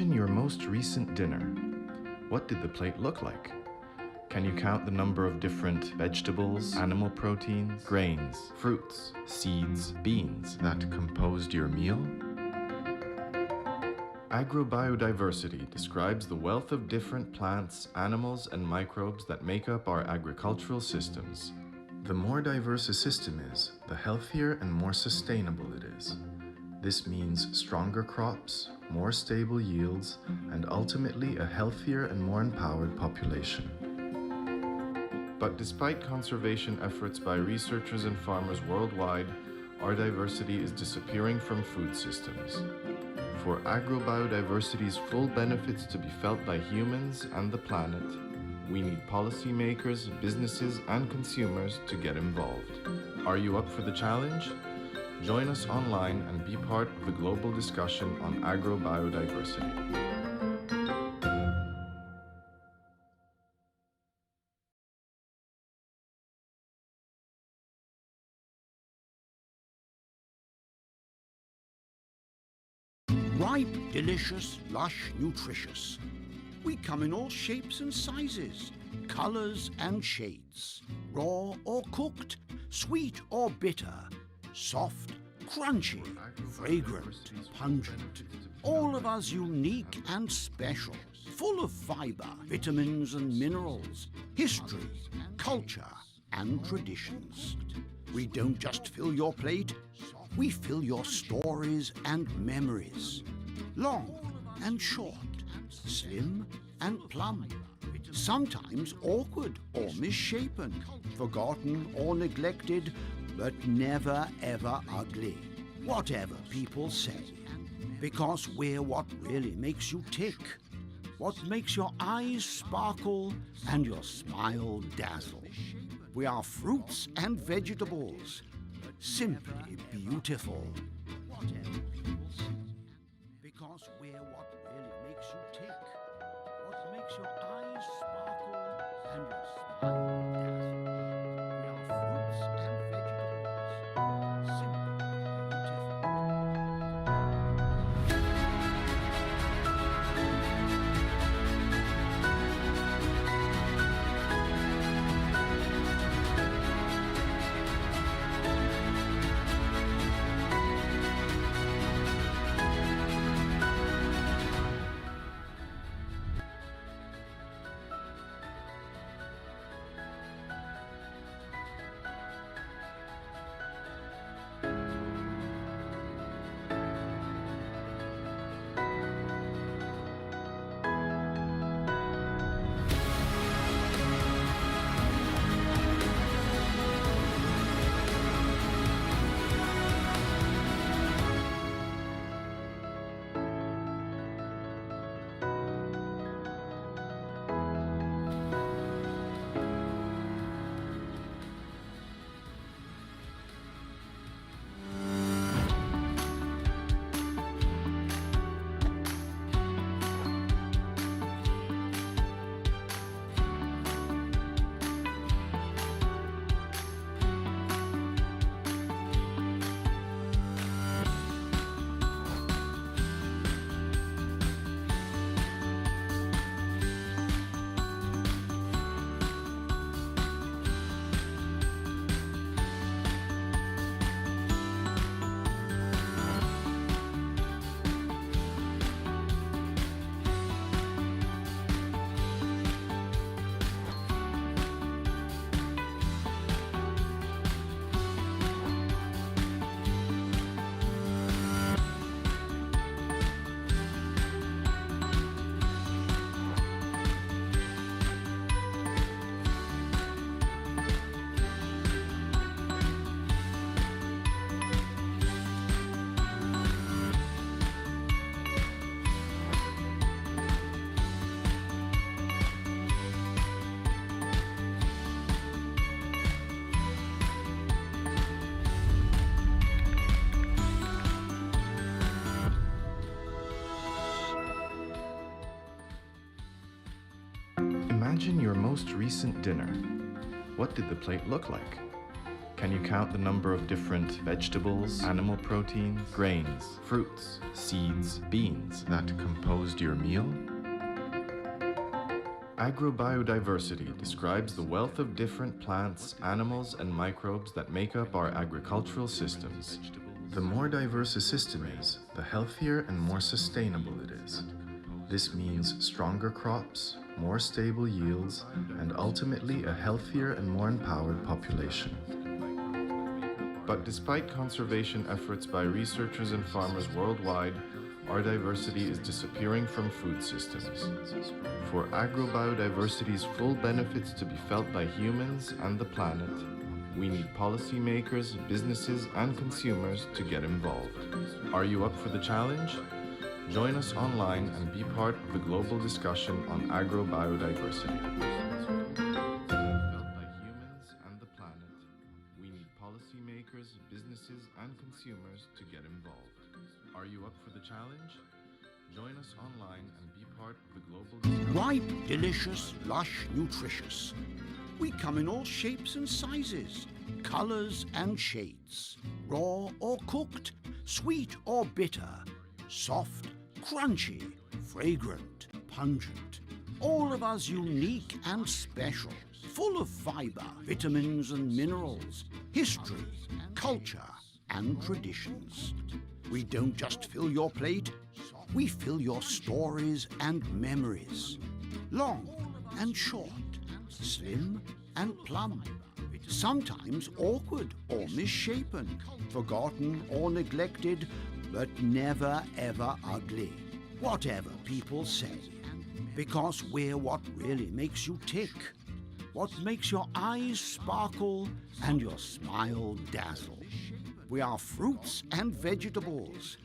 Imagine your most recent dinner. What did the plate look like? Can you count the number of different vegetables, animal proteins, grains, fruits, seeds, beans that composed your meal? Agrobiodiversity describes the wealth of different plants, animals, and microbes that make up our agricultural systems. The more diverse a system is, the healthier and more sustainable it is. This means stronger crops, more stable yields, and ultimately a healthier and more empowered population. But despite conservation efforts by researchers and farmers worldwide, our diversity is disappearing from food systems. For agrobiodiversity's full benefits to be felt by humans and the planet, we need policymakers, businesses, and consumers to get involved. Are you up for the challenge? Join us online and be part of the global discussion on agrobiodiversity. Ripe, delicious, lush, nutritious. We come in all shapes and sizes, colors and shades. Raw or cooked, sweet or bitter, soft, crunchy, fragrant, pungent. All of us unique and special, full of fiber, vitamins and minerals, history, culture and traditions. We don't just fill your plate, we fill your stories and memories. Long and short, slim and plump, sometimes awkward or misshapen, forgotten or neglected, but never ever ugly, whatever people say. Because we're what really makes you tick, what makes your eyes sparkle and your smile dazzle. We are fruits and vegetables, simply beautiful. Because we're what really makes you tick, what makes your eyes sparkle and your smile dazzle. We are fruits and vegetables, simply beautiful. Imagine your most recent dinner. What did the plate look like? Can you count the number of different vegetables, animal proteins, grains, fruits, seeds, beans that composed your meal? Agrobiodiversity describes the wealth of different plants, animals, and microbes that make up our agricultural systems. The more diverse a system is, the healthier and more sustainable it is. This means stronger crops, more stable yields, and ultimately a healthier and more empowered population. But despite conservation efforts by researchers and farmers worldwide, our diversity is disappearing from food systems. For agrobiodiversity's full benefits to be felt by humans and the planet, we need policymakers, businesses, and consumers to get involved. Are you up for the challenge? Join us online and be part of the global discussion on agrobiodiversity. Felt by humans and the planet, we need policymakers, businesses, and consumers to get involved. Are you up for the challenge? Join us online and be part of the global discussion. Ripe, delicious, lush, nutritious. We come in all shapes and sizes, colors and shades. Raw or cooked, sweet or bitter, soft, crunchy, fragrant, pungent. All of us unique and special, full of fiber, vitamins and minerals, history, culture and traditions. We don't just fill your plate, we fill your stories and memories. Long and short, slim and plump, sometimes awkward or misshapen, forgotten or neglected, but never ever ugly, whatever people say. Because we're what really makes you tick, what makes your eyes sparkle and your smile dazzle. We are fruits and vegetables,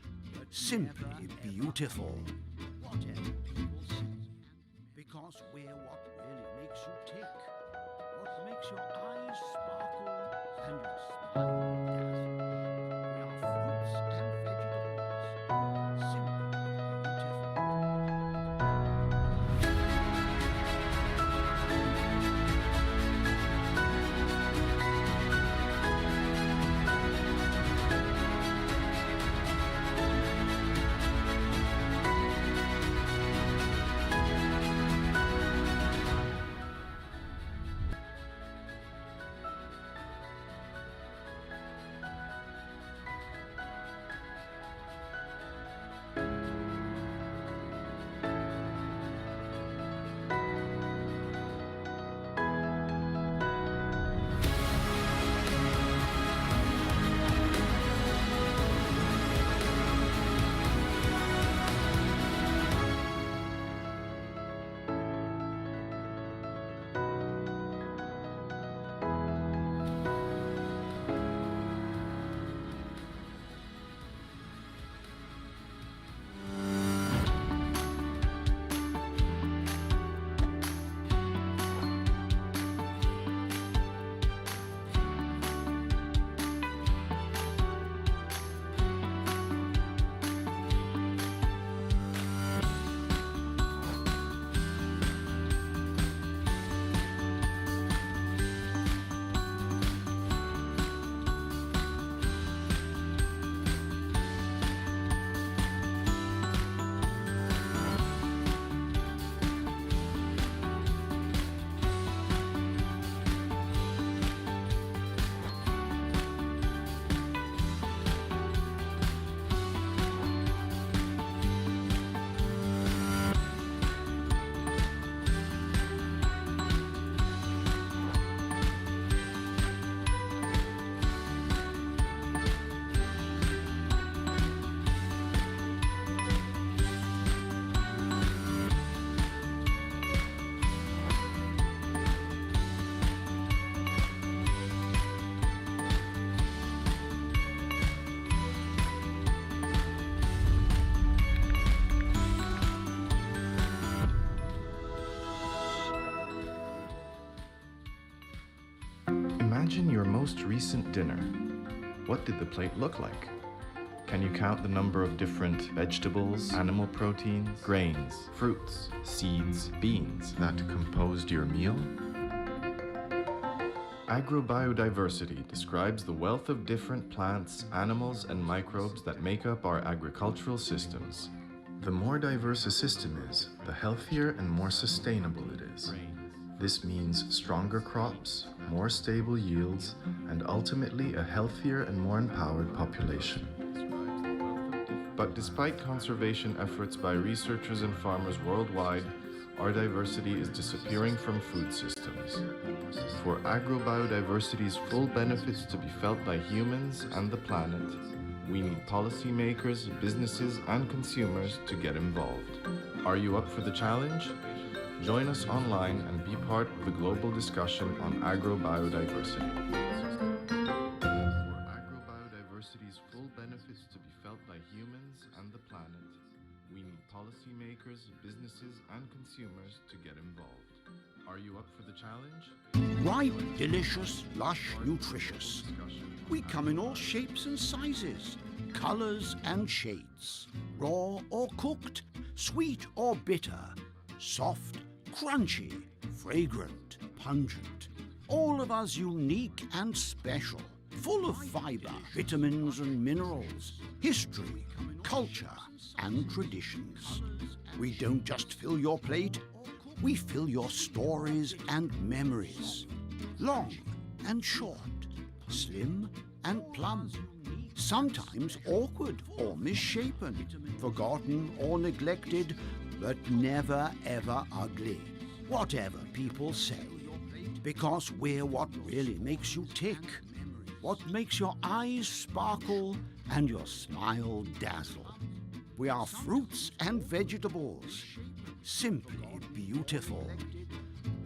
simply beautiful. Whatever people say. Because we're what really makes you tick, what makes your eyes sparkle and your smile dazzle. We are fruits and vegetables, simply beautiful. Imagine your most recent dinner. What did the plate look like? Can you count the number of different vegetables, animal proteins, grains, fruits, seeds, beans that composed your meal? Agrobiodiversity describes the wealth of different plants, animals, and microbes that make up our agricultural systems. The more diverse a system is, the healthier and more sustainable it is. This means stronger crops, more stable yields, and ultimately a healthier and more empowered population. But despite conservation efforts by researchers and farmers worldwide, our diversity is disappearing from food systems. For agrobiodiversity's full benefits to be felt by humans and the planet, we need policymakers, businesses, and consumers to get involved. Are you up for the challenge? Join us online and be part of the global discussion on agrobiodiversity. For agrobiodiversity's full benefits to be felt by humans and the planet, we need policymakers, businesses, and consumers to get involved. Are you up for the challenge? Ripe, delicious, lush, nutritious. We come in all shapes and sizes, colors and shades. Raw or cooked, sweet or bitter, soft, crunchy, fragrant, pungent. All of us unique and special, full of fiber, vitamins and minerals, history, culture and traditions. We don't just fill your plate, we fill your stories and memories. Long and short, slim and plump, sometimes awkward or misshapen, forgotten or neglected, but never ever ugly, whatever people say. Because we're what really makes you tick, what makes your eyes sparkle and your smile dazzle. We are fruits and vegetables, simply beautiful.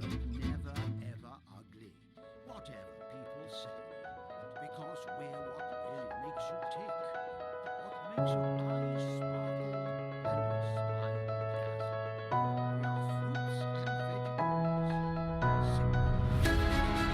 But never ever ugly, whatever people say. Because we're what really makes you tick, what makes your eyes sparkle and your smile dazzle. We are fruits and vegetables,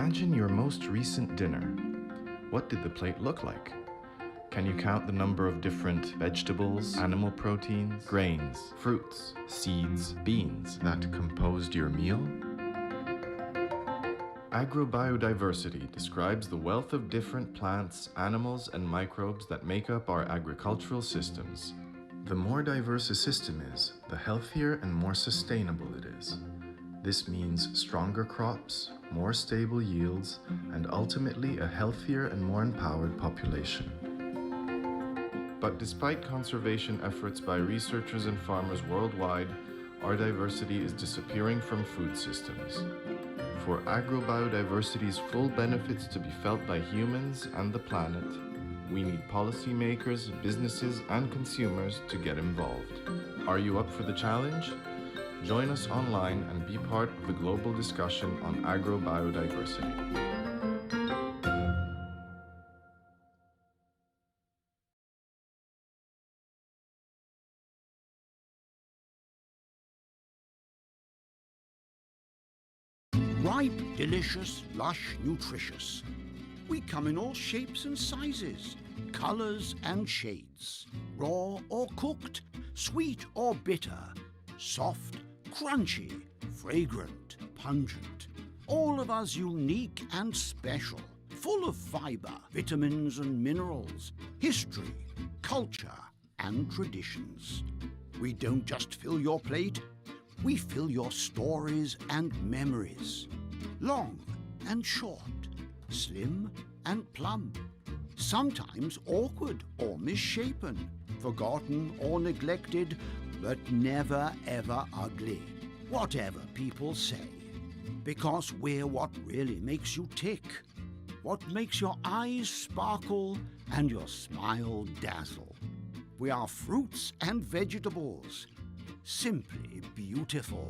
Imagine your most recent dinner. What did the plate look like? Can you count the number of different vegetables, animal proteins, grains, fruits, seeds, beans that composed your meal? Agrobiodiversity describes the wealth of different plants, animals, and microbes that make up our agricultural systems. The more diverse a system is, the healthier and more sustainable it is. This means stronger crops, more stable yields, and ultimately a healthier and more empowered population. But despite conservation efforts by researchers and farmers worldwide, our diversity is disappearing from food systems. For agrobiodiversity's full benefits to be felt by humans and the planet, we need policymakers, businesses, and consumers to get involved. Are you up for the challenge? Join us online and be part of the global discussion on agrobiodiversity. Ripe, delicious, lush, nutritious. We come in all shapes and sizes, colors and shades. Raw or cooked, sweet or bitter, soft, crunchy, fragrant, pungent. All of us unique and special, full of fiber, vitamins and minerals, history, culture and traditions. We don't just fill your plate, we fill your stories and memories. Long and short, slim and plump, sometimes awkward or misshapen, forgotten or neglected, but never ever ugly, whatever people say. Because we're what really makes you tick, what makes your eyes sparkle and your smile dazzle. We are fruits and vegetables, simply beautiful.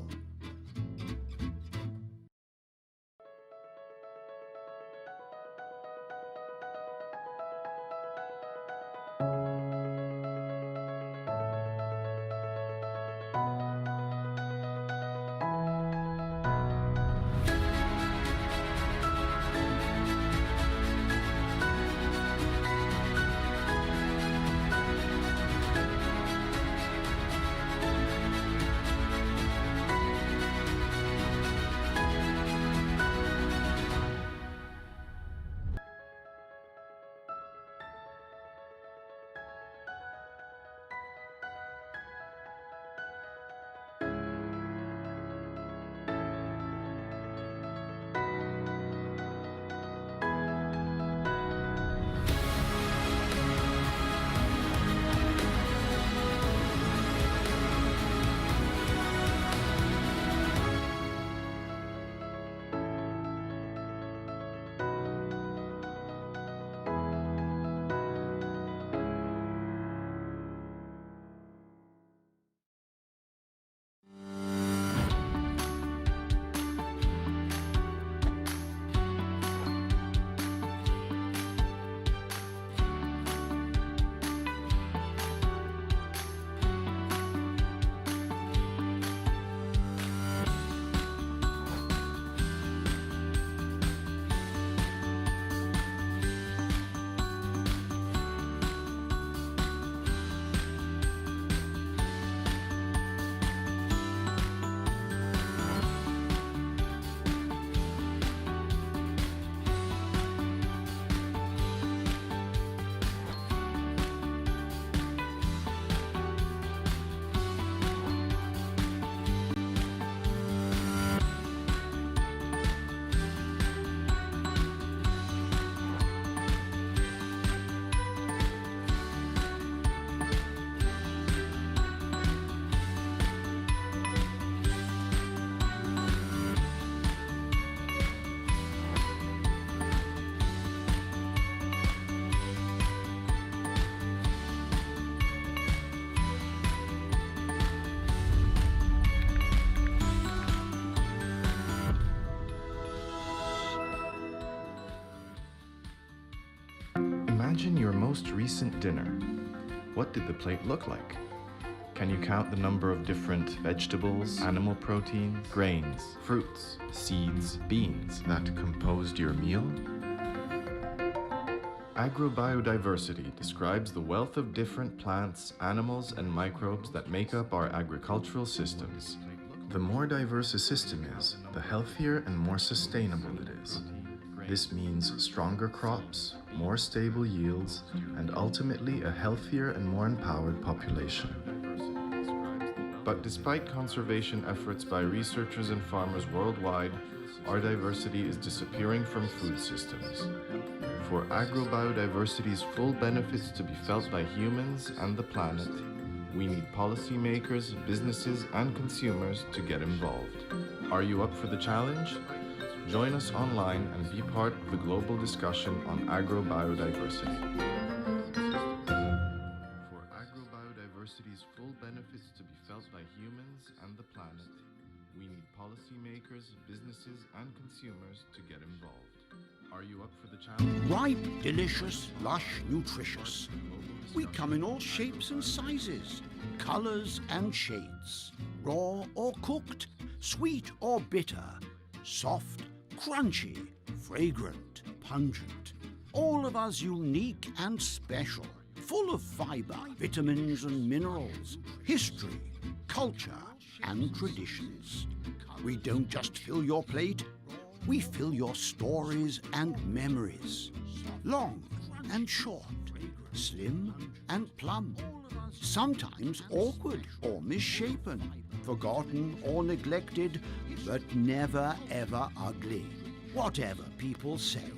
Imagine your most recent dinner. What did the plate look like? Can you count the number of different vegetables, animal proteins, grains, fruits, seeds, beans that composed your meal? Agrobiodiversity describes the wealth of different plants, animals, and microbes that make up our agricultural systems. The more diverse a system is, the healthier and more sustainable it is. This means stronger crops, more stable yields, and ultimately a healthier and more empowered population. But despite conservation efforts by researchers and farmers worldwide, our diversity is disappearing from food systems. For agrobiodiversity's full benefits to be felt by humans and the planet, we need policymakers, businesses, and consumers to get involved. Are you up for the challenge? Join us online and be part of the global discussion on agrobiodiversity. For agrobiodiversity's full benefits to be felt by humans and the planet, we need policymakers, businesses, and consumers to get involved. Are you up for the challenge? Ripe, delicious, lush, nutritious. We come in all shapes and sizes, colors and shades. Raw or cooked, sweet or bitter, soft, crunchy, fragrant, pungent. All of us unique and special, full of fiber, vitamins and minerals, history, culture and traditions. We don't just fill your plate, we fill your stories and memories. Long and short, slim and plump, sometimes awkward or misshapen, forgotten or neglected, but never ever ugly, whatever people say.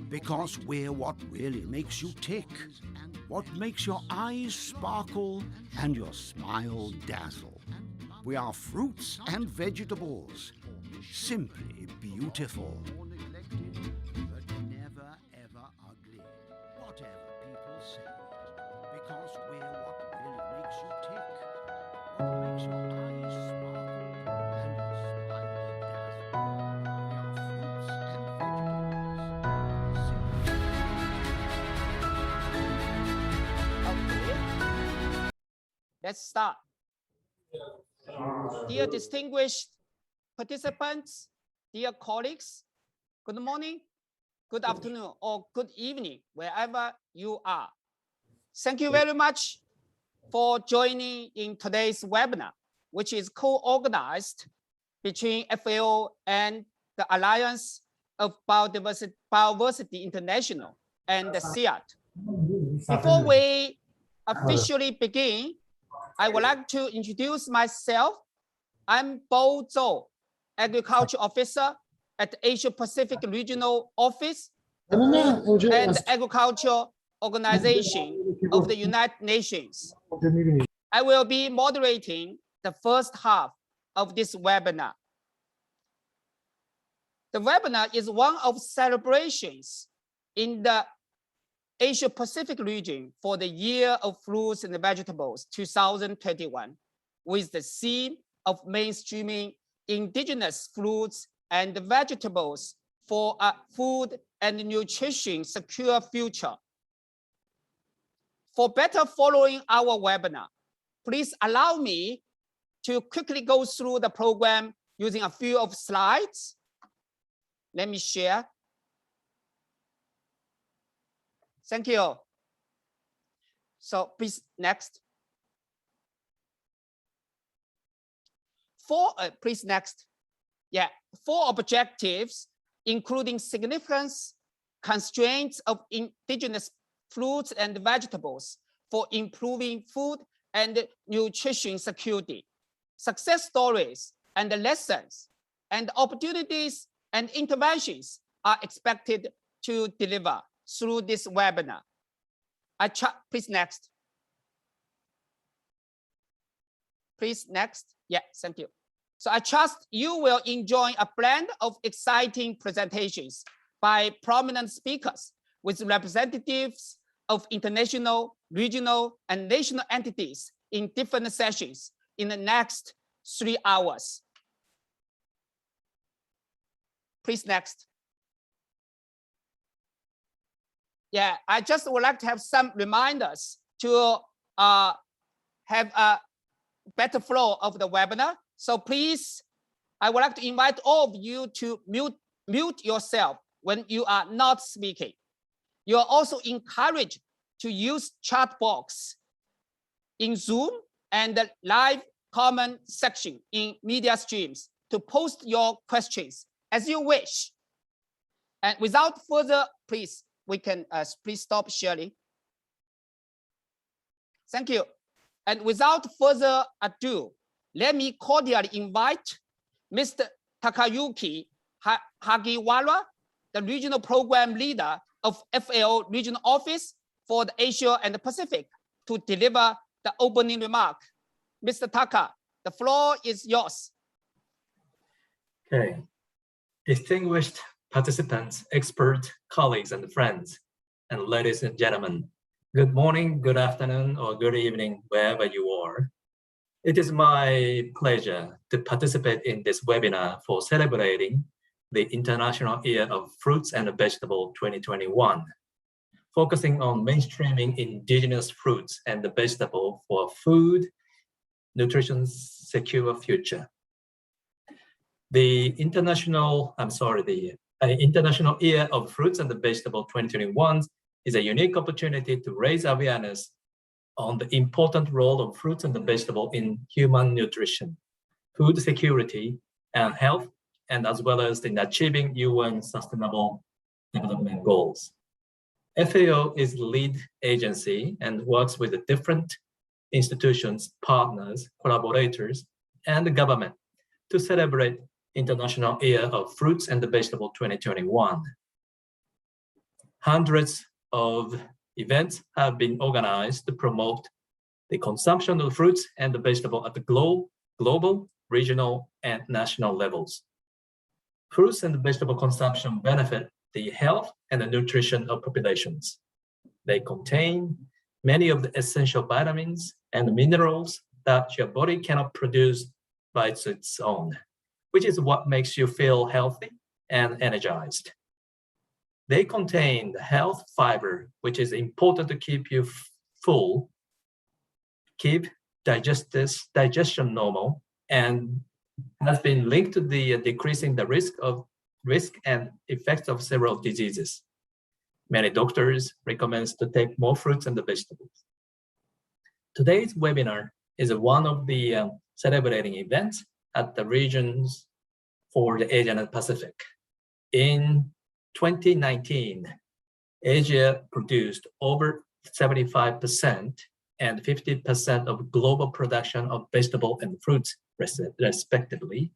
Because we're what really makes you tick, what makes your eyes sparkle and your smile dazzle. We are fruits and vegetables, simply beautiful. But never ever ugly, whatever people say. Because we're what really makes you tick, what makes your eyes sparkle and your smile dazzle. We are fruits and vegetables. Let's start. Dear distinguished participants, dear colleagues, good morning, good afternoon, or good evening, wherever you are. Thank you very much for joining in today's webinar, which is co-organized between FAO and the Alliance of Bioversity International and the CIAT. Before we officially begin, I would like to introduce myself. I'm Bo Zhou, Agriculture Officer at the Asia Pacific Regional Office and the Agriculture Organization of the United Nations. I will be moderating the first half of this webinar. The webinar is one of celebrations in the Asia Pacific region for the Year of Fruits and Vegetables 2021, with the theme of mainstreaming indigenous fruits and vegetables for a food and nutrition secure future. For better following our webinar, please allow me to quickly go through the program using a few of slides. Let me share. Thank you. So please, next. Please, next. Yeah, 4 objectives, including significance, constraints of indigenous fruits and vegetables for improving food and nutrition security, success stories and lessons, and opportunities and interventions are expected to deliver through this webinar. Please, next. Please, next. Yeah, thank you. So I trust you will enjoy a blend of exciting presentations by prominent speakers with representatives of international, regional, and national entities in different sessions in the next 3 hours. Please, next. Yeah, I just would like to have some reminders to have a better flow of the webinar. So please, I would like to invite all of you to mute yourself when you are not speaking. You are also encouraged to use chat box in Zoom and the live comment section in media streams to post your questions as you wish. And without further, please, we can please stop sharing. Thank you. And without further ado, let me cordially invite Mr. Takayuki Hagiwara, the Regional Program Leader of FAO Regional Office for the Asia and the Pacific, to deliver the opening remark. Mr. Taka, the floor is yours. Okay. Distinguished participants, experts, colleagues, and friends, and ladies and gentlemen, good morning, good afternoon, or good evening, wherever you are. It is my pleasure to participate in this webinar for celebrating the International Year of Fruits and Vegetables 2021, focusing on mainstreaming indigenous fruits and vegetables for food, nutrition, secure future. The International Year of Fruits and Vegetables 2021 is a unique opportunity to raise awareness on the important role of fruits and vegetables in human nutrition, food security, and health, and as well as in achieving UN Sustainable Development Goals. FAO is the lead agency and works with the different institutions, partners, collaborators, and the government to celebrate International Year of Fruits and Vegetables 2021. Hundreds of events have been organized to promote the consumption of fruits and vegetables at the global, regional, and national levels. Fruits and vegetable consumption benefit the health and the nutrition of populations. They contain many of the essential vitamins and minerals that your body cannot produce by its own, which is what makes you feel healthy and energized. They contain the health fiber, which is important to keep you full, keep digestion normal, and has been linked to the decreasing the risk and effects of several diseases. Many doctors recommend to take more fruits and vegetables. Today's webinar is one of the celebrating events at the regions for the Asian and Pacific. In 2019, Asia produced over 75% and 50% of global production of vegetable and fruits, respectively.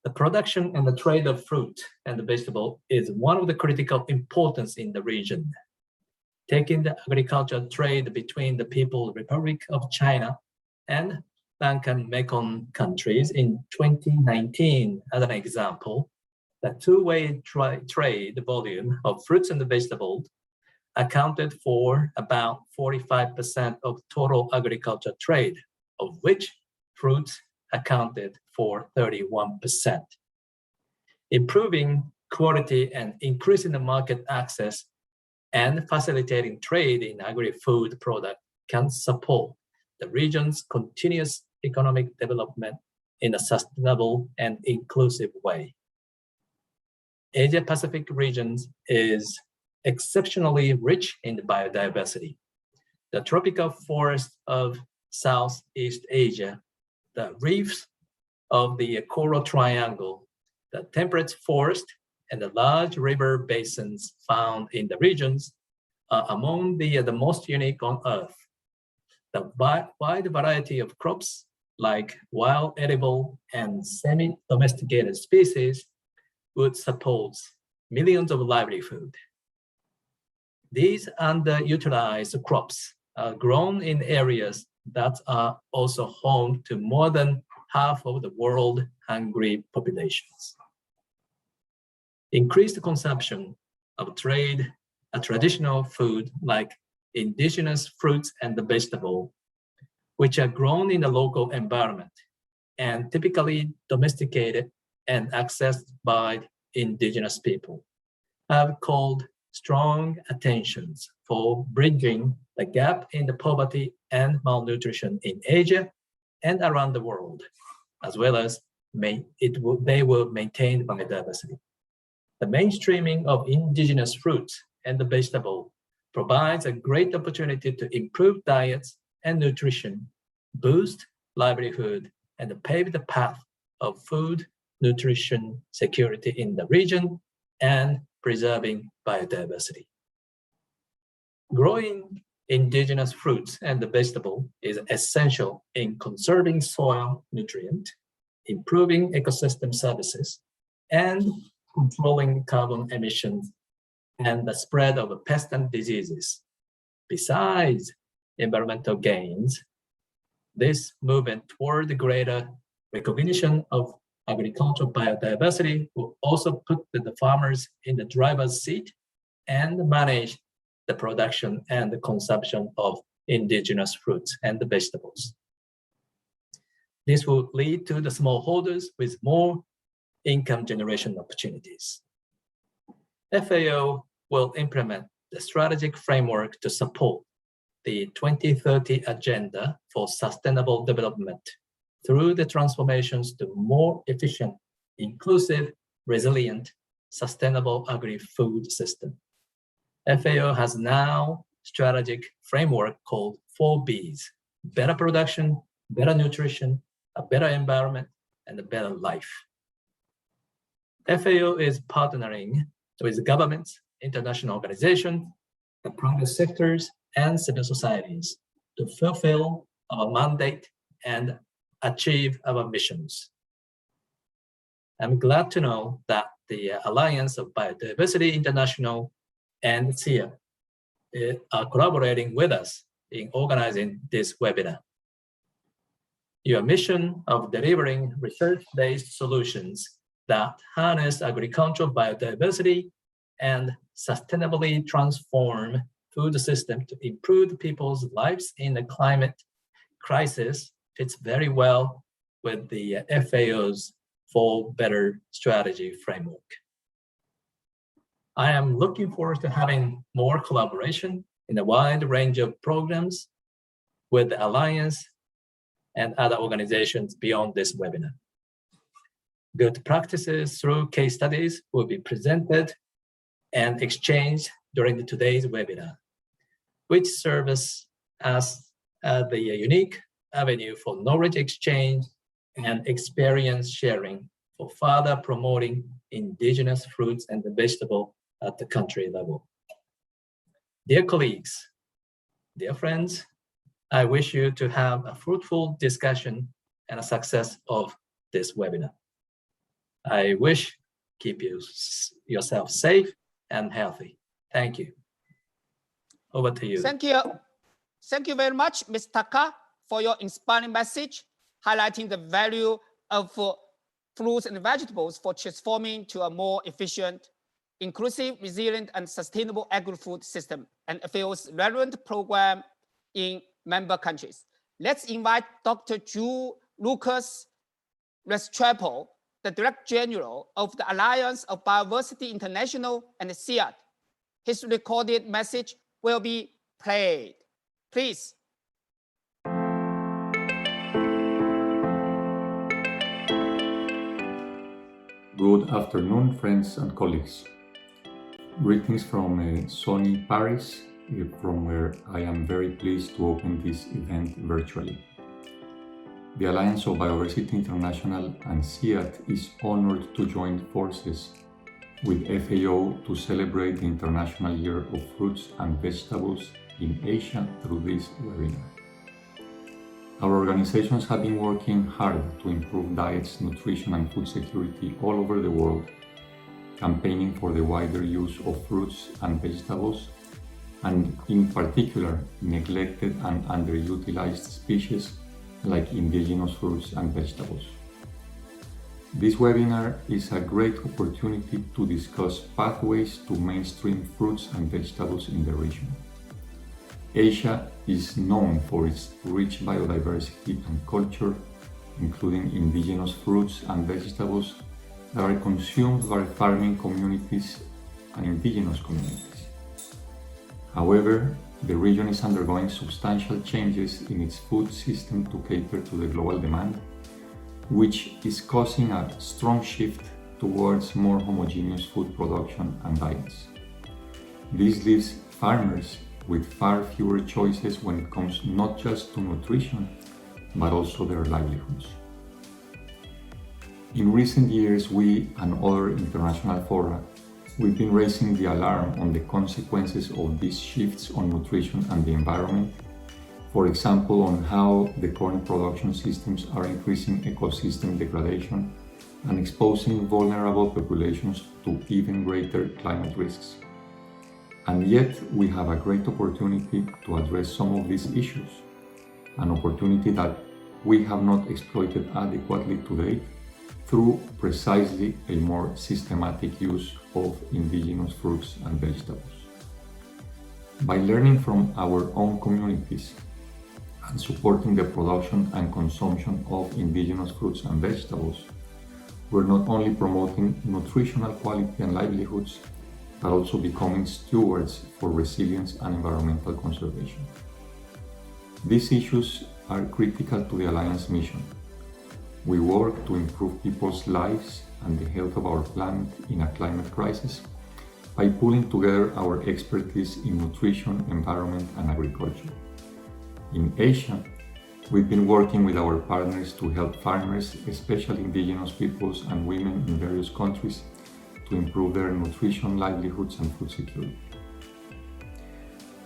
The production and the trade of fruit and vegetable is one of the critical importance in the region. Taking the agricultural trade between the People's Republic of China and Lankan Mekong countries in 2019 as an example, the two-way trade volume of fruits and vegetables accounted for about 45% of total agriculture trade, of which fruits accounted for 31%. Improving quality and increasing the market access and facilitating trade in agri-food products can support the region's continuous economic development in a sustainable and inclusive way. Asia-Pacific region is exceptionally rich in biodiversity. The tropical forests of Southeast Asia, the reefs of the Coral Triangle, the temperate forest, and the large river basins found in the regions are among the most unique on Earth. The wide variety of crops, like wild, edible, and semi-domesticated species, would support millions of livelihood. These underutilized crops are grown in areas that are also home to more than half of the world's hungry populations. Increased consumption of traditional food like indigenous fruits and vegetables, which are grown in the local environment and typically domesticated and accessed by indigenous people, have called strong attentions for bridging the gap in the poverty and malnutrition in Asia and around the world, as well as they will maintain biodiversity. The mainstreaming of indigenous fruits and vegetables provides a great opportunity to improve diets and nutrition, boost livelihood, and pave the path of food, nutrition security in the region, and preserving biodiversity. Growing indigenous fruits and vegetable is essential in conserving soil nutrient, improving ecosystem services, and controlling carbon emissions and the spread of pests and diseases. Besides environmental gains, this movement toward the greater recognition of agricultural biodiversity will also put the farmers in the driver's seat and manage the production and the consumption of indigenous fruits and vegetables. This will lead to the smallholders with more income generation opportunities. FAO will implement the strategic framework to support the 2030 Agenda for Sustainable Development through the transformations to more efficient, inclusive, resilient, sustainable agri-food system. FAO has now strategic framework called 4Bs: better production, better nutrition, a better environment, and a better life. FAO is partnering with governments, international organizations, the private sectors, and civil societies to fulfill our mandate and achieve our missions. I'm glad to know that the Alliance of Biodiversity International and CIAT are collaborating with us in organizing this webinar. Your mission of delivering research-based solutions that harness agricultural biodiversity and sustainably transform food system to improve people's lives in the climate crisis fits very well with the FAO's For Better strategy framework. I am looking forward to having more collaboration in a wide range of programs with the Alliance and other organizations beyond this webinar. Good practices through case studies will be presented and exchanged during today's webinar, which serves as the unique avenue for knowledge exchange and experience sharing for further promoting indigenous fruits and vegetables at the country level. Dear colleagues, dear friends, I wish you to have a fruitful discussion and a success of this webinar. I wish keep yourself safe and healthy. Thank you. Over to you. Thank you. Thank you very much, Ms. Taka, for your inspiring message, highlighting the value of fruits and vegetables for transforming to a more efficient, inclusive, resilient, and sustainable agri-food system and FAO's relevant program in member countries. Let's invite Dr. Lucas Restrepo, the Director General of the Alliance of Bioversity International and CIAT. His recorded message will be played. Please. Good afternoon, friends and colleagues. Greetings from sunny Paris, from where I am very pleased to open this event virtually. The Alliance of Bioversity International and CIAT is honored to join forces with FAO to celebrate the International Year of Fruits and Vegetables in Asia through this webinar. Our organizations have been working hard to improve diets, nutrition, and food security all over the world, campaigning for the wider use of fruits and vegetables, and in particular, neglected and underutilized species like indigenous fruits and vegetables. This webinar is a great opportunity to discuss pathways to mainstream fruits and vegetables in the region. Asia is known for its rich biodiversity and culture, including indigenous fruits and vegetables that are consumed by farming communities and indigenous communities. However, the region is undergoing substantial changes in its food system to cater to the global demand, which is causing a strong shift towards more homogeneous food production and diets. This leaves farmers with far fewer choices when it comes not just to nutrition, but also their livelihoods. In recent years, we and other international fora we've been raising the alarm on the consequences of these shifts on nutrition and the environment. For example, on how the current production systems are increasing ecosystem degradation and exposing vulnerable populations to even greater climate risks. And yet, we have a great opportunity to address some of these issues, an opportunity that we have not exploited adequately to date through precisely a more systematic use of indigenous fruits and vegetables. By learning from our own communities and supporting the production and consumption of indigenous fruits and vegetables, we're not only promoting nutritional quality and livelihoods, but also becoming stewards for resilience and environmental conservation. These issues are critical to the Alliance mission. We work to improve people's lives and the health of our planet in a climate crisis by pulling together our expertise in nutrition, environment, and agriculture. In Asia, we've been working with our partners to help farmers, especially indigenous peoples and women in various countries, to improve their nutrition, livelihoods, and food security.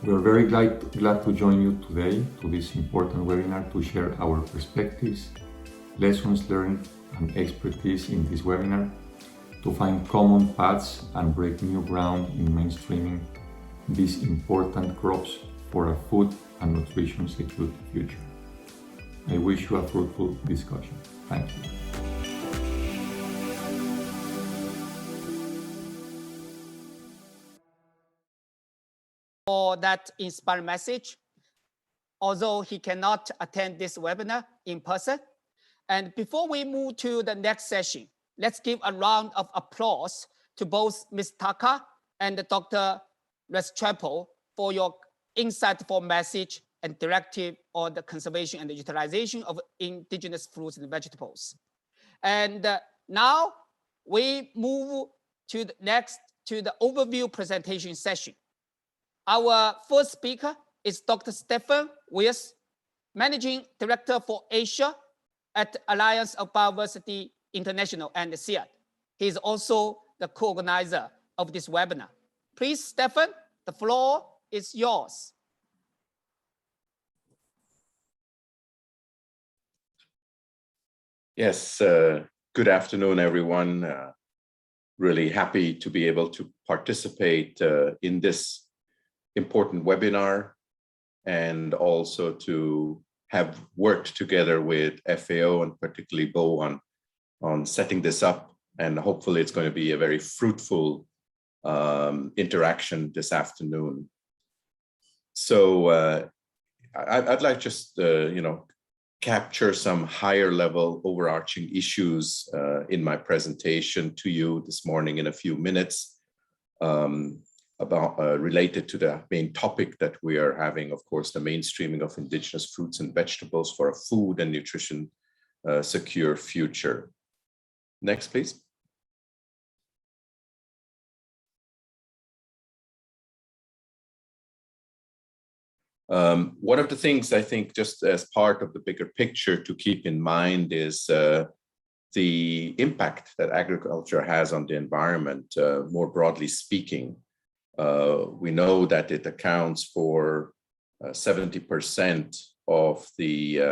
We are very glad to join you today to this important webinar to share our perspectives, lessons learned, and expertise in this webinar, to find common paths and break new ground in mainstreaming these important crops for a food and nutrition secure future. I wish you a fruitful discussion. Thank you. For that inspiring message, although he cannot attend this webinar in person. And before we move to the next session, let's give a round of applause to both Ms. Taka and Dr. Restrepo for your insightful message and directive on the conservation and the utilization of indigenous fruits and vegetables. And now we move to the overview presentation session. Our first speaker is Dr. Stefan Weirs, Managing Director for Asia at Alliance of Bioversity International and the CIAT. He is also the co-organizer of this webinar. Please, Stefan, the floor is yours. Yes, good afternoon, everyone. Really happy to be able to participate in this important webinar, and also to have worked together with FAO and particularly Bo on setting this up. And hopefully it's going to be a very fruitful interaction this afternoon. So I'd like just, capture some higher level overarching issues in my presentation to you this morning in a few minutes about related to the main topic that we are having, of course, the mainstreaming of indigenous fruits and vegetables for a food and nutrition secure future. Next, please. One of the things I think, just as part of the bigger picture to keep in mind, is the impact that agriculture has on the environment, more broadly speaking. We know that it accounts for 70% of the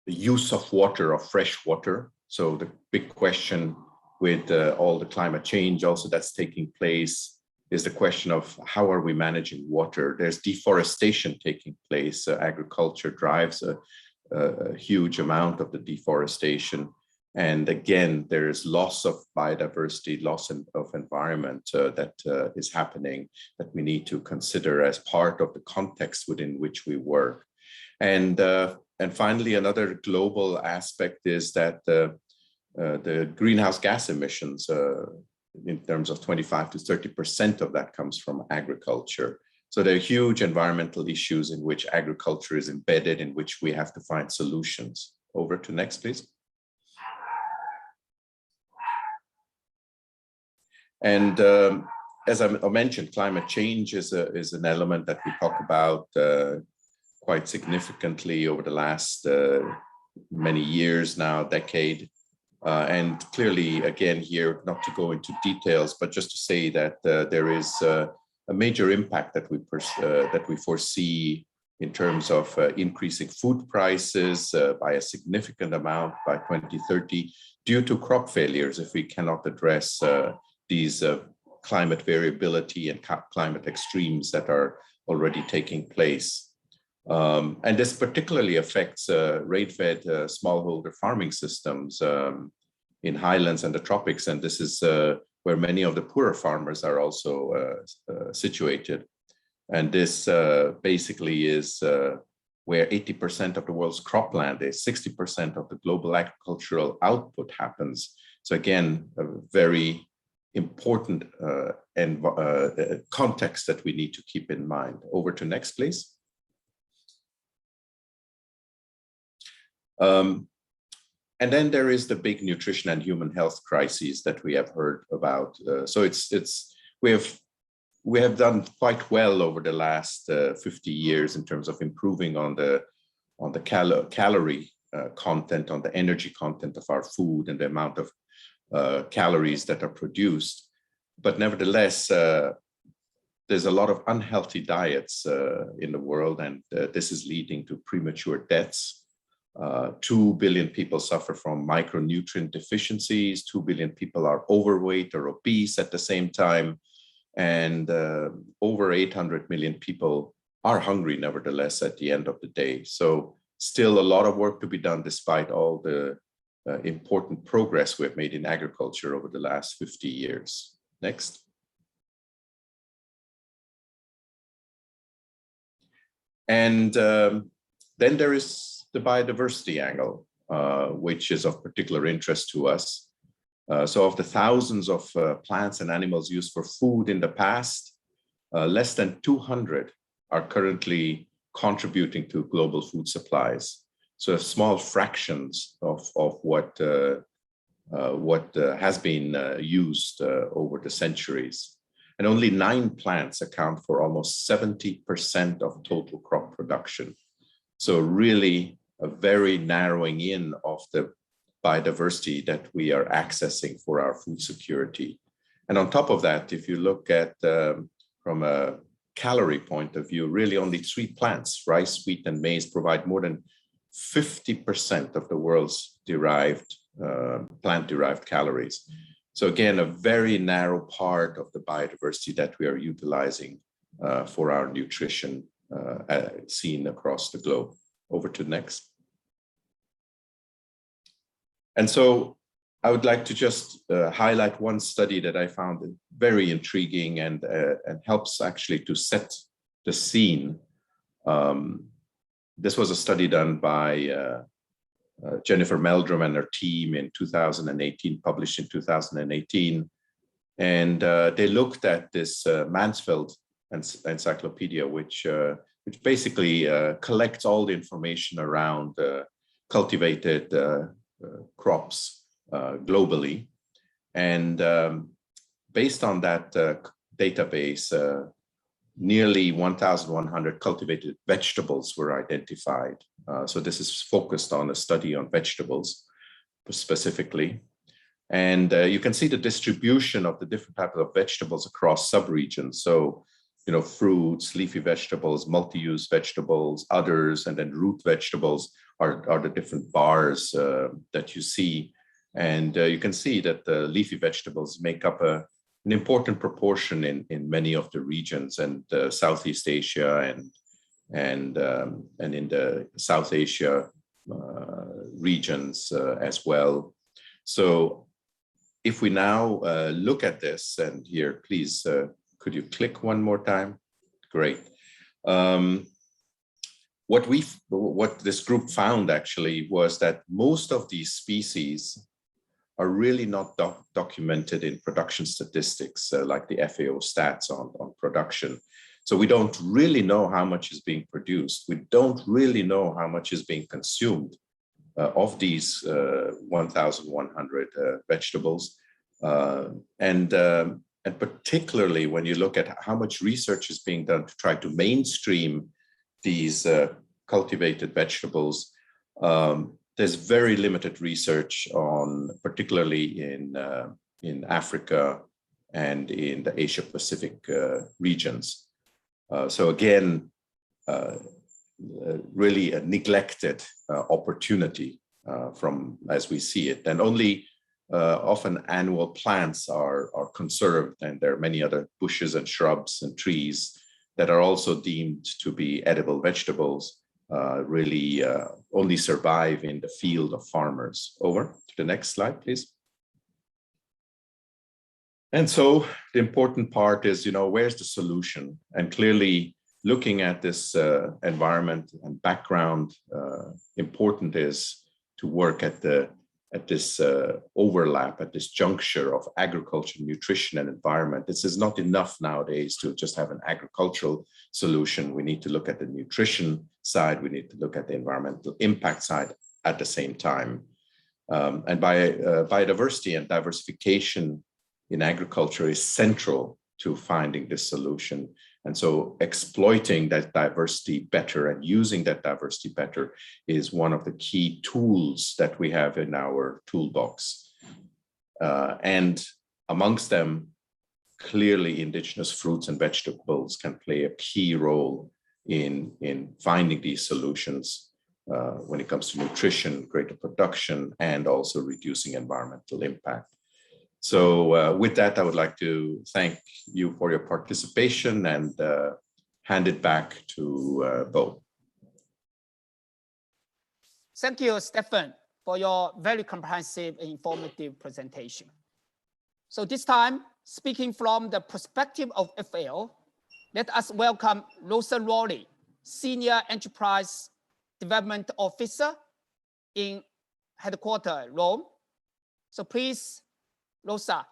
use of water, of fresh water. So the big question with all the climate change also that's taking place is the question of how are we managing water? There's deforestation taking place. Agriculture drives a huge amount of the deforestation. And again, there is loss of biodiversity, loss of environment that is happening that we need to consider as part of the context within which we work. And finally, another global aspect is that the greenhouse gas emissions, in terms of 25 to 30% of that comes from agriculture. So there are huge environmental issues in which agriculture is embedded, in which we have to find solutions. Over to next, please. And as I mentioned, climate change is an element that we talk about quite significantly over the last many years now, decade. And clearly, again, here, not to go into details, but just to say that there is a major impact that we foresee in terms of increasing food prices by a significant amount by 2030 due to crop failures if we cannot address these climate variability and climate extremes that are already taking place. And this particularly affects rain-fed smallholder farming systems in highlands and the tropics. And this is where many of the poorer farmers are also situated. And this basically is where 80% of the world's cropland is, 60% of the global agricultural output happens. So again, a very important context that we need to keep in mind. Over to next, please. And then there is the big nutrition and human health crises that we have heard about. So we have done quite well over the last 50 years in terms of improving on the calorie content, on the energy content of our food and the amount of calories that are produced. But nevertheless, there's a lot of unhealthy diets in the world, and this is leading to premature deaths. 2 billion people suffer from micronutrient deficiencies. 2 billion people are overweight or obese at the same time. And over 800 million people are hungry, nevertheless, at the end of the day. So still a lot of work to be done despite all the important progress we've made in agriculture over the last 50 years. Next. And then there is the biodiversity angle, which is of particular interest to us. So of the thousands of plants and animals used for food in the past, less than 200 are currently contributing to global food supplies. So small fractions of what has been used over the centuries. And only 9 plants account for almost 70% of total crop production. So really a very narrowing in of the biodiversity that we are accessing for our food security. And on top of that, if you look at from a calorie point of view, really only 3 plants, rice, wheat, and maize, provide more than 50% of the world's plant-derived calories. So again, a very narrow part of the biodiversity that we are utilizing for our nutrition seen across the globe. Over to next. And so I would like to just highlight one study that I found very intriguing and helps actually to set the scene. This was a study done by Jennifer Meldrum and her team in 2018, published in 2018. And they looked at this Mansfield encyclopedia, which basically collects all the information around cultivated crops globally. And based on that database, nearly 1,100 cultivated vegetables were identified. So this is focused on a study on vegetables specifically. And you can see the distribution of the different types of vegetables across subregions. So, you know, fruits, leafy vegetables, multi-use vegetables, others, and then root vegetables are the different bars that you see. And you can see that the leafy vegetables make up an important proportion in many of the regions, and Southeast Asia and in the South Asia regions as well. So if we now look at this, and here, please, could you click one more time? Great. What this group found actually was that most of these species are really not documented in production statistics like the FAO stats on production. So we don't really know how much is being produced. We don't really know how much is being consumed of these 1,100 vegetables. And particularly when you look at how much research is being done to try to mainstream these cultivated vegetables, there's very limited research on, particularly in Africa and in the Asia Pacific regions. So again, really a neglected opportunity from as we see it, and only often annual plants are conserved, and there are many other bushes and shrubs and trees that are also deemed to be edible vegetables, really only survive in the field of farmers. Over to the next slide, please. And so the important part is, where's the solution? And clearly, looking at this environment and background, important is to work at this overlap, at this juncture of agriculture, nutrition, and environment. This is not enough nowadays to just have an agricultural solution. We need to look at the nutrition side. We need to look at the environmental impact side at the same time. And biodiversity and diversification in agriculture is central to finding this solution. And so exploiting that diversity better and using that diversity better is one of the key tools that we have in our toolbox. And amongst them, clearly indigenous fruits and vegetables can play a key role in finding these solutions when it comes to nutrition, greater production, and also reducing environmental impact. So with that, I would like to thank you for your participation and hand it back to Bo. Thank you, Stefan, for your very comprehensive and informative presentation. So this time, speaking from the perspective of FAO, let us welcome Rosa Rowley, Senior Enterprise Development Officer in headquarters, Rome. So please, Rosa,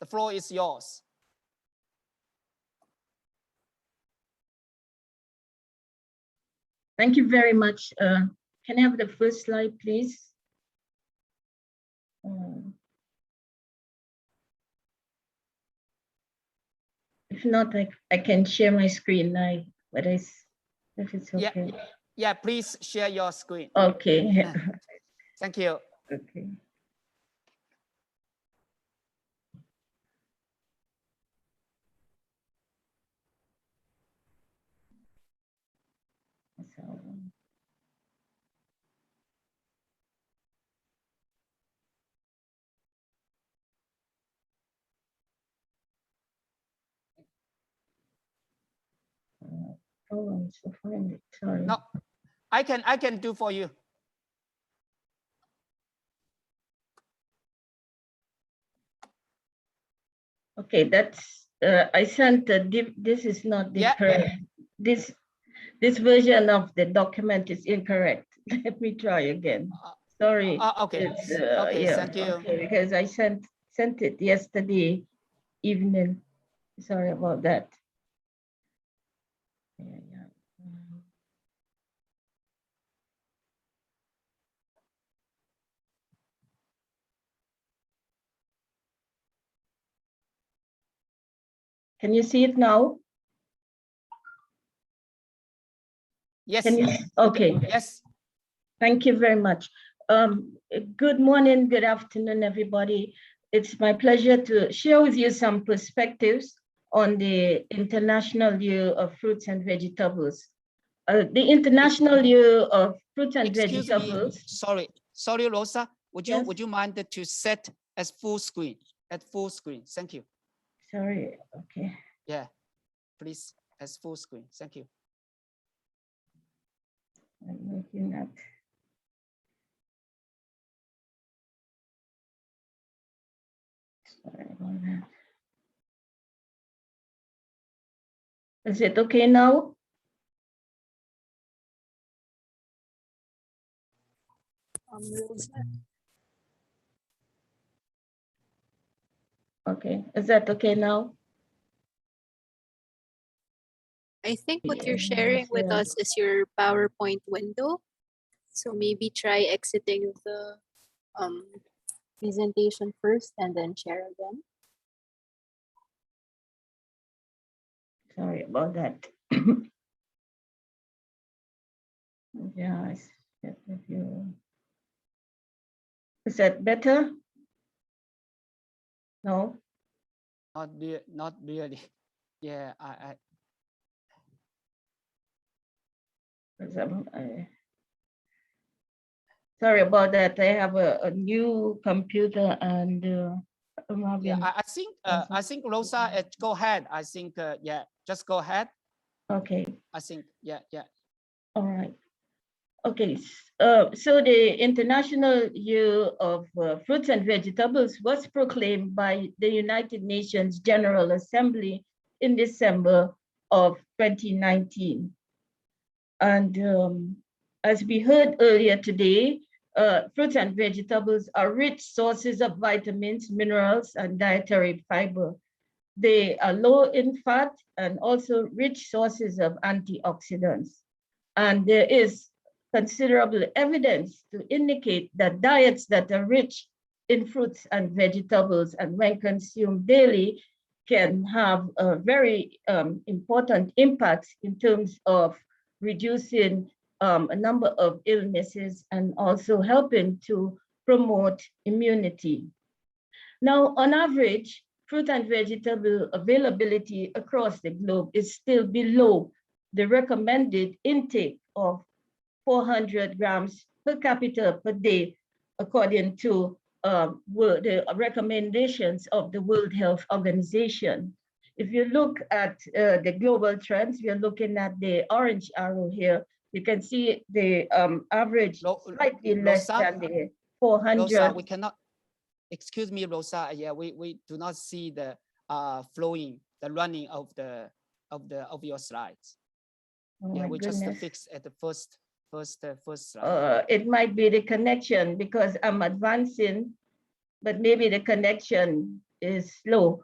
the floor is yours. Thank you very much. Can I have the first slide, please? If not, I can share my screen. If it's okay. Yeah, please share your screen. Okay. Thank you. Okay. To find it. Sorry. No, I can do for you. Okay, that's I sent this is not the correct. This version of the document is incorrect. Let me try again. Sorry. Okay. Okay. Yeah, thank you. Okay, because I sent it yesterday evening. Sorry about that. Yeah. Can you see it now? Yes. Can you? Okay. Yes. Thank you very much. Good morning, good afternoon, everybody. It's my pleasure to share with you some perspectives on the International Year of Fruits and Vegetables. The International Year of Fruits and Vegetables. Me. Sorry, Rosa. Would Yes? you mind to set as full screen? At full screen. Thank you. Sorry. Okay. Yeah. Please, as full screen. Thank you. I'm making that. Sorry about that. Is it okay now? Okay, is that okay now? I think what you're sharing with us is your PowerPoint window. So maybe try exiting the presentation first and then share again. Sorry about that. Yeah, I said if you. Is that better? No? Not really. Yeah, sorry about that. I have a new computer and I'm having. Yeah, I think Rosa, go ahead. I think yeah, just go ahead. Okay. I think yeah. All right. Okay. So the International Year of Fruits and Vegetables was proclaimed by the United Nations General Assembly in December of 2019. And as we heard earlier today, fruits and vegetables are rich sources of vitamins, minerals, and dietary fiber. They are low in fat and also rich sources of antioxidants. And there is considerable evidence to indicate that diets that are rich in fruits and vegetables and when consumed daily can have a very important impacts in terms of reducing a number of illnesses and also helping to promote immunity. Now, on average, fruit and vegetable availability across the globe is still below the recommended intake of 400 grams per capita per day, according to the recommendations of the World Health Organization. If you look at the global trends, we are looking at the orange arrow here. You can see the average slightly less than the 400. Rosa, we cannot. Excuse me, Rosa. Yeah, we do not see the flowing, the running of your slides. Oh yeah, we goodness. just fix at the first slide. It might be the connection because I'm advancing, but maybe the connection is slow.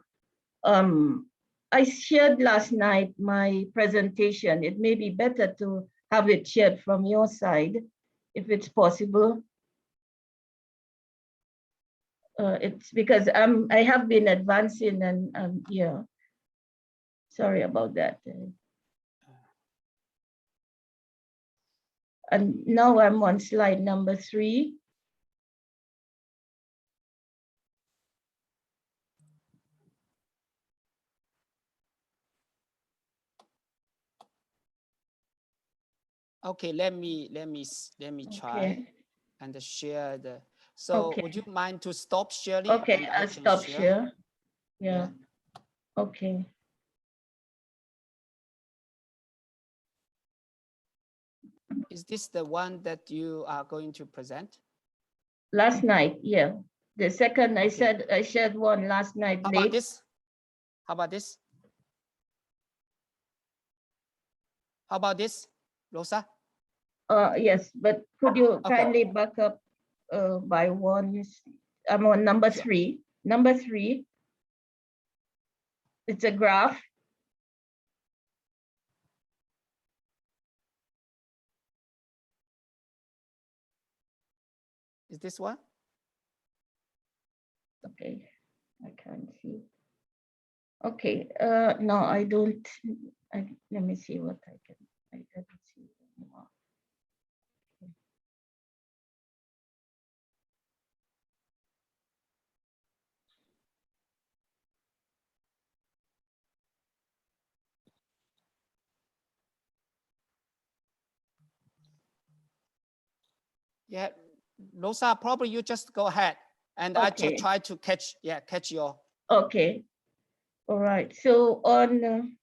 I shared last night my presentation. It may be better to have it shared from your side, if it's possible. It's because I have been advancing and yeah, sorry about that. And now I'm on slide number 3. Okay, let me try and share the. So would you mind to stop sharing? Okay, I'll stop share. Yeah. Okay. Is this the one that you are going to present? Last night, yeah. The second, I said I shared one last night. How about this? How about this? How about this, Rosa? Yes, but could you kindly back up by one? I'm on number 3. Number 3. It's a graph. Is this one? Okay, I can't see. Okay, no, I don't. Let me see what I can. I don't see anymore. Yeah, Rosa, probably you just go ahead and I just try to catch your. Okay, all right. So on,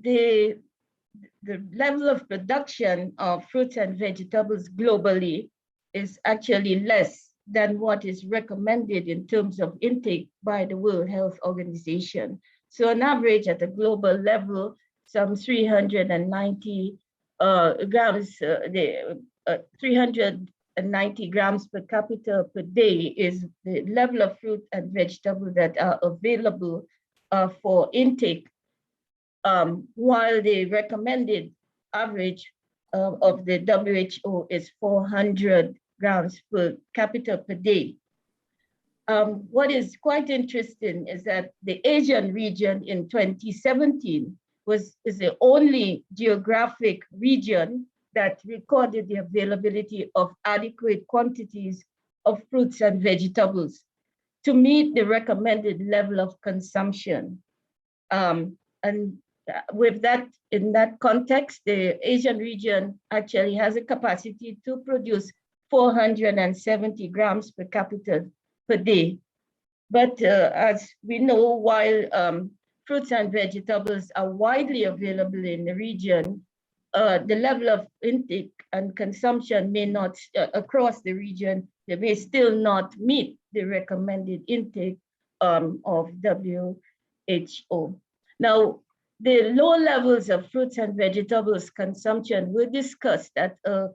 the level of production of fruits and vegetables globally is actually less than what is recommended in terms of intake by the World Health Organization. So on average at a global level, some 390 grams, 390 grams per capita per day is the level of fruit and vegetable that are available for intake, while the recommended average of the WHO is 400 grams per capita per day. What is quite interesting is that the Asian region in 2017 is the only geographic region that recorded the availability of adequate quantities of fruits and vegetables to meet the recommended level of consumption. And with that, in that context, the Asian region actually has a capacity to produce 470 grams per capita per day. But as we know, while fruits and vegetables are widely available in the region, the level of intake and consumption may not, across the region, they may still not meet the recommended intake of WHO. Now, the low levels of fruits and vegetables consumption were discussed at a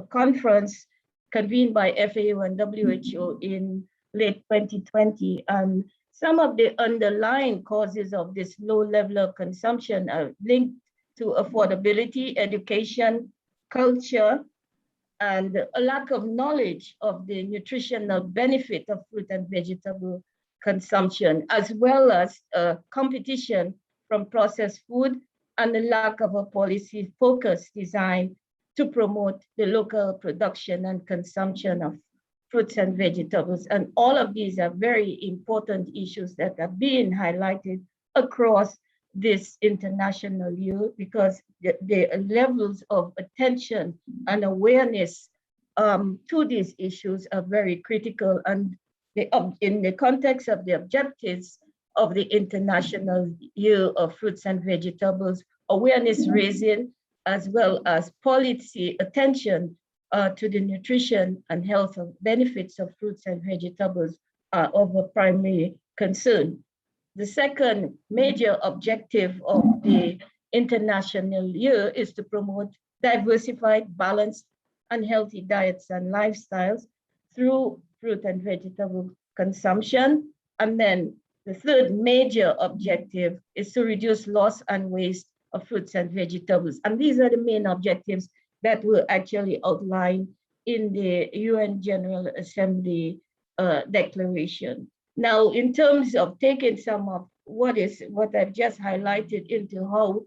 conference convened by FAO and WHO in late 2020. And some of the underlying causes of this low level of consumption are linked to affordability, education, culture, and a lack of knowledge of the nutritional benefit of fruit and vegetable consumption, as well as competition from processed food and the lack of a policy focus designed to promote the local production and consumption of fruits and vegetables. And all of these are very important issues that are being highlighted across this international year, because the levels of attention and awareness to these issues are very critical. And in the context of the objectives of the International Year of Fruits and Vegetables, awareness raising as well as policy attention to the nutrition and health benefits of fruits and vegetables are of a primary concern. The second major objective of the International Year is to promote diversified, balanced, and healthy diets and lifestyles through fruit and vegetable consumption. And then the third major objective is to reduce loss and waste of fruits and vegetables. And these are the main objectives that were actually outlined in the UN General Assembly declaration. Now, in terms of taking some of what I've just highlighted into how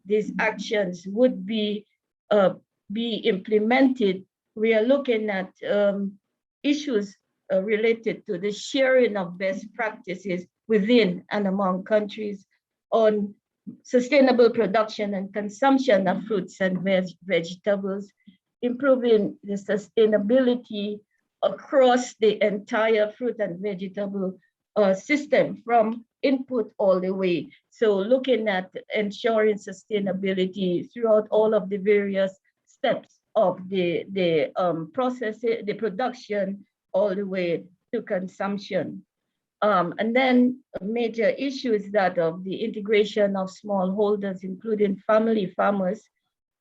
these actions would be implemented, we are looking at issues related to the sharing of best practices within and among countries on sustainable production and consumption of fruits and vegetables, improving the sustainability across the entire fruit and vegetable system from input all the way. So looking at ensuring sustainability throughout all of the various steps of the processing, the production, all the way to consumption. And then a major issue is that of the integration of smallholders, including family farmers,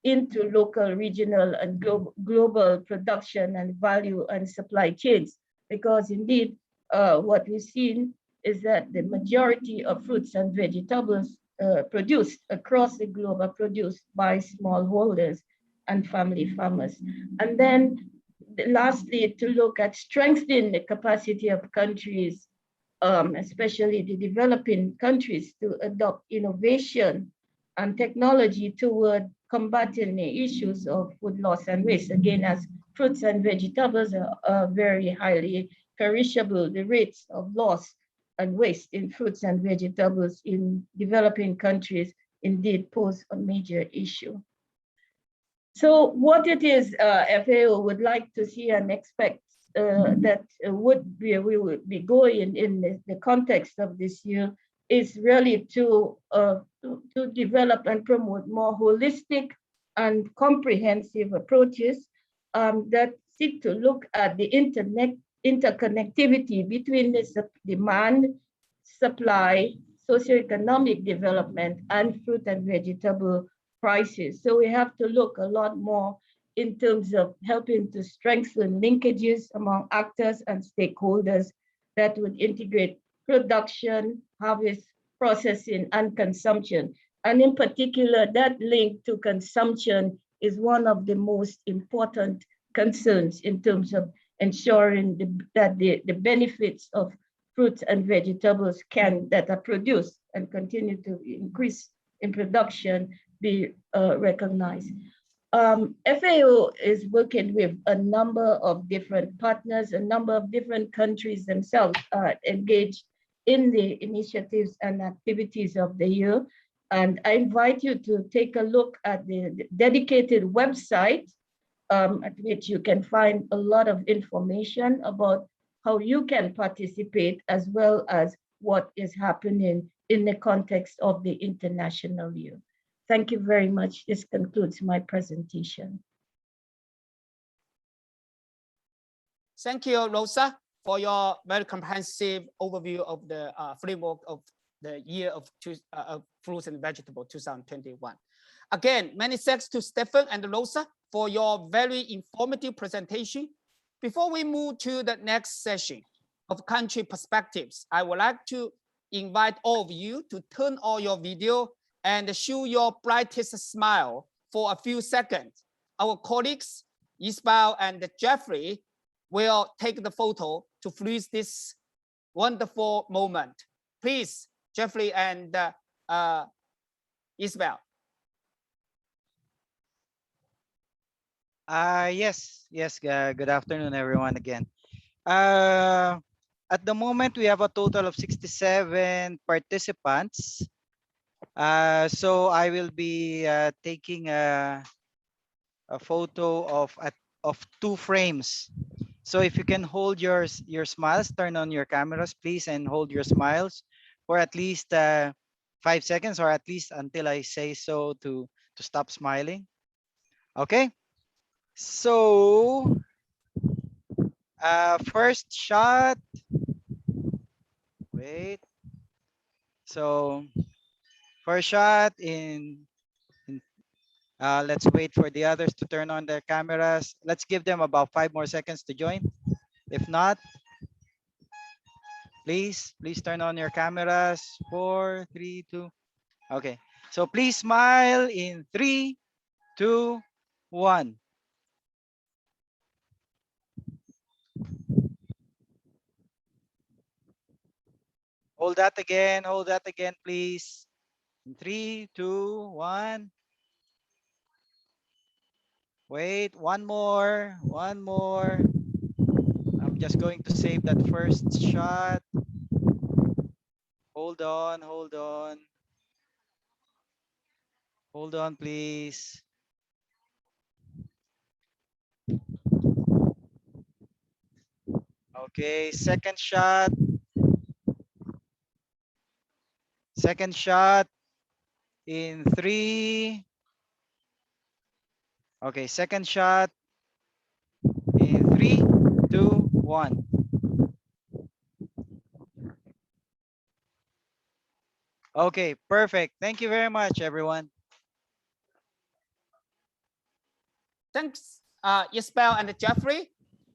into local, regional, and global production and value and supply chains. Because indeed, what we've seen is that the majority of fruits and vegetables produced across the globe are produced by smallholders and family farmers. And then lastly, to look at strengthening the capacity of countries, especially the developing countries, to adopt innovation and technology toward combating the issues of food loss and waste. Again, as fruits and vegetables are very highly perishable, the rates of loss and waste in fruits and vegetables in developing countries indeed pose a major issue. So what it is FAO would like to see and expect that we would be going in the context of this year is really to develop and promote more holistic and comprehensive approaches that seek to look at the interconnectivity between the demand, supply, socioeconomic development, and fruit and vegetable prices. So we have to look a lot more in terms of helping to strengthen linkages among actors and stakeholders that would integrate production, harvest, processing, and consumption. And in particular, that link to consumption is one of the most important concerns in terms of ensuring that the benefits of fruits and vegetables that are produced and continue to increase in production be recognized. FAO is working with a number of different partners, a number of different countries themselves are engaged in the initiatives and activities of the year. And I invite you to take a look at the dedicated website at which you can find a lot of information about how you can participate, as well as what is happening in the context of the International Year. Thank you very much. This concludes my presentation. Thank you, Rosa, for your very comprehensive overview of the framework of the year of fruits and vegetables 2021. Again, many thanks to Stephen and Rosa for your very informative presentation. Before we move to the next session of country perspectives, I would like to invite all of you to turn on your video and show your brightest smile for a few seconds. Our colleagues, Isabel and Jeffrey, will take the photo to freeze this wonderful moment. Please, Jeffrey and Isabel. Yes, good afternoon, everyone again. At the moment, we have a total of 67 participants. So I will be taking a photo of 2 frames. So if you can hold your smiles, turn on your cameras, please, and hold your smiles for at least 5 seconds, or at least until I say so to stop smiling. Okay. So first shot. Wait. So first shot let's wait for the others to turn on their cameras. Let's give them about 5 more seconds to join. If not, please turn on your cameras. 4, 3, 2. Okay. So please smile in 3, 2, 1. Hold that again, please. In 3, 2, 1. Wait, one more. I'm just going to save that first shot. Hold on. Hold on, please. Okay, second shot. In 3. Okay, second shot in 3, 2, 1. Okay, perfect. Thank you very much, everyone. Thanks, Isabel and Jeffrey.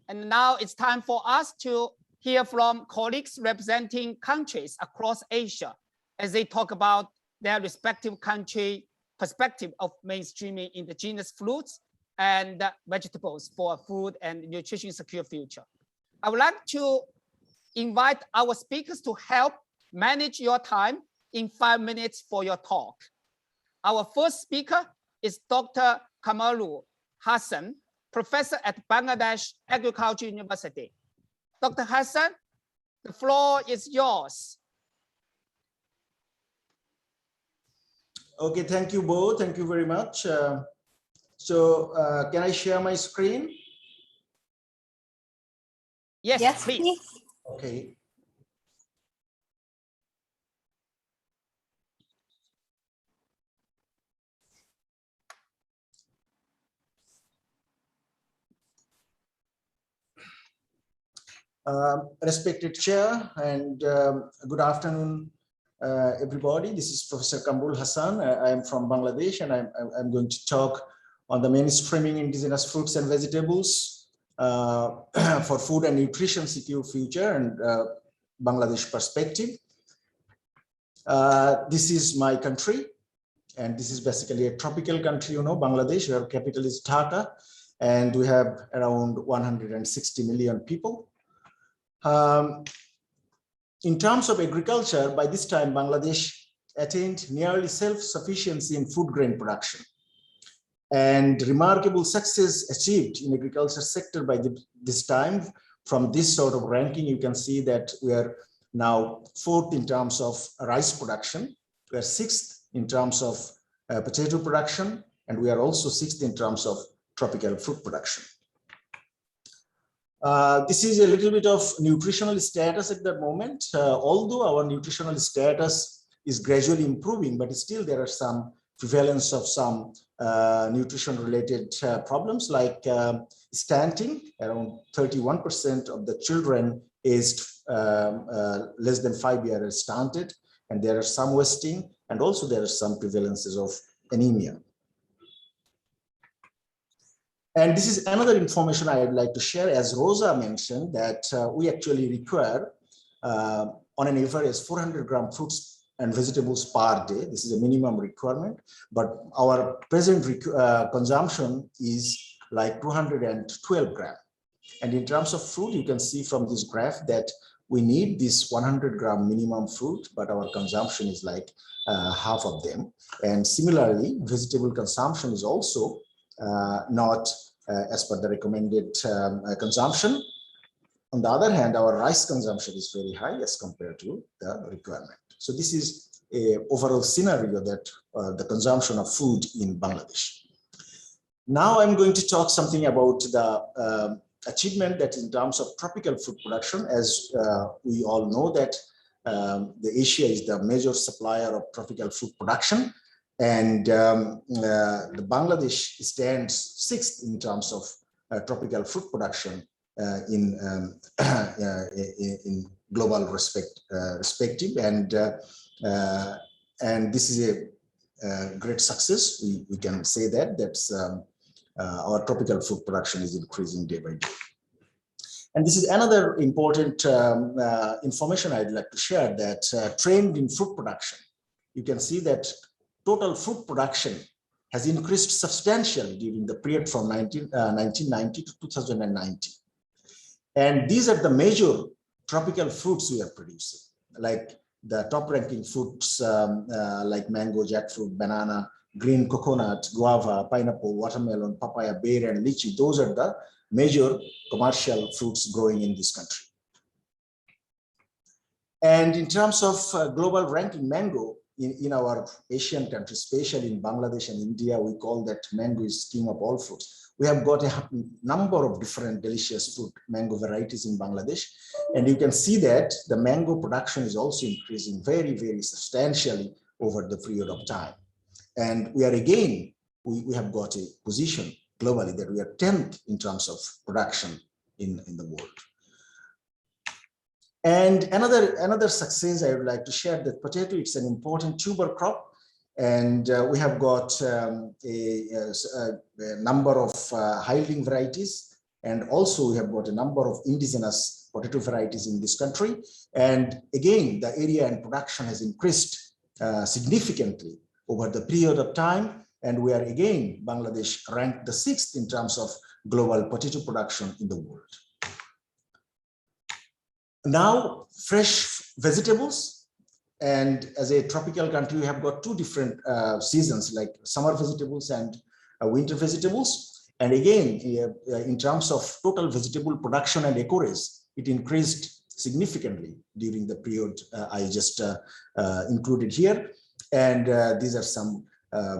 And now it's time for us to hear from colleagues representing countries across Asia as they talk about their respective country perspective of mainstreaming indigenous fruits and vegetables for a food and nutrition secure future. I would like to invite our speakers to help manage your time in 5 minutes for your talk. Our first speaker is Dr. Kamarul Hassan, professor at Bangladesh Agriculture University. Dr. Hassan, the floor is yours. Okay, thank you both. Thank you very much. Can I share my screen? Yes, please. Okay. Respected chair, and good afternoon, everybody. This is Professor Kamrul Hassan. I am from Bangladesh, and I'm going to talk on the mainstreaming indigenous fruits and vegetables for food and nutrition secure future and Bangladesh perspective. This is my country, and this is basically a tropical country, you know, Bangladesh. Our capital is Dhaka, and we have around 160 million people. In terms of agriculture, by this time, Bangladesh attained nearly self-sufficiency in food grain production. And remarkable success achieved in agriculture sector by this time. From this sort of ranking, you can see that we are now 4th in terms of rice production. We are 6th in terms of potato production, and we are also 6th in terms of tropical fruit production. This is a little bit of nutritional status at the moment. Although our nutritional status is gradually improving, but still there are some prevalence of some nutrition-related problems like stunting. Around 31% of the children aged less than 5 years are stunted, and there are some wasting, and also there are some prevalences of anemia. And this is another information I would like to share. As Rosa mentioned, that we actually require on an average 400 gram fruits and vegetables per day. This is a minimum requirement, but our present consumption is like 212 gram. And in terms of fruit, you can see from this graph that we need this 100 gram minimum fruit, but our consumption is like half of them. And similarly, vegetable consumption is also not as per the recommended consumption. On the other hand, our rice consumption is very high as compared to the requirement. So this is a overall scenario that the consumption of food in Bangladesh. Now I'm going to talk something about the achievement that in terms of tropical food production. As we all know that the Asia is the major supplier of tropical food production. And the Bangladesh stands 6th in terms of tropical fruit production in global perspective, and this is a great success. We can say that that's our tropical fruit production is increasing day by day. And this is another important information I'd like to share, that trend in fruit production. You can see that total fruit production has increased substantially during the period from 1990 to 2019. And these are the major tropical fruits we are producing, like the top ranking fruits like mango, jackfruit, banana, green coconut, guava, pineapple, watermelon, papaya, berry, and lychee. Those are the major commercial fruits growing in this country. And in terms of global ranking, mango, in our Asian countries, especially in Bangladesh and India, we call that mango is king of all fruits. We have got a number of different delicious fruit mango varieties in Bangladesh. And you can see that the mango production is also increasing very, very substantially over the period of time. And we are again, we have got a position globally that we are 10th in terms of production in the world. And another success I would like to share, that potato, it's an important tuber crop, and we have got a number of high-yielding varieties, and also we have got a number of indigenous potato varieties in this country. And again, the area and production has increased significantly over the period of time, and we are again, Bangladesh ranked the 6th in terms of global potato production in the world. Now, fresh vegetables, and as a tropical country, we have got two different seasons, like summer vegetables and winter vegetables. And again, in terms of total vegetable production and acreage, it increased significantly during the period I just included here. And these are some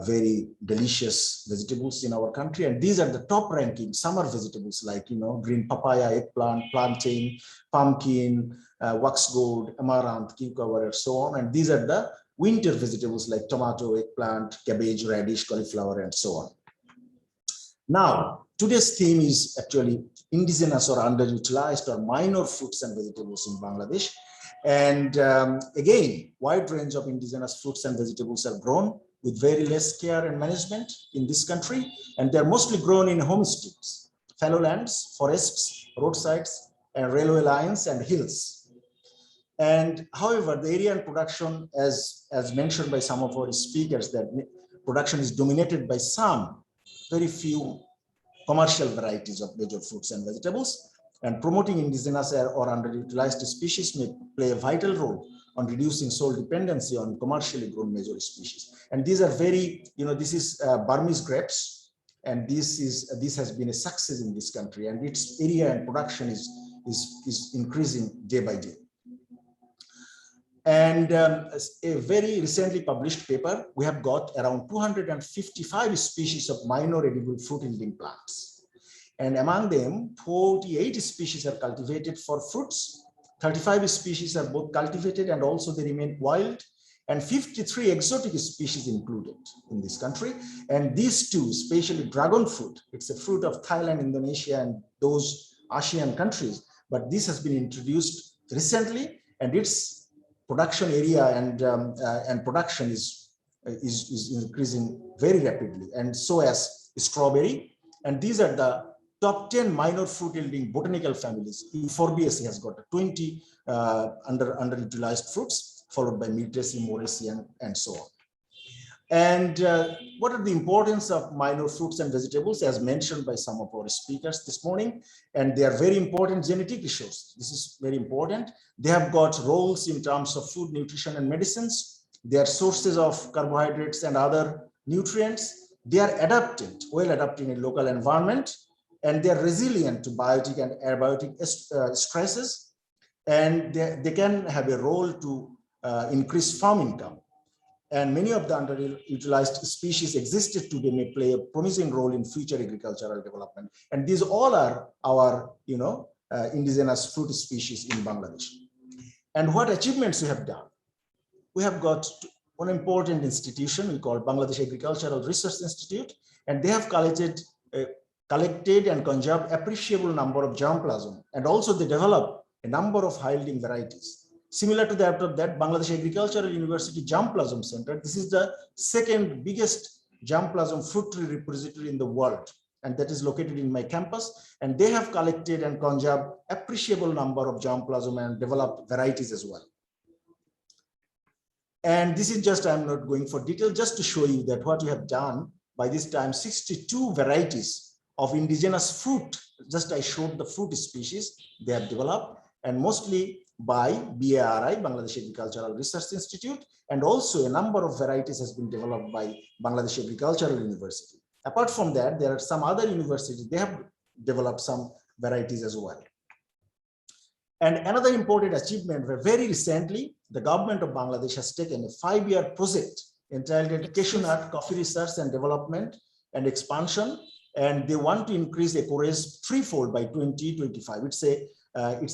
very delicious vegetables in our country, and these are the top ranking summer vegetables, like green papaya, eggplant, plantain, pumpkin, wax gourd, amaranth, cucumber, and so on. And these are the winter vegetables like tomato, eggplant, cabbage, radish, cauliflower, and so on. Now, today's theme is actually indigenous or underutilized or minor fruits and vegetables in Bangladesh. And again, wide range of indigenous fruits and vegetables are grown with very less care and management in this country. And they're mostly grown in homesteads, fallow lands, forests, roadsides, and railway lines and hills. And however, the area and production, as mentioned by some of our speakers, that production is dominated by some very few commercial varieties of major fruits and vegetables. And promoting indigenous or underutilized species may play a vital role on reducing sole dependency on commercially grown major species. And these are very, this is Burmese grapes, And this has been a success in this country, and its area and production is increasing day by day. And a very recently published paper, we have got around 255 species of minor edible fruit yielding plants. And among them, 48 species are cultivated for fruits, 35 species are both cultivated and also they remain wild, and 53 exotic species included in this country. And these two, especially dragon fruit, it's a fruit of Thailand, Indonesia, and those ASEAN countries, but this has been introduced recently, and its production area and production is increasing very rapidly, and so as strawberry. And these are the top 10 minor fruit yielding botanical families. Euphorbiaceae has got 20 underutilized fruits, followed by Myrtaceae, Moraceae, and so on. And what are the importance of minor fruits and vegetables, as mentioned by some of our speakers this morning? And they are very important genetic resources. This is very important. They have got roles in terms of food, nutrition, and medicines. They are sources of carbohydrates and other nutrients. They are adapted, well adapted in a local environment, and they are resilient to biotic and abiotic stresses. And they can have a role to increase farm income. And many of the underutilized species existed today may play a promising role in future agricultural development. And these all are our, indigenous fruit species in Bangladesh. And what achievements we have done? We have got one important institution we call Bangladesh Agricultural Research Institute, and they have collected and conserved appreciable number of germplasm, and also they develop a number of high-yielding varieties. Similar to that of that, Bangladesh Agricultural University Germplasm Center, this is the second biggest germplasm fruit tree repository in the world, and that is located in my campus. And they have collected and conserved appreciable number of germplasm and developed varieties as well. And this is just, I'm not going for detail, just to show you that what we have done by this time, 62 varieties of indigenous fruit, just I showed the fruit species they have developed, and mostly by BARI, Bangladesh Agricultural Research Institute, and also a number of varieties has been developed by Bangladesh Agricultural University. Apart from that, there are some other universities, they have developed some varieties as well. And another important achievement, where very recently, the government of Bangladesh has taken a 5-year project entitled Cashew Nut Coffee Research and Development and Expansion, and they want to increase acreage threefold by 2025. It's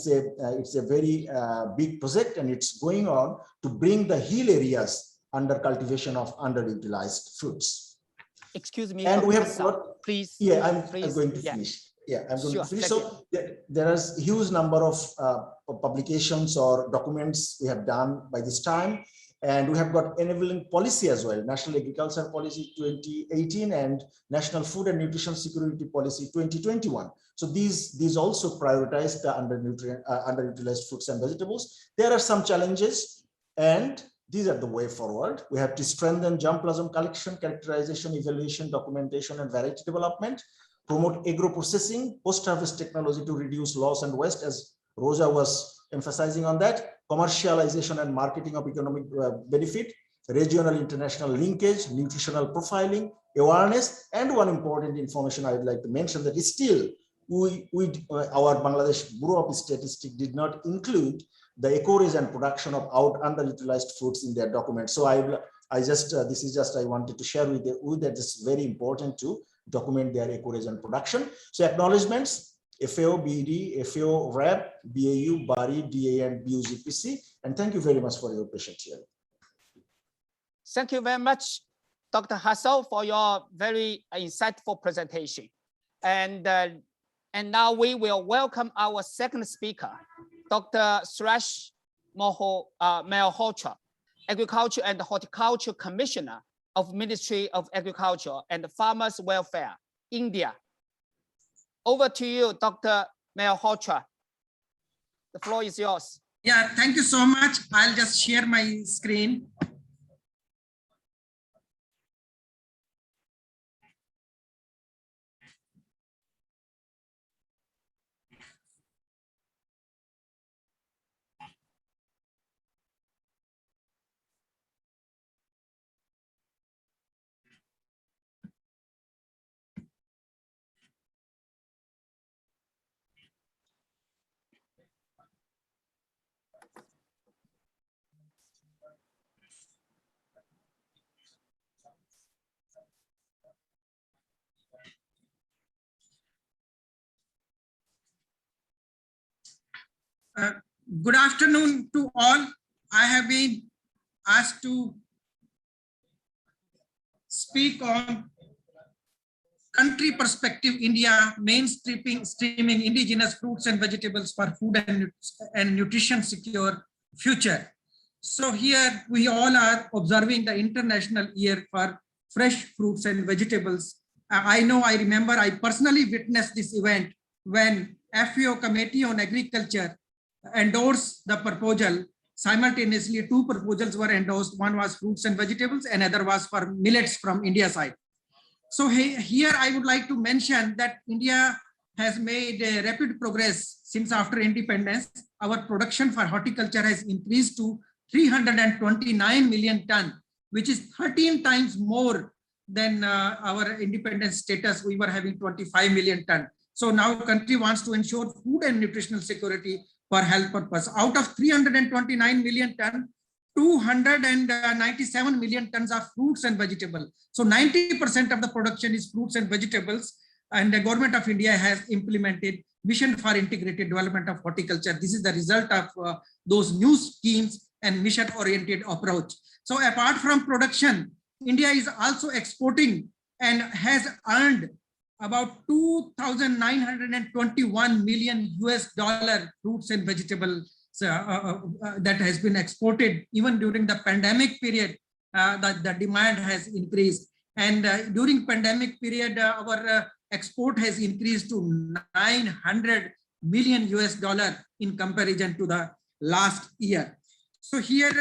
a very big project, and it's going on to bring the hill areas under cultivation of underutilized fruits. Excuse me, and we have got, please. Yeah, I'm going to finish. Yeah, I'm going to finish. So there is a huge number of publications or documents we have done by this time, and we have got enabling policy as well, National Agriculture Policy 2018 and National Food and Nutrition Security Policy 2021. So these also prioritize the underutilized fruits and vegetables. There are some challenges, and these are the way forward. We have to strengthen germplasm collection, characterization, evaluation, documentation, and variety development, promote agro-processing, post-harvest technology to reduce loss and waste, as Rosa was emphasizing on that, commercialization and marketing of economic benefit, regional international linkage, nutritional profiling, awareness, and one important information I would like to mention that is still, our Bangladesh Bureau of Statistics did not include the acreage and production of underutilized fruits in their document. So I wanted to share with you that it's very important to document their acreage and production. So acknowledgements, FAO, BED, FAO, RAB, BAU, BARI, DA, and BUGPC. And thank you very much for your patience here. Thank you very much, Dr. Hassel, for your very insightful presentation. And now we will welcome our second speaker, Dr. Suresh Malhotra, Agriculture and Horticulture Commissioner of Ministry of Agriculture and Farmers Welfare, India. Over to you, Dr. Malhotra. The floor is yours. Yeah, thank you so much. I'll just share my screen. Good afternoon to all. I have been asked to speak on country perspective India streaming indigenous fruits and vegetables for food and nutrition secure future. So here we all are observing the International Year for Fresh Fruits and Vegetables. I remember I personally witnessed this event when FAO Committee on Agriculture endorsed the proposal. Simultaneously, two proposals were endorsed. One was fruits and vegetables, and other was for millets from India side. So here I would like to mention that India has made rapid progress since after independence. Our production for horticulture has increased to 329 million ton, which is 13 times more than our independence status. We were having 25 million ton. So now country wants to ensure food and nutritional security for health purpose. Out of 329 million ton, 297 million tons of fruits and vegetables. So 90% of the production is fruits and vegetables. And the government of India has implemented Mission for Integrated Development of Horticulture. This is the result of those new schemes and mission-oriented approach. So apart from production, India is also exporting and has earned about 2,921 million US dollar fruits and vegetables that has been exported. Even during the pandemic period, the demand has increased. And during pandemic period, our export has increased to 900 million US dollar in comparison to the last year. So here,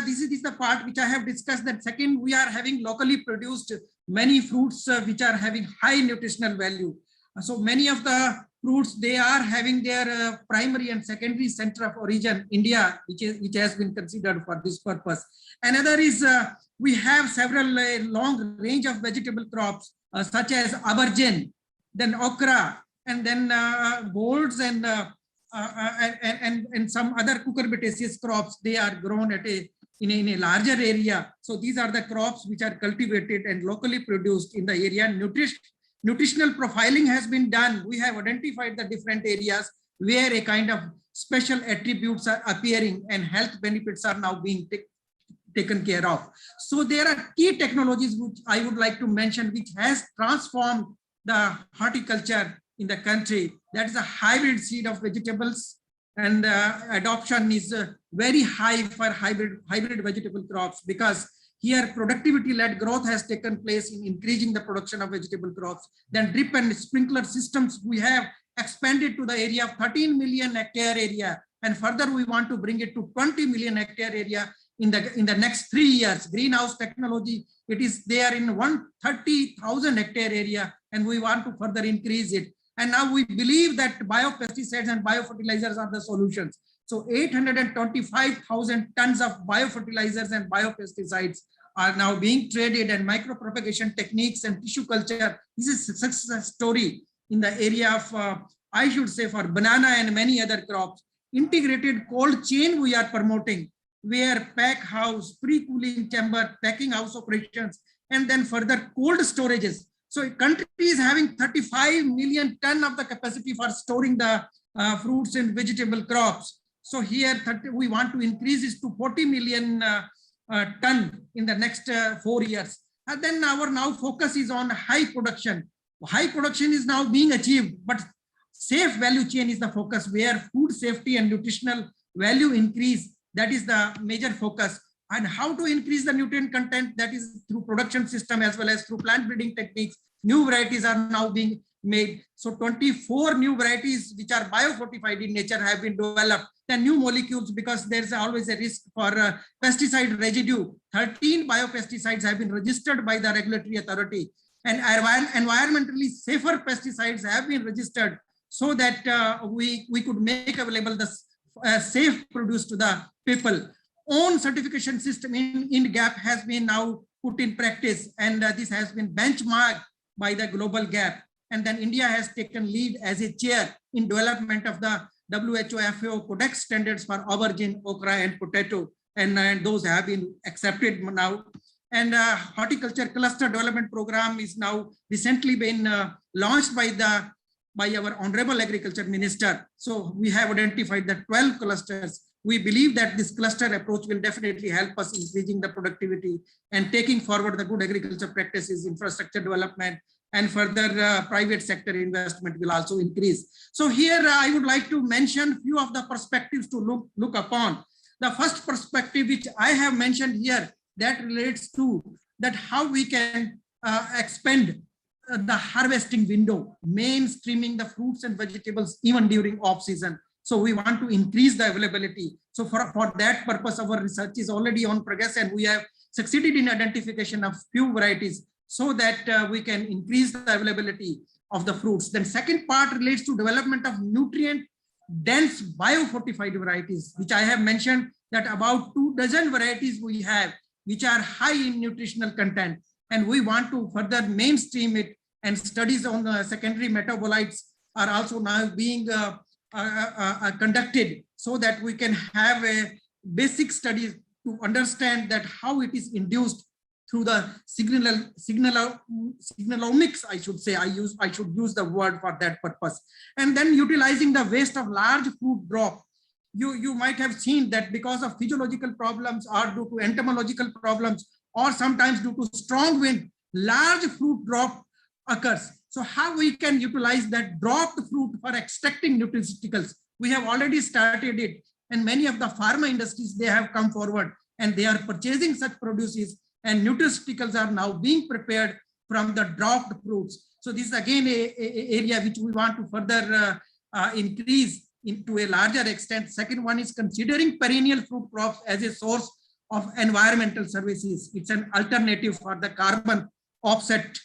this is the part which I have discussed. That second, we are having locally produced many fruits which are having high nutritional value. So many of the fruits, they are having their primary and secondary center of origin, India, which has been considered for this purpose. Another is we have several long range of vegetable crops such as aubergine, then okra, and then golds and some other cucurbitaceous crops. They are grown at in a larger area. So these are the crops which are cultivated and locally produced in the area. Nutritional profiling has been done. We have identified the different areas where a kind of special attributes are appearing and health benefits are now being taken care of. So there are key technologies which I would like to mention, which has transformed the horticulture in the country. That is a hybrid seed of vegetables, and adoption is very high for hybrid vegetable crops, because here productivity-led growth has taken place in increasing the production of vegetable crops. Then drip and sprinkler systems, we have expanded to the area of 13 million hectare area, and further we want to bring it to 20 million hectare area in the next 3 years. Greenhouse technology, it is there in 130,000 hectare area, and we want to further increase it. And now we believe that biopesticides and biofertilizers are the solutions. So 825,000 tons of biofertilizers and biopesticides are now being traded, and micropropagation techniques and tissue culture. This is a success story in the area of, I should say, for banana and many other crops. Integrated cold chain we are promoting, where pack house, pre-cooling chamber, packing house operations, and then further cold storages. So country is having 35 million ton of the capacity for storing the fruits and vegetable crops. So here we want to increase this to 40 million ton in the next 4 years. And then our now focus is on high production. High production is now being achieved, but safe value chain is the focus, where food safety and nutritional value increase. That is the major focus. And how to increase the nutrient content, that is through production system as well as through plant breeding techniques. New varieties are now being made. So 24 new varieties which are biofortified in nature have been developed. The new molecules, because there's always a risk for pesticide residue. 13 biopesticides have been registered by the regulatory authority, and environmentally safer pesticides have been registered, so that we could make available the safe produce to the people. Own certification system in GAP has been now put in practice, and this has been benchmarked by the global GAP. And then India has taken lead as a chair in development of the WHO FAO Codex standards for aubergine, okra, and potato, and those have been accepted now. And horticulture cluster development program is now recently been launched by the by our Honorable Agriculture Minister. So we have identified the 12 clusters. We believe that this cluster approach will definitely help us increasing the productivity and taking forward the good agriculture practices, infrastructure development, and further private sector investment will also increase. So here I would like to mention few of the perspectives to look upon. The first perspective which I have mentioned here, that relates to that how we can expand the harvesting window, mainstreaming the fruits and vegetables even during off season. So we want to increase the availability. So for that purpose, our research is already on progress, and we have succeeded in identification of few varieties so that we can increase the availability of the fruits. Then second part relates to development of nutrient dense biofortified varieties, which I have mentioned that about 24 varieties we have, which are high in nutritional content. And we want to further mainstream it, and studies on the secondary metabolites are also now being conducted so that we can have a basic study to understand that how it is induced through the signalomics, I should say. I should use the word for that purpose. And then utilizing the waste of large fruit drop. You might have seen that because of physiological problems or due to entomological problems, or sometimes due to strong wind, large fruit drop occurs. So how we can utilize that dropped fruit for extracting nutraceuticals? We have already started it, and many of the pharma industries, they have come forward and they are purchasing such produces, and nutraceuticals are now being prepared from the dropped fruits. So this is again a area which we want to further increase into a larger extent. Second one is considering perennial fruit crops as a source of environmental services. It's an alternative for the carbon offset.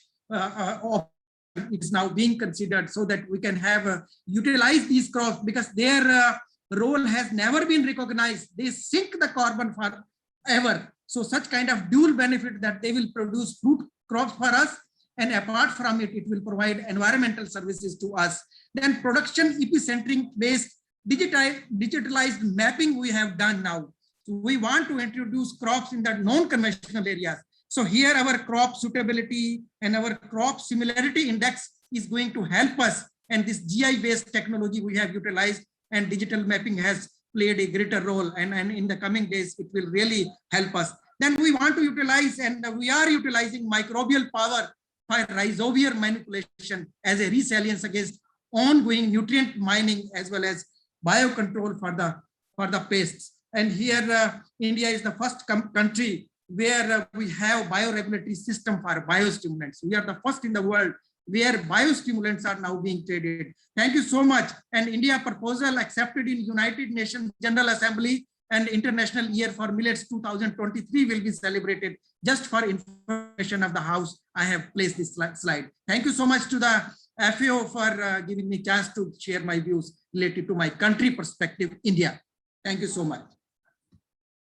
It's now being considered so that we can have utilize these crops, because their role has never been recognized. They sink the carbon forever. So such kind of dual benefit that they will produce fruit crops for us, and apart from it, it will provide environmental services to us. Then production epicentric based digitalized mapping we have done now. So we want to introduce crops in the non-conventional areas. So here our crop suitability and our crop similarity index is going to help us. And this GI-based technology we have utilized, and digital mapping has played a greater role. And in the coming days, it will really help us. Then we want to utilize, and we are utilizing microbial power for rhizobial manipulation as a resilience against ongoing nutrient mining, as well as biocontrol for the pests. And here India is the first country where we have bioregulatory system for biostimulants. We are the first in the world where biostimulants are now being traded. Thank you so much. And India proposal accepted in United Nations General Assembly, and International Year for Millets 2023 will be celebrated. Just for information of the House, I have placed this slide. Thank you so much to the FAO for giving me a chance to share my views related to my country perspective, India. Thank you so much.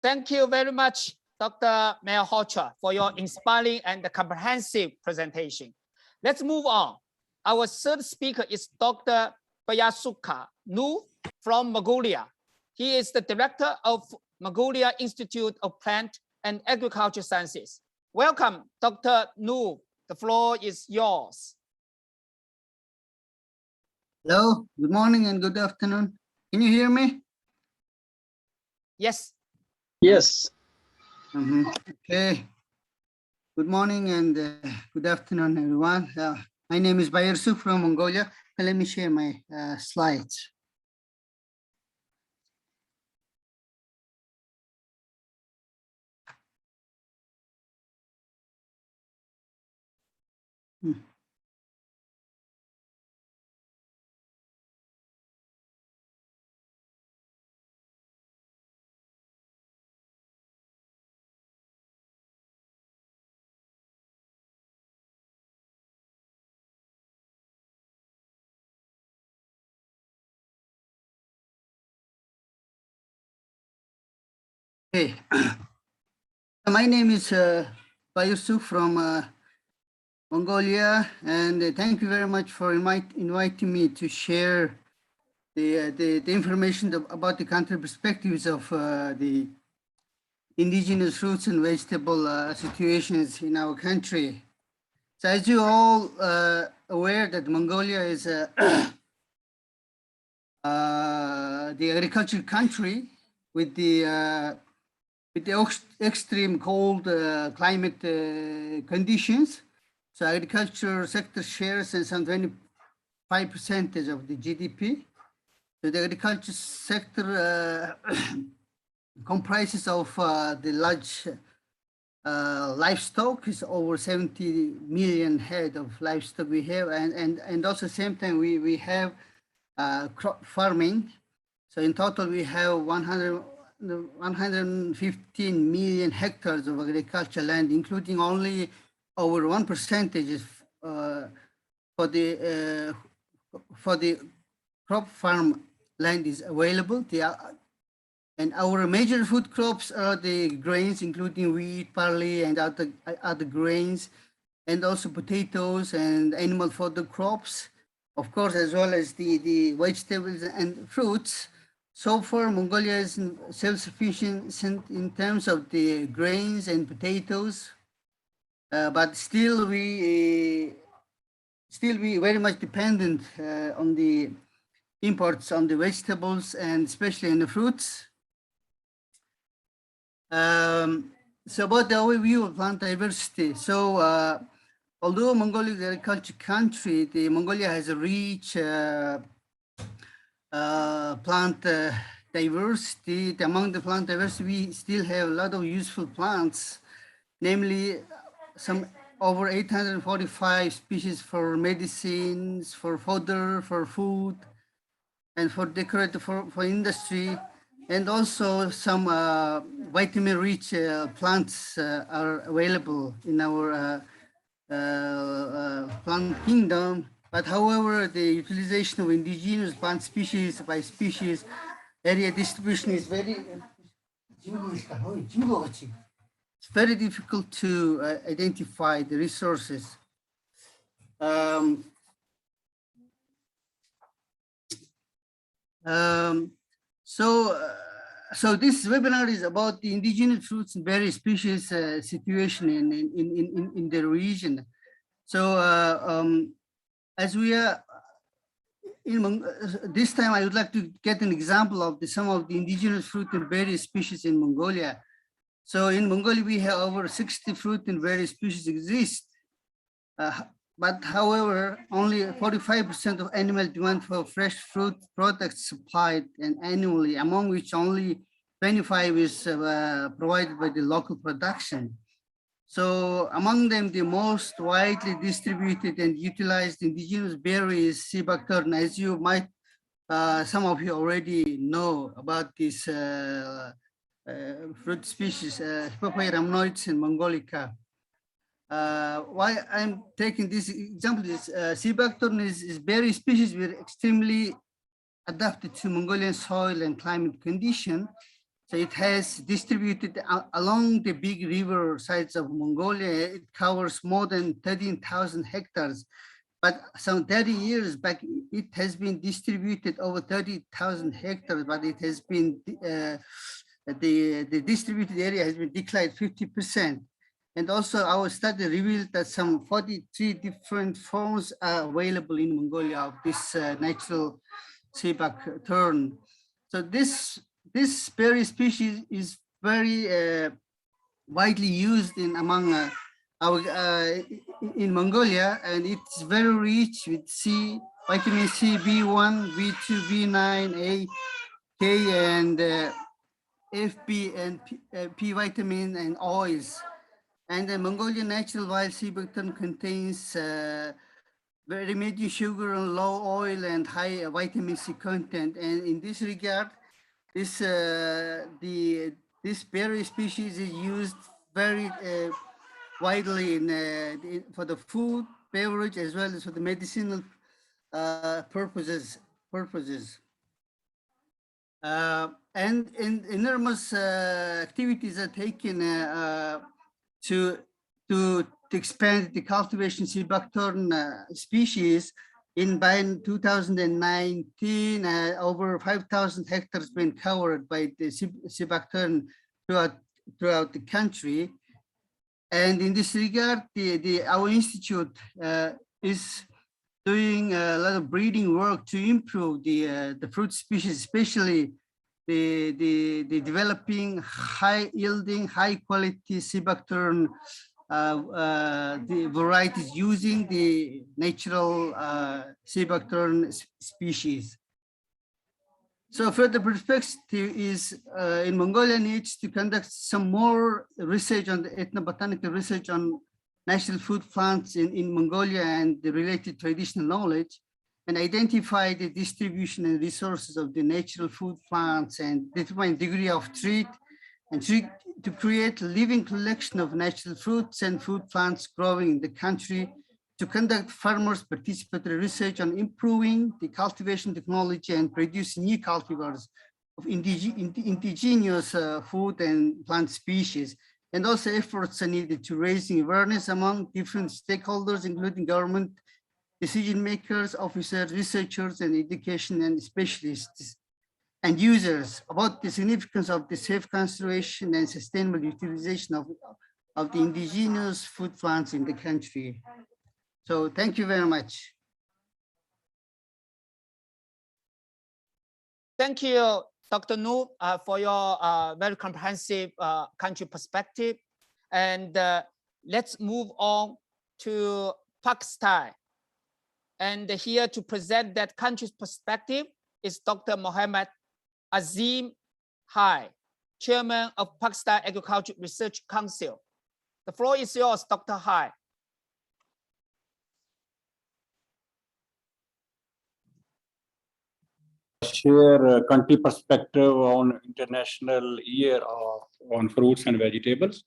Thank you very much, Dr. Malhotra, for your inspiring and comprehensive presentation. Let's move on. Our third speaker is Dr. Bayasuka Nu from Mongolia. He is the director of Mongolia Institute of Plant and Agriculture Sciences. Welcome, Dr. Nu. The floor is yours. Hello, good morning and good afternoon. Can you hear me? Yes. Yes. Okay. Good morning and good afternoon, everyone. My name is Bioversity from Mongolia. Let me share my slides. Okay, my name is Bioversity from Mongolia, and thank you very much for inviting me to share the information about the country perspectives of the indigenous fruits and vegetable situations in our country. So as you all aware that Mongolia is the agricultural country with the extreme cold climate conditions. So agriculture sector shares some 25% of the GDP. So the agriculture sector comprises of the large livestock. Is over 70 million head of livestock we have, and also same time we have crop farming. So in total we have 115 million hectares of agricultural land, including only over 1% is for the crop farm land is available. And our major food crops are the grains, including wheat, barley, and other grains, and also potatoes and animal fodder crops, of course, as well as the vegetables and fruits. So far, Mongolia is self-sufficient in terms of the grains and potatoes, but still we very much dependent on the imports on the vegetables and especially in the fruits. So about the overview of plant diversity. So although Mongolia is an agricultural country, Mongolia has a rich plant diversity. Among the plant diversity, we still have a lot of useful plants, namely some over 845 species for medicines, for fodder, for food, and for decorative for industry. And also some vitamin-rich plants are available in our plant kingdom. But however, the utilization of indigenous plant species by species area distribution is it's very difficult to identify the resources. So this webinar is about the indigenous fruits and berry species situation in the region. So as we are this time, I would like to get an example of some of the indigenous fruit and berry species in Mongolia. So in Mongolia, we have over 60 fruit and berry species exist. But however, only 45% of animal demand for fresh fruit products supplied and annually, among which only 25 is provided by the local production. So among them, the most widely distributed and utilized indigenous berry is sea buckthorn. As you might, some of you already know about this fruit species, Hippophae rhamnoides and mongolica. Why I'm taking this example is sea buckthorn is berry species were extremely adapted to Mongolian soil and climate condition. So it has distributed along the big river sides of Mongolia. It covers more than 13,000 hectares, but some 30 years back, it has been distributed over 30,000 hectares, but it has been, the distributed area has been declined 50%. And also our study revealed that some 43 different forms are available in Mongolia of this natural sea buckthorn. So this berry species is very widely used in among in Mongolia, and it's very rich with vitamin C, B1, B2, B9, A, K, and FB and P vitamin and oils. And the Mongolian natural wild sea buckthorn contains very medium sugar and low oil and high vitamin C content. And in this regard, this berry species is used very widely for the food, beverage, as well as for the medicinal purposes. And enormous activities are taken to expand the cultivation sea buckthorn species. By 2019, over 5,000 hectares been covered by the sea buckthorn throughout the country. And in this regard, our institute is doing a lot of breeding work to improve the fruit species, especially the developing high yielding, high quality Cibactern the varieties using the natural Cibactern species. So further perspective is in Mongolia needs to conduct some more research on the ethnobotanical research on national food plants in Mongolia and the related traditional knowledge, and identify the distribution and resources of the natural food plants and determine degree of threat, and to create a living collection of natural fruits and food plants growing in the country, to conduct farmers participatory research on improving the cultivation technology and producing new cultivars of indigenous food and plant species. And also efforts are needed to raising awareness among different stakeholders, including government decision makers, officers, researchers, and education and specialists and users about the significance of the safe conservation and sustainable utilization of the indigenous food plants in the country. So thank you very much. Thank you, Dr. Nu, for your very comprehensive country perspective. And let's move on to Pakistan. And here to present that country's perspective is Dr. Mohammad Azim Hai, Chairman of Pakistan Agriculture Research Council. The floor is yours, Dr. Hai. Share a country perspective on International Year on Fruits and Vegetables.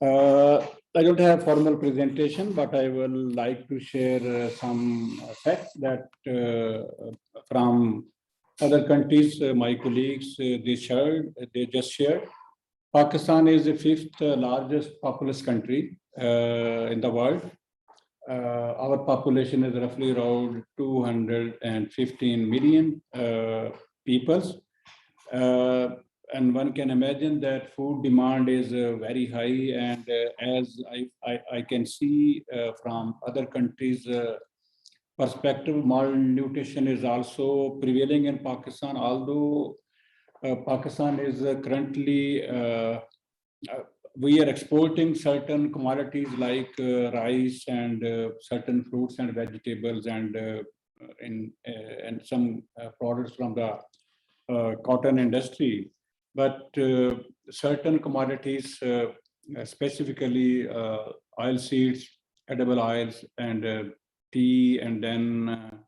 I don't have formal presentation, but I will like to share some facts that from other countries, my colleagues, they just shared. Pakistan is the 5th largest populous country in the world. Our population is roughly around 215 million peoples. And one can imagine that food demand is very high. And as I can see from other countries' perspective, malnutrition is also prevailing in Pakistan, although Pakistan is currently we are exporting certain commodities like rice and certain fruits and vegetables and some products from the cotton industry. But certain commodities, specifically oil seeds, edible oils, and tea, and then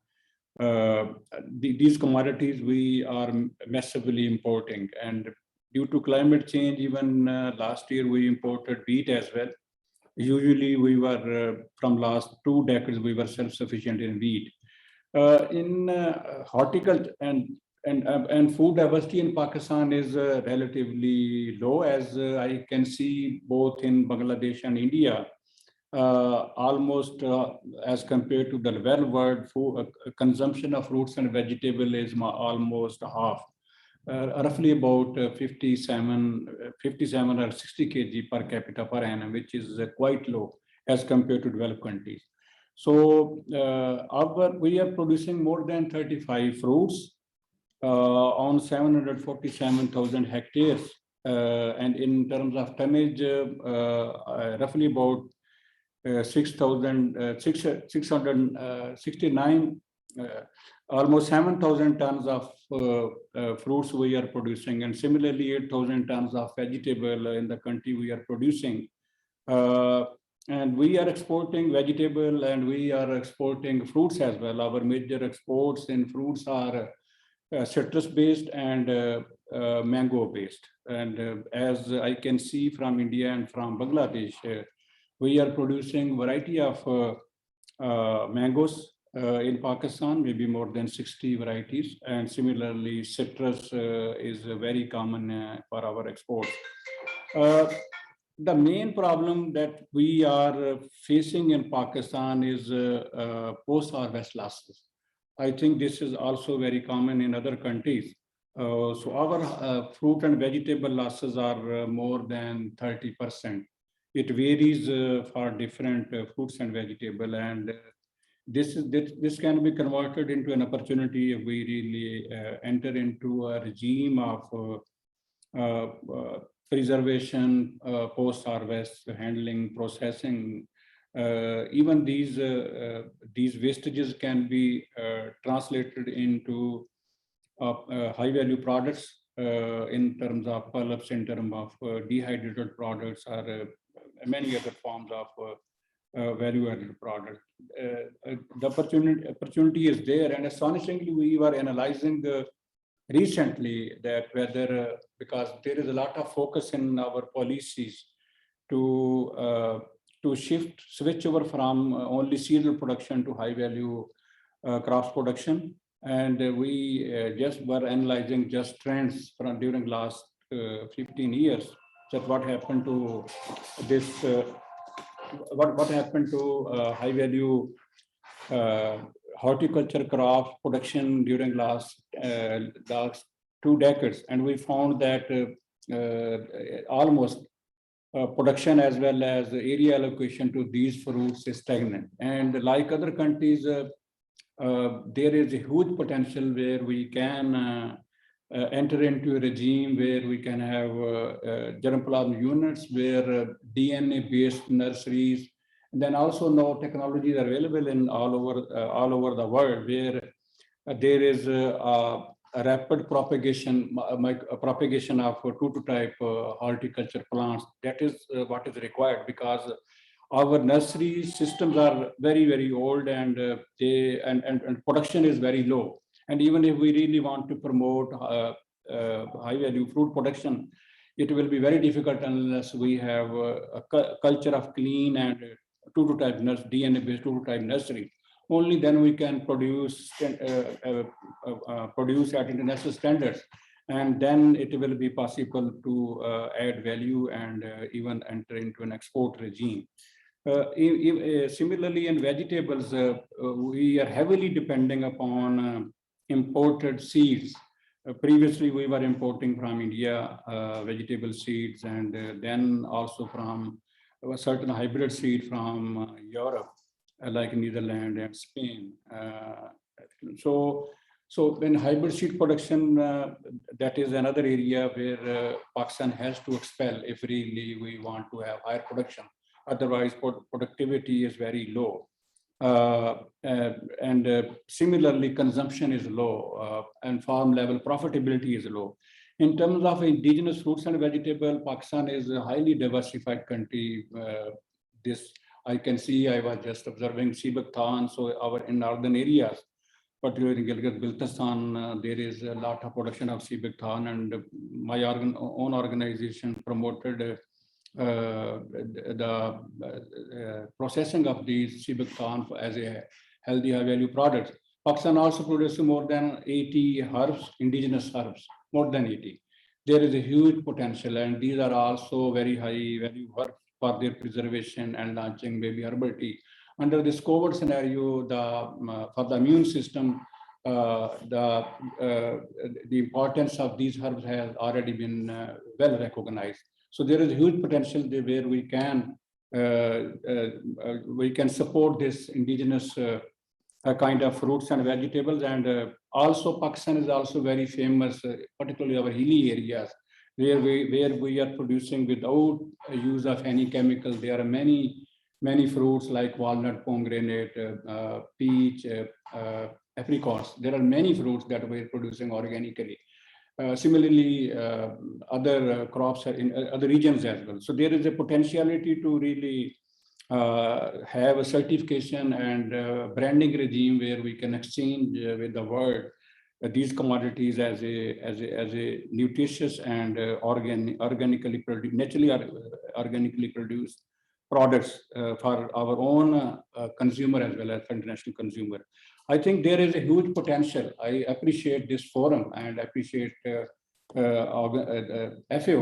these commodities we are massively importing. And due to climate change, even last year we imported wheat as well. Usually we were, from last 2 decades, we were self-sufficient in wheat. In horticulture and food diversity in Pakistan is relatively low, as I can see both in Bangladesh and India. Almost as compared to the developed world, food, consumption of fruits and vegetables is almost half. Roughly about 57 or 60 kg per capita per annum, which is quite low as compared to developed countries. So we are producing more than 35 fruits on 747,000 hectares. And in terms of tonnage, roughly about 669, almost 7,000 tons of fruits we are producing, and similarly 8,000 tons of vegetable in the country we are producing. And we are exporting vegetable and we are exporting fruits as well. Our major exports in fruits are citrus based and mango based. And as I can see from India and from Bangladesh, we are producing variety of mangoes in Pakistan, maybe more than 60 varieties. And similarly, citrus is very common for our exports. The main problem that we are facing in Pakistan is post-harvest losses. I think this is also very common in other countries. So our fruit and vegetable losses are more than 30%. it varies for different fruits and vegetable, and this can be converted into an opportunity if we really enter into a regime of preservation, post-harvest handling, processing. Even these wastages can be translated into high-value products in terms of pulps, in terms of dehydrated products, or many other forms of value-added product. The opportunity is there, and astonishingly, we were analyzing recently that whether because there is a lot of focus in our policies to switch over from only cereal production to high-value crops production, and we just were analyzing just trends from during last 15 years. That what happened to this. What happened to high-value horticulture crop production during last 2 decades, and we found that almost production as well as area allocation to these fruits is stagnant. And like other countries, there is a huge potential where we can enter into a regime where we can have germplasm units, where DNA-based nurseries, and then also no technologies are available in all over the world, where there is a rapid propagation of two-type horticulture plants. That is what is required, because our nursery systems are very old, and and production is very low. And even if we really want to promote high-value fruit production, it will be very difficult unless we have a culture of clean and two-type DNA-based two-type nursery. Only then we can produce at international standards, and then it will be possible to add value and even enter into an export regime. Similarly, in vegetables, we are heavily depending upon imported seeds. Previously, we were importing from India vegetable seeds, and then also from a certain hybrid seed from Europe, like Netherlands and Spain. So in hybrid seed production, that is another area where Pakistan has to excel if really we want to have higher production. Otherwise, productivity is very low. Similarly, consumption is low, and farm level profitability is low. In terms of indigenous fruits and vegetables, Pakistan is a highly diversified country. This I can see. I was just observing Sibaktan. So in northern areas, particularly in Gilgit-Baltistan, there is a lot of production of Sibaktan, and my own organization promoted the processing of these Sibaktan as a healthy high-value product. Pakistan also produces more than 80 herbs, indigenous herbs, more than 80. There is a huge potential, and these are also very high-value herbs for their preservation and launching maybe herbal tea. Under this COVID scenario, for the immune system, the importance of these herbs has already been well recognized. So there is a huge potential there where we can support this indigenous kind of fruits and vegetables. And also Pakistan is also very famous, particularly our hilly areas, where we are producing without use of any chemical. There are many fruits like walnut, pomegranate, peach, apricots. There are many fruits that we are producing organically. Similarly, other crops are in other regions as well. So there is a potentiality to really have a certification and branding regime where we can exchange with the world these commodities as a nutritious and organically produced, naturally organically produced products for our own consumer as well as for international consumer. I think there is a huge potential. I appreciate this forum and appreciate FAO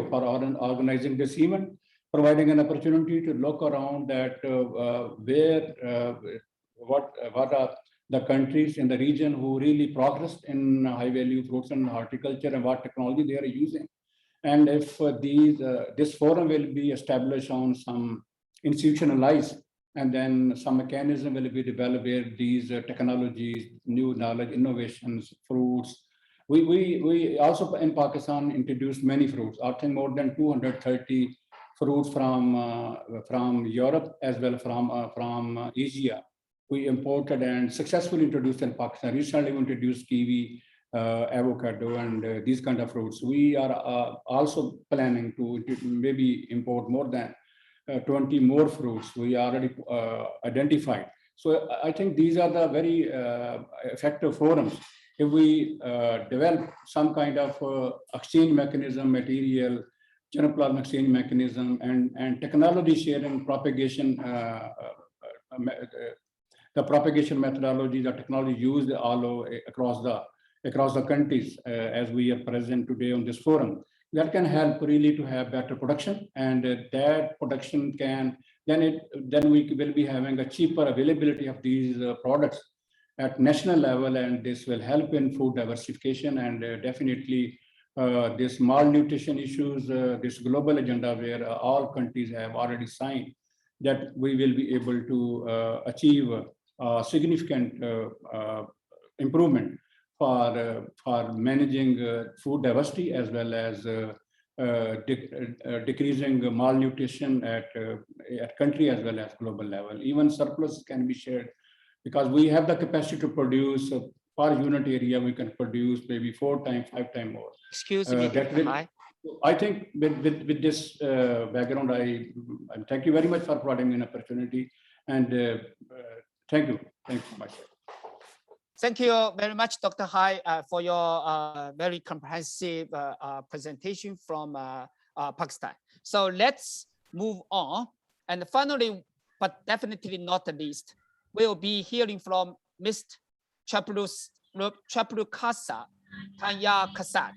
for organizing this event, providing an opportunity to look around that what are the countries in the region who really progressed in high-value fruits and horticulture, and what technology they are using. And if this forum will be established on some institutionalized, and then some mechanism will be developed where these technologies, new knowledge, innovations, fruits. We also in Pakistan introduced many fruits. I think more than 230 fruits from Europe as well from Asia. We imported and successfully introduced in Pakistan. Recently, we introduced kiwi, avocado, and these kind of fruits. We are also planning to maybe import more than 20 more fruits we already identified. So I think these are the very effective forums. If we develop some kind of exchange mechanism, material, germplasm exchange mechanism, and technology sharing, propagation, the propagation methodology, the technology used all across the countries as we are present today on this forum, that can help really to have better production, and that production can then we will be having a cheaper availability of these products at national level, and this will help in food diversification, and definitely this malnutrition issues, this global agenda where all countries have already signed, that we will be able to achieve significant improvement for managing food diversity as well as decreasing malnutrition at country as well as global level. Even surplus can be shared because we have the capacity to produce per unit area. We can produce maybe 4 times, 5 times more. Excuse me. I think with this background, I thank you very much for providing me an opportunity, and thank you so much. Thank you very much, Dr. Hai, for your very comprehensive presentation from Pakistan. So let's move on. And finally, but definitely not the least, we'll be hearing from Mr. Chaprukasa Tanya Kasat,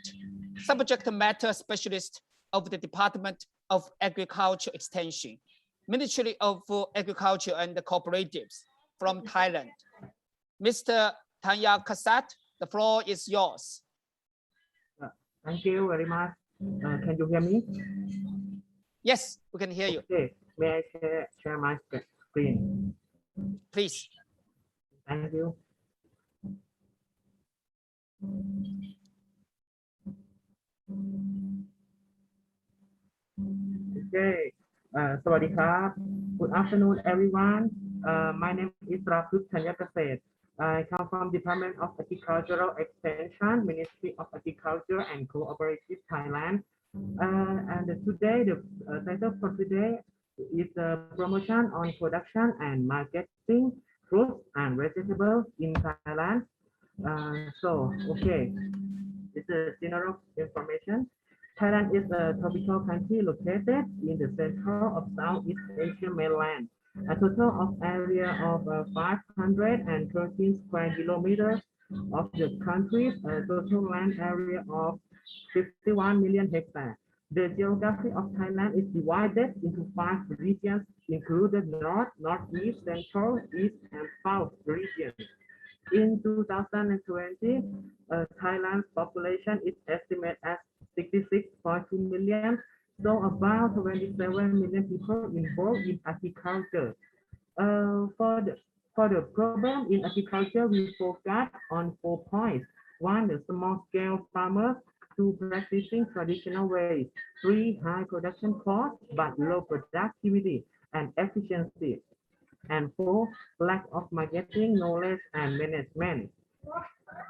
subject matter specialist of the Department of Agriculture Extension, Ministry of Agriculture and Cooperatives from Thailand. Mr. Tanya Kasat, the floor is yours. Thank you very much. Can you hear me? Yes, we can hear you. Okay. May I share my screen? Please. Thank you. Okay. Sawadee krap. Good afternoon, everyone. My name is Raput Tanya Kasat. I come from Department of Agricultural Extension, Ministry of Agriculture and Cooperative, Thailand. And today, the title for today is the promotion on production and marketing fruits and vegetables in Thailand. Okay, this is general information. Thailand is a tropical country located in the center of Southeast Asia mainland. A total of area of 513 square kilometers of the country's total land area of 51 million hectares. The geography of Thailand is divided into 5 regions, including North, Northeast, Central, East, and South regions. In 2020, Thailand's population is estimated as 66.2 million. So about 27 million people involved in agriculture. For the problem in agriculture, we focus on 4 points. 1, the small-scale farmers. 2, practicing traditional ways. 3, high production costs but low productivity and efficiency. And 4, lack of marketing knowledge and management.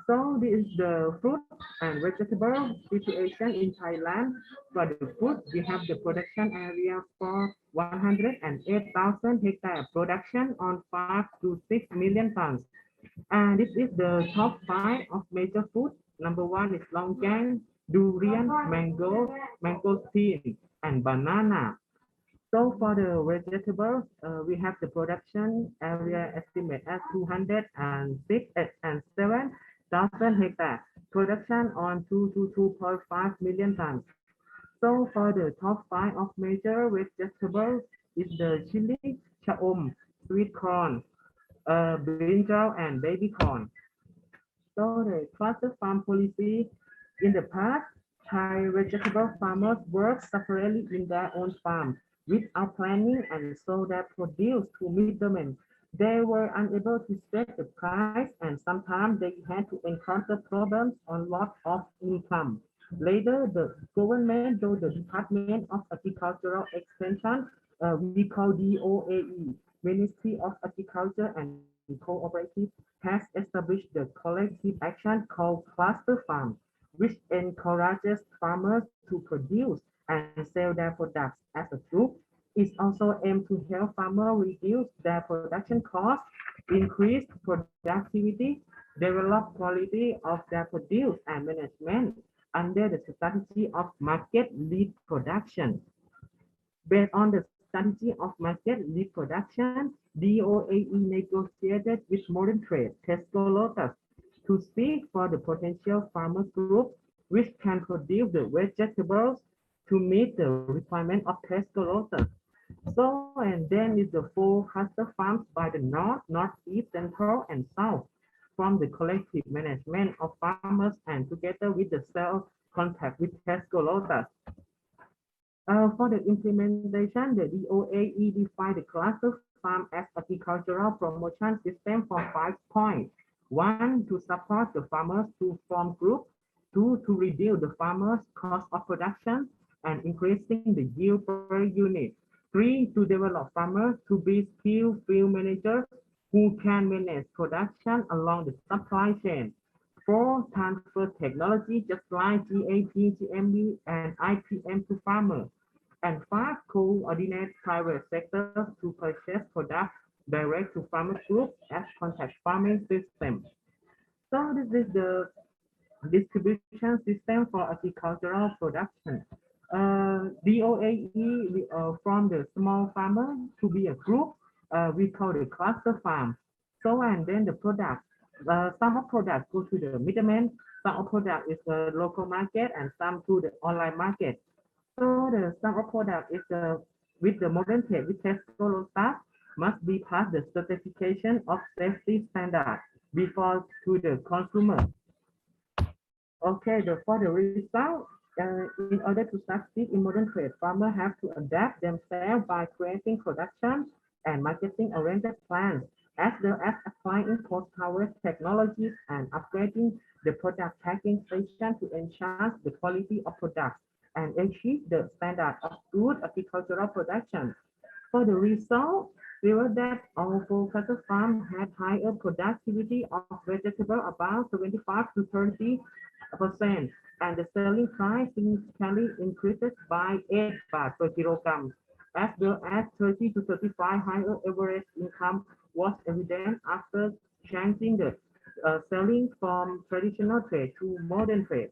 So this is the fruit and vegetable situation in Thailand. For the fruit, we have the production area for 108,000 hectares, production on 5 to 6 million tons. And this is the top 5 of major fruits. Number 1 is longan, durian, mango, mangosteen, and banana. So for the vegetables, we have the production area estimate as 206 and 7,000 hectares, production on 2 to 2.5 million tons. So for the top 5 of major vegetables is the chili, chaom, sweet corn, brinjal, and baby corn. So the cluster farm policy in the past, Thai vegetable farmers work separately in their own farm without planning and sold their produce to middlemen. They were unable to set the price and sometimes they had to encounter problems on loss of income. Later, the government, though the Department of Agricultural Extension, we call DOAE, Ministry of Agriculture and Cooperative, has established the collective action called Cluster Farm, which encourages farmers to produce and sell their products as a group. It also aims to help farmers reduce their production costs, increase productivity, develop quality of their produce and management under the strategy of market-led production. Based on the strategy of market-led production, DOAE negotiated with modern trade, Tesco Lotus, to speak for the potential farmer group which can produce the vegetables to meet the requirement of Tesco Lotus. So, and then is the 4 cluster farms by the north, northeast, central, and south from the collective management of farmers and together with the sales contact with Tesco Lotus. For the implementation, the DOAE defined the cluster farm as agricultural promotion system for 5 points. 1, to support the farmers to form groups. 2, to reduce the farmers' cost of production and increasing the yield per unit. 3, to develop farmers to be skilled field managers who can manage production along the supply chain. 4, transfer technology just like GAP, GMB, and IPM to farmers. And 5, coordinate private sector to purchase products direct to farmers group as contact farming system. So this is the distribution system for agricultural production. DOAE from the small farmer to be a group, we call the cluster farm. So and then the product, some of products go to the middleman, some of product is the local market, and some to the online market. So the some of product is with the modern trade, with Tesco Lotus, must be past the certification of safety standard before to the consumer. Okay, for the result, in order to succeed in modern trade, farmers have to adapt themselves by creating production and marketing-oriented plans, as well as applying post-harvest technologies and upgrading the product packing station to enhance the quality of products and achieve the standard of good agricultural production. For the result, we were that our focus farm had higher productivity of vegetable about 75 to 30%, and the selling price significantly increases by 8 baht per kilogram, as well as 30 to 35 higher average income was evident after changing the selling from traditional trade to modern trade.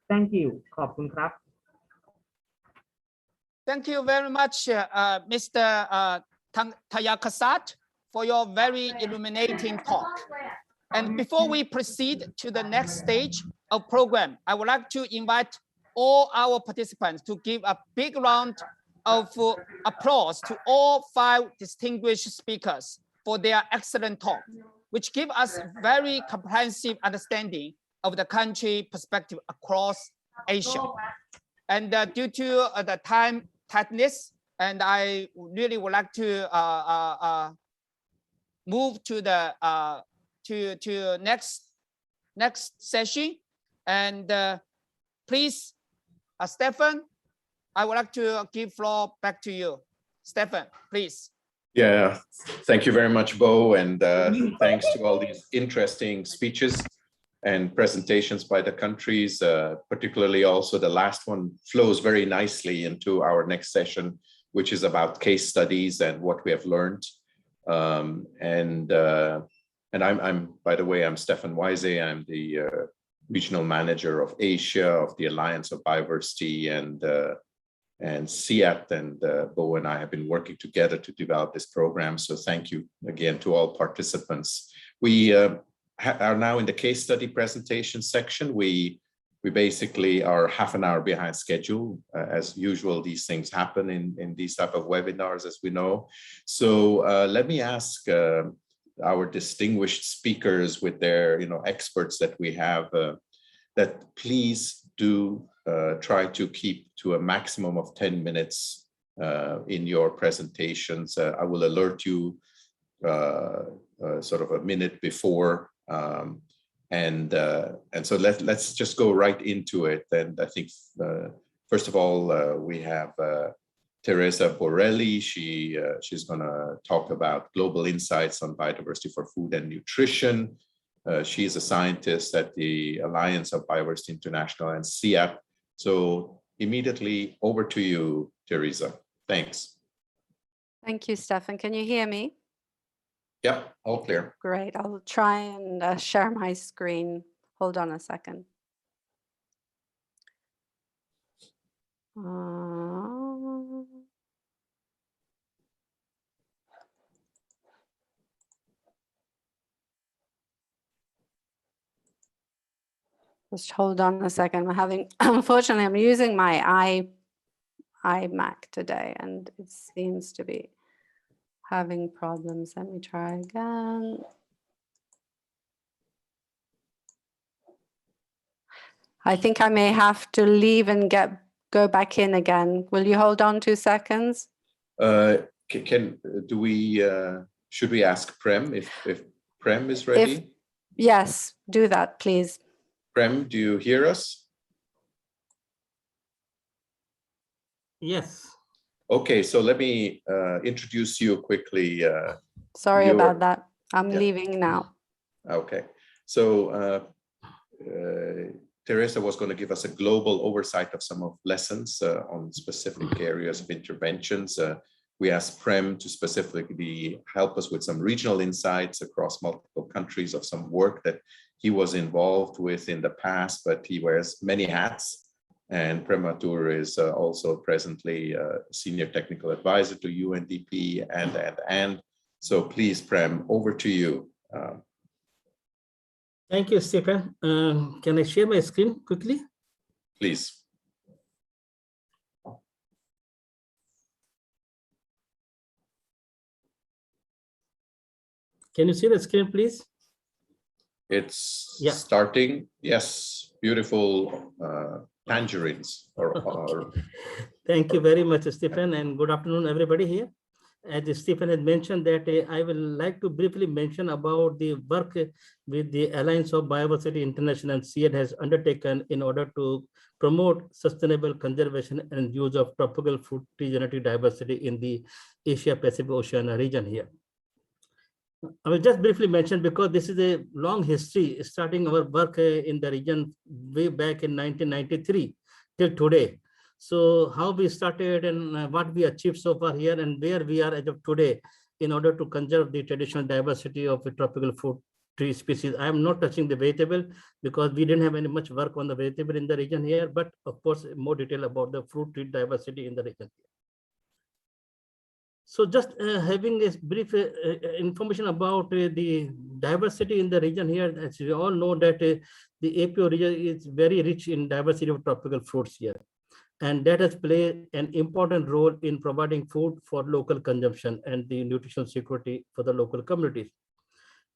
Thank you. ขอบคุณครับ Thank you very much, Mr. Tayakasat, for your very illuminating talk. And before we proceed to the next stage of program, I would like to invite all our participants to give a big round of applause to all 5 distinguished speakers for their excellent talk, which give us very comprehensive understanding of the country perspective across Asia. And due to the time tightness, and I really would like to move to the to next session. And please, Stefan, I would like to give floor back to you. Stefan, please. Yeah, thank you very much, Bo, and thanks to all these interesting speeches and presentations by the countries, particularly also the last one flows very nicely into our next session, which is about case studies and what we have learned. And I'm, by the way, I'm Stefan Weise. I'm the regional manager of Asia of the Alliance of Bioversity, and CIAT, and Bo and I have been working together to develop this program. So thank you again to all participants. We are now in the case study presentation section. We basically are half an hour behind schedule. As usual, these things happen in these type of webinars, as we know. So let me ask our distinguished speakers with their experts that we have that please do try to keep to a maximum of 10 minutes in your presentations. I will alert you sort of a minute before, and so let's just go right into it. And I think first of all we have Teresa Borelli. She's going to talk about global insights on biodiversity for food and nutrition. She is a scientist at the Alliance of Bioversity International and CIAT. So immediately over to you, Teresa. Thanks. Thank you, Stefan. Can you hear me? Yep, all clear. Great. I'll try and share my screen. Hold on a second. Just hold on a second. I'm having, unfortunately, I'm using my iMac today, and it seems to be having problems. Let me try again. I think I may have to leave and go back in again. Will you hold on 2 seconds? Should we ask Prem if Prem is ready? Yes, do that, please. Prem, do you hear us? Yes. Okay, so let me introduce you quickly. Sorry about that. I'm leaving now. Okay, so Teresa was going to give us a global oversight of some of lessons on specific areas of interventions. We asked Prem to specifically help us with some regional insights across multiple countries of some work that he was involved with in the past, but he wears many hats. And Prem Mathur is also presently a senior technical advisor to UNDP and. So please, Prem, over to you. Thank you, Stefan. Can I share my screen quickly? Please. Can you see the screen, please? It's starting. Yes, beautiful tangerines. Thank you very much, Stephen, and good afternoon, everybody here. As Stephen had mentioned that I will like to briefly mention about the work with the Alliance of Bioversity International CIAT has undertaken in order to promote sustainable conservation and use of tropical fruit tree genetic diversity in the Asia-Pacific Oceania region here. I will just briefly mention because this is a long history starting our work in the region way back in 1993 till today. So how we started and what we achieved so far here and where we are as of today in order to conserve the traditional diversity of the tropical fruit tree species. I am not touching the vegetable because we didn't have any much work on the vegetable in the region here, but of course more detail about the fruit tree diversity in the region. So just having a brief information about the diversity in the region here, as we all know that the APO region is very rich in diversity of tropical fruits here. And that has played an important role in providing food for local consumption and the nutritional security for the local communities.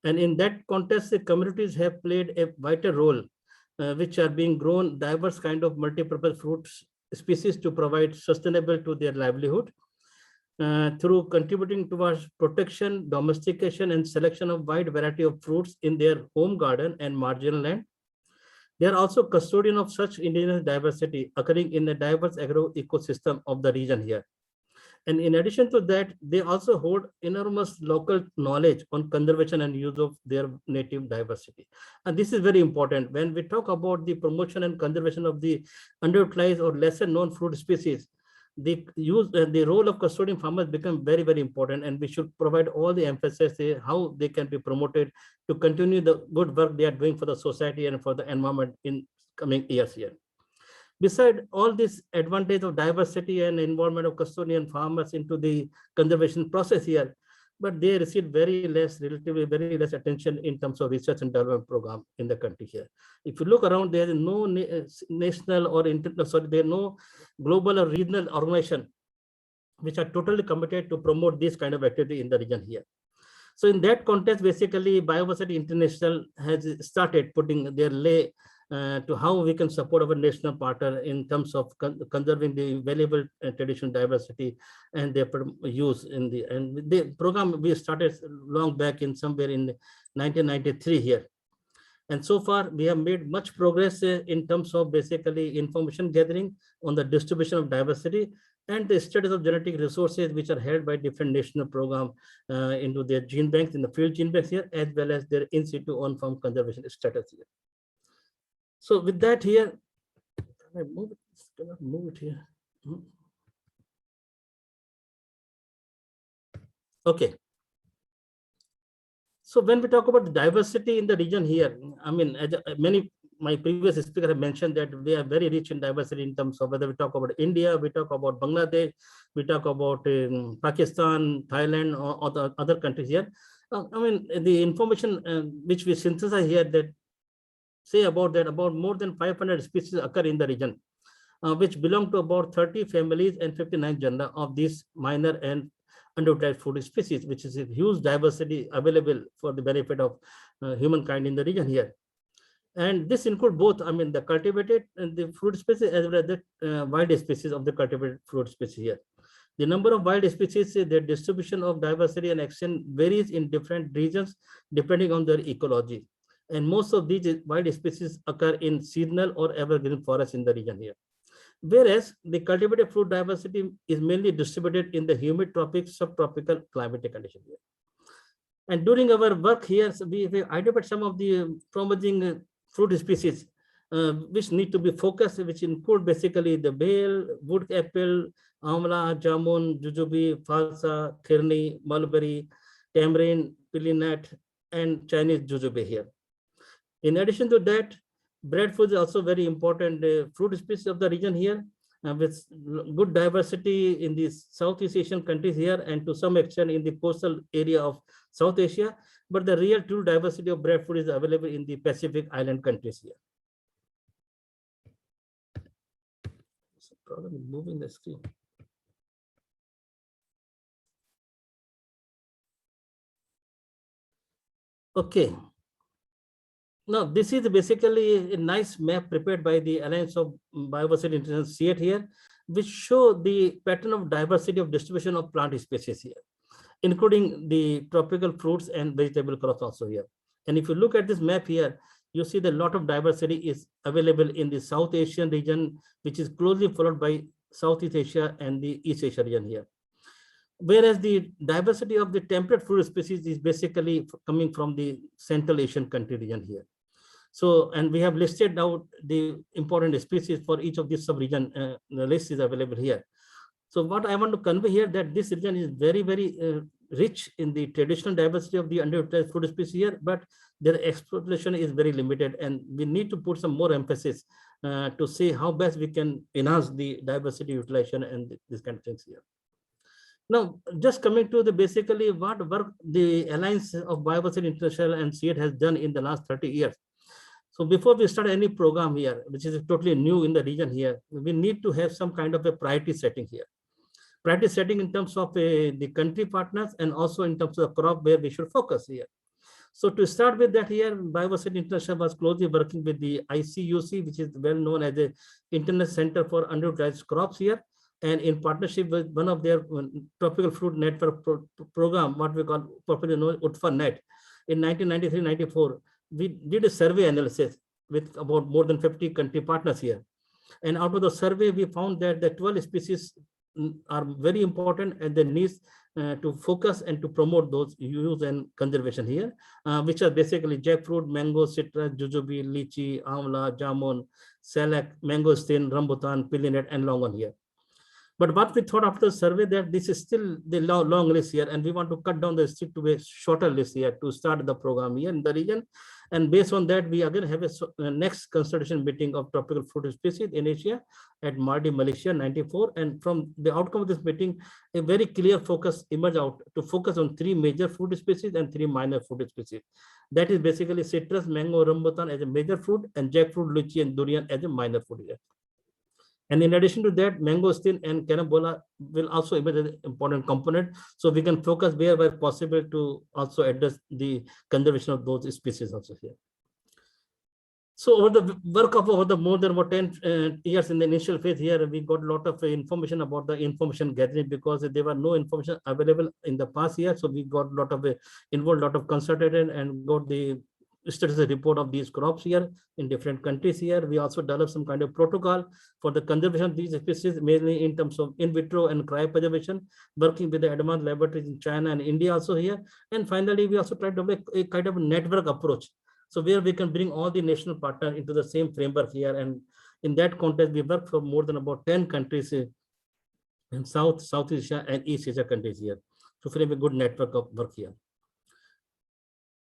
And in that context, the communities have played a vital role, which are being grown diverse kind of multi-purpose fruit species to provide sustainable to their livelihood. Through contributing towards protection, domestication, and selection of wide variety of fruits in their home garden and marginal land. They are also custodian of such indigenous diversity occurring in a diverse agro ecosystem of the region here. And in addition to that, they also hold enormous local knowledge on conservation and use of their native diversity. And this is very important. When we talk about the promotion and conservation of the underutilized or lesser known fruit species, the role of custodian farmers become very, very important, and we should provide all the emphasis how they can be promoted to continue the good work they are doing for the society and for the environment in coming years here. Beside all this advantage of diversity and involvement of custodian farmers into the conservation process here, but they receive relatively very less attention in terms of research and development program in the country here. If you look around, there is no national or international, there are no global or regional organization which are totally committed to promote this kind of activity in the region here. So in that context, basically Bioversity International has started putting their lay to how we can support our national partner in terms of conserving the valuable traditional diversity and their use in the program we started long back in somewhere in 1993 here. And so far, we have made much progress in terms of basically information gathering on the distribution of diversity and the status of genetic resources which are held by different national programs into their gene banks, in the field gene banks here, as well as their in situ on-farm conservation status here. So with that here, can I move it? Can I move it here? Okay. So when we talk about the diversity in the region here, I mean, as my previous speaker have mentioned that we are very rich in diversity in terms of whether we talk about India, we talk about Bangladesh, we talk about Pakistan, Thailand, or the other countries here. I mean, the information which we synthesize here that say about that about more than 500 species occur in the region, which belong to about 30 families and 59 genera of these minor and underutilized food species, which is a huge diversity available for the benefit of humankind in the region here. And this includes both, I mean, the cultivated and the fruit species as well as the wild species of the cultivated fruit species here. The number of wild species, their distribution of diversity and extent varies in different regions depending on their ecology. And most of these wild species occur in seasonal or evergreen forests in the region here. Whereas the cultivated fruit diversity is mainly distributed in the humid tropics, subtropical climatic conditions here. And during our work here, so we identified some of the promising fruit species which need to be focused, which include basically the bale, wood apple, amla, jamun, jujube, falsa, khirni, mulberry, tamarind, pili nut, and Chinese jujube here. In addition to that, breadfruit is also very important fruit species of the region here, with good diversity in the Southeast Asian countries here and to some extent in the coastal area of South Asia. But the real true diversity of breadfruit is available in the Pacific Island countries here. What's the problem with moving the screen? Okay. Now, this is basically a nice map prepared by the Alliance of Bioversity International CIAT here, which show the pattern of diversity of distribution of plant species here, including the tropical fruits and vegetable crops also here. And if you look at this map here, you see that a lot of diversity is available in the South Asian region, which is closely followed by Southeast Asia and the East Asia region here. Whereas the diversity of the temperate fruit species is basically coming from the Central Asian country region here. So, and we have listed out the important species for each of these sub-region. The list is available here. So what I want to convey here that this region is very, very rich in the traditional diversity of the underutilized fruit species here, but their exploitation is very limited, and we need to put some more emphasis to see how best we can enhance the diversity utilization and these kind of things here. Now, just coming to the basically what work the Alliance of Bioversity International and CIAT has done in the last 30 years. So before we start any program here, which is totally new in the region here, we need to have some kind of a priority setting here. Priority setting in terms of the country partners and also in terms of the crop where we should focus here. So to start with that here, Bioversity International was closely working with the ICUC, which is well known as the International Center for Underutilized Crops here. And in partnership with one of their tropical fruit network program, what we call popularly known UTFA net, in 1993-94, we did a survey analysis with about more than 50 country partners here. And out of the survey, we found that the 12 species are very important and the needs to focus and to promote those use and conservation here, which are basically jackfruit, mango, citrus, jujube, lychee, amla, jamun, salak, mangosteen, rambutan, pili nut, and longan here. But what we thought after the survey that this is still the long list here, and we want to cut down the list to a shorter list here to start the program here in the region. And based on that, we again have a next consultation meeting of tropical fruit species in Asia at Mardi, Malaysia, 94. And from the outcome of this meeting, a very clear focus emerged out to focus on 3 major fruit species and 3 minor fruit species. That is basically citrus, mango, rambutan as a major fruit, and jackfruit, lychee, and durian as a minor fruit here. And in addition to that, mangosteen and carambola will also emerge as an important component. So we can focus wherever possible to also address the conservation of those species also here. So over the work of over the more than about 10 years in the initial phase here, we got a lot of information about the information gathering because there were no information available in the past year. So we got a lot of involved, a lot of consulted and got the statistical report of these crops here in different countries here. We also developed some kind of protocol for the conservation of these species, mainly in terms of in vitro and cryopreservation, working with the advanced laboratories in China and India also here. And finally, we also tried to make a kind of network approach. So where we can bring all the national partners into the same framework here. And in that context, we work for more than about 10 countries in South Asia and East Asia countries here to frame a good network of work here.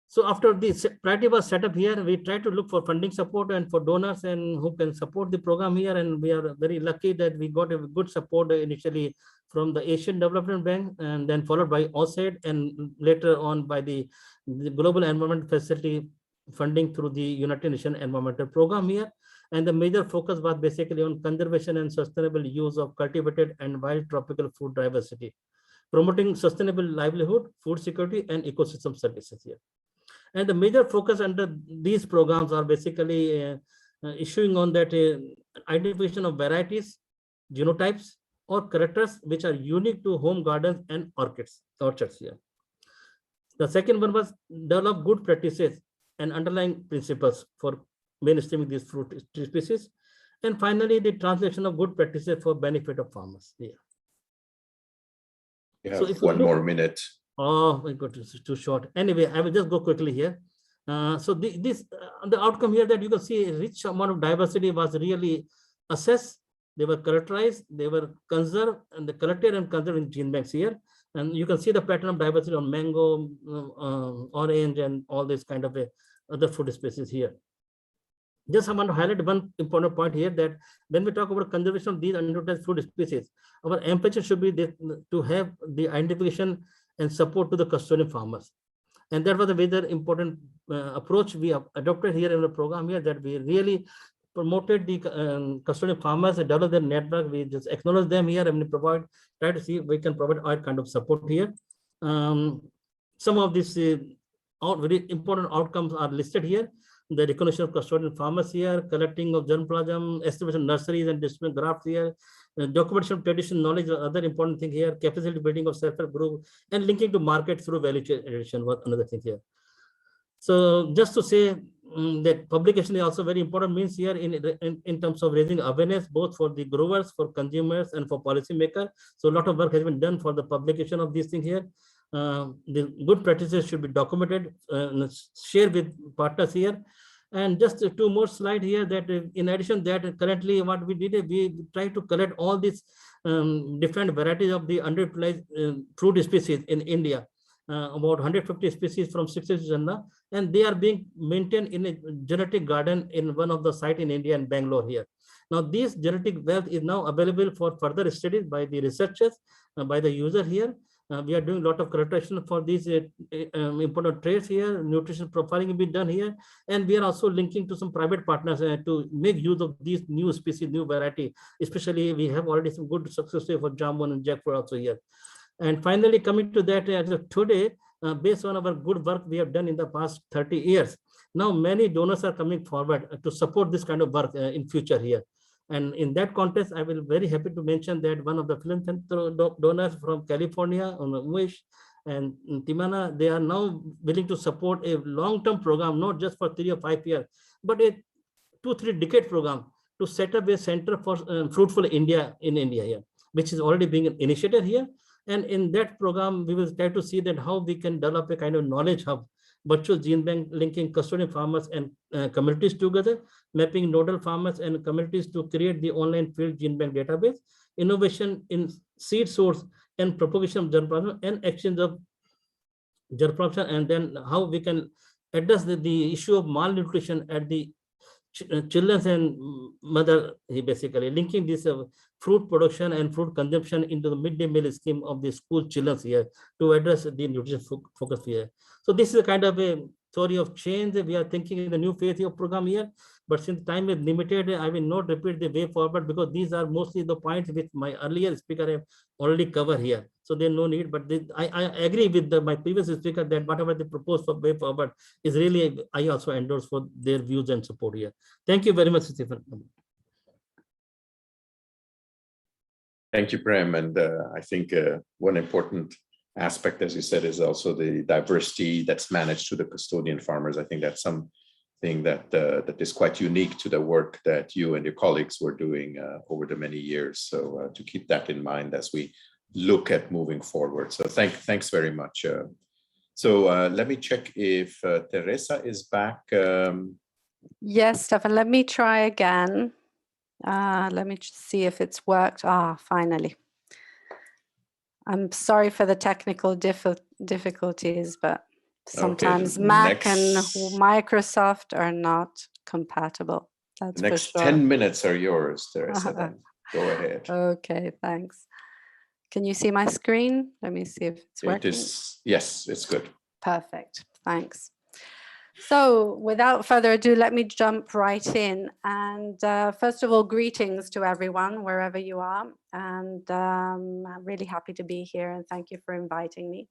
So after the priority was set up here, we try to look for funding support and for donors and who can support the program here. And we are very lucky that we got a good support initially from the Asian Development Bank and then followed by OSAID and later on by the Global Environment Facility funding through the United Nations Environmental Program here. And the major focus was basically on conservation and sustainable use of cultivated and wild tropical fruit diversity, promoting sustainable livelihood, food security, and ecosystem services here. And the major focus under these programs are basically issuing on that identification of varieties, genotypes, or characters which are unique to home gardens and orchards here. The second one was develop good practices and underlying principles for mainstreaming these fruit species. And finally, the translation of good practices for benefit of farmers. Yeah. You have one more minute. Oh my God, it's too short. Anyway, I will just go quickly here. So the outcome here that you can see a rich amount of diversity was really assessed. They were characterized, they were conserved, and they collected and conserved in gene banks here. And you can see the pattern of diversity on mango, orange, and all this kind of other food species here. Just I want to highlight one important point here that when we talk about conservation of these unutilized food species, our emphasis should be to have the identification and support to the custodian farmers. And that was a very important approach we have adopted here in the program here, that we really promoted the custodian farmers and developed their network. We just acknowledge them here and we try to see if we can provide our kind of support here. Some of these very important outcomes are listed here. The recognition of custodian farmers here, collecting of germplasm, establishing nurseries and distributing grafts here, documentation of traditional knowledge, other important thing here, capacity building of self-help group, and linking to market through value addition was another thing here. So just to say that publication is also very important means here in terms of raising awareness, both for the growers, for consumers, and for policymakers. So a lot of work has been done for the publication of these things here. The good practices should be documented, shared with partners here. And just two more slides here that in addition that currently what we did is we try to collect all these different varieties of the underutilized fruit species in India, about 150 species from 60 Jannah, and they are being maintained in a genetic garden in one of the sites in India and Bangalore here. Now this genetic wealth is now available for further studies by the researchers, by the user here. We are doing a lot of characterization for these important traits here. Nutrition profiling will be done here. And we are also linking to some private partners to make use of these new species, new variety. Especially we have already some good success story for jamun and jackfruit also here. And finally, coming to that, as of today, based on our good work we have done in the past 30 years, now many donors are coming forward to support this kind of work in future here. And in that context, I will very happy to mention that one of the philanthropic donors from California, Umesh and Timana, they are now willing to support a long-term program, not just for 3 or 5 years, but a 2-3 decade program to set up a center for fruitful India in India here, which is already being initiated here. And in that program, we will try to see that how we can develop a kind of knowledge hub, virtual gene bank linking custodian farmers and communities together, mapping nodal farmers and communities to create the online field gene bank database, innovation in seed source and propagation of germplasm and exchange of germplasm, and then how we can address the issue of malnutrition at the children and mother, basically linking this fruit production and fruit consumption into the midday meal scheme of the school children here to address the nutrition focus here. So this is a kind of a story of change. We are thinking in the new phase of program here. But since time is limited, I will not repeat the way forward because these are mostly the points which my earlier speaker have already covered here. So there's no need, but I agree with my previous speaker that whatever they propose for way forward is really, I also endorse for their views and support here. Thank you very much, Stephen. Thank you, Prem. And I think one important aspect, as you said, is also the diversity that's managed to the custodian farmers. I think that's something that that is quite unique to the work that you and your colleagues were doing over the many years. So to keep that in mind as we look at moving forward. So thanks very much. So let me check if Teresa is back. Yes, Stefan, let me try again. Let me just see if it's worked. Finally. I'm sorry for the technical difficulties, but sometimes Mac and Microsoft are not compatible. That's the next for sure. 10 minutes are yours, Teresa. Then go ahead. Okay, thanks. Can you see my screen? Let me see if it's working. Yes, it's good. Perfect, thanks. So without further ado, let me jump right in. And first of all, greetings to everyone, wherever you are. And I'm really happy to be here and thank you for inviting me.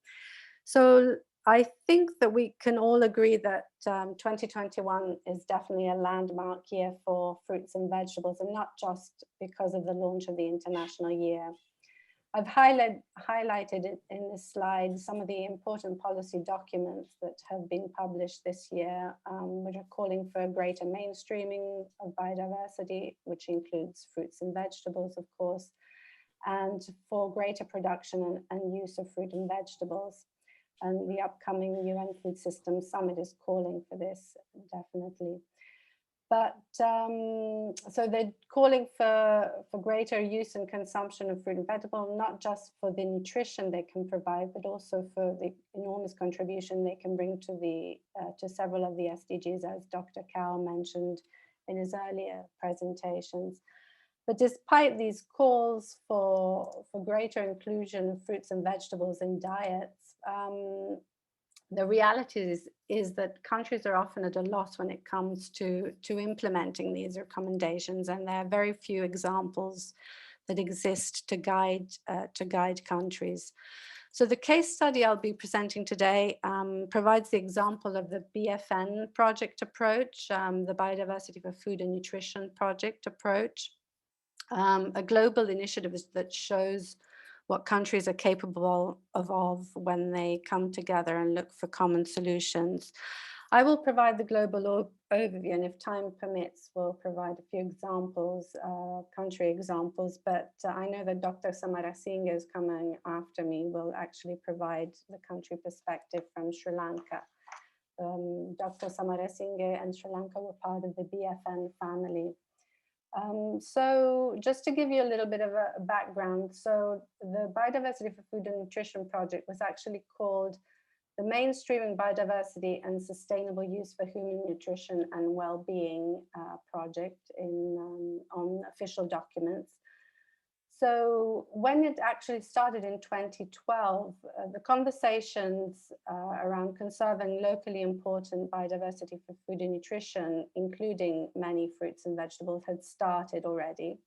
So I think that we can all agree that 2021 is definitely a landmark year for fruits and vegetables, and not just because of the launch of the International Year. I've highlighted in this slide some of the important policy documents that have been published this year, which are calling for a greater mainstreaming of biodiversity, which includes fruits and vegetables, of course, and for greater production and use of fruit and vegetables. And the upcoming UN Food Systems Summit is calling for this, definitely. But so they're calling for greater use and consumption of fruit and vegetable, not just for the nutrition they can provide, but also for the enormous contribution they can bring to several of the SDGs, as Dr. Cao mentioned in his earlier presentations. But despite these calls for greater inclusion of fruits and vegetables in diets, the reality is that countries are often at a loss when it comes to implementing these recommendations, and there are very few examples that exist to guide countries. So the case study I'll be presenting today provides the example of the BFN project approach, the Biodiversity for Food and Nutrition project approach, a global initiative that shows what countries are capable of when they come together and look for common solutions. I will provide the global overview, and if time permits, we'll provide a few examples, country examples, but I know that Dr. Samarasinge is coming after me, will actually provide the country perspective from Sri Lanka. Dr. Samarasinge and Sri Lanka were part of the BFN family. So just to give you a little bit of a background, so the Biodiversity for Food and Nutrition project was actually called the Mainstreaming Biodiversity and Sustainable Use for Human Nutrition and Well-Being project on official documents. So when it actually started in 2012, the conversations around conserving locally important biodiversity for food and nutrition, including many fruits and vegetables, had started already.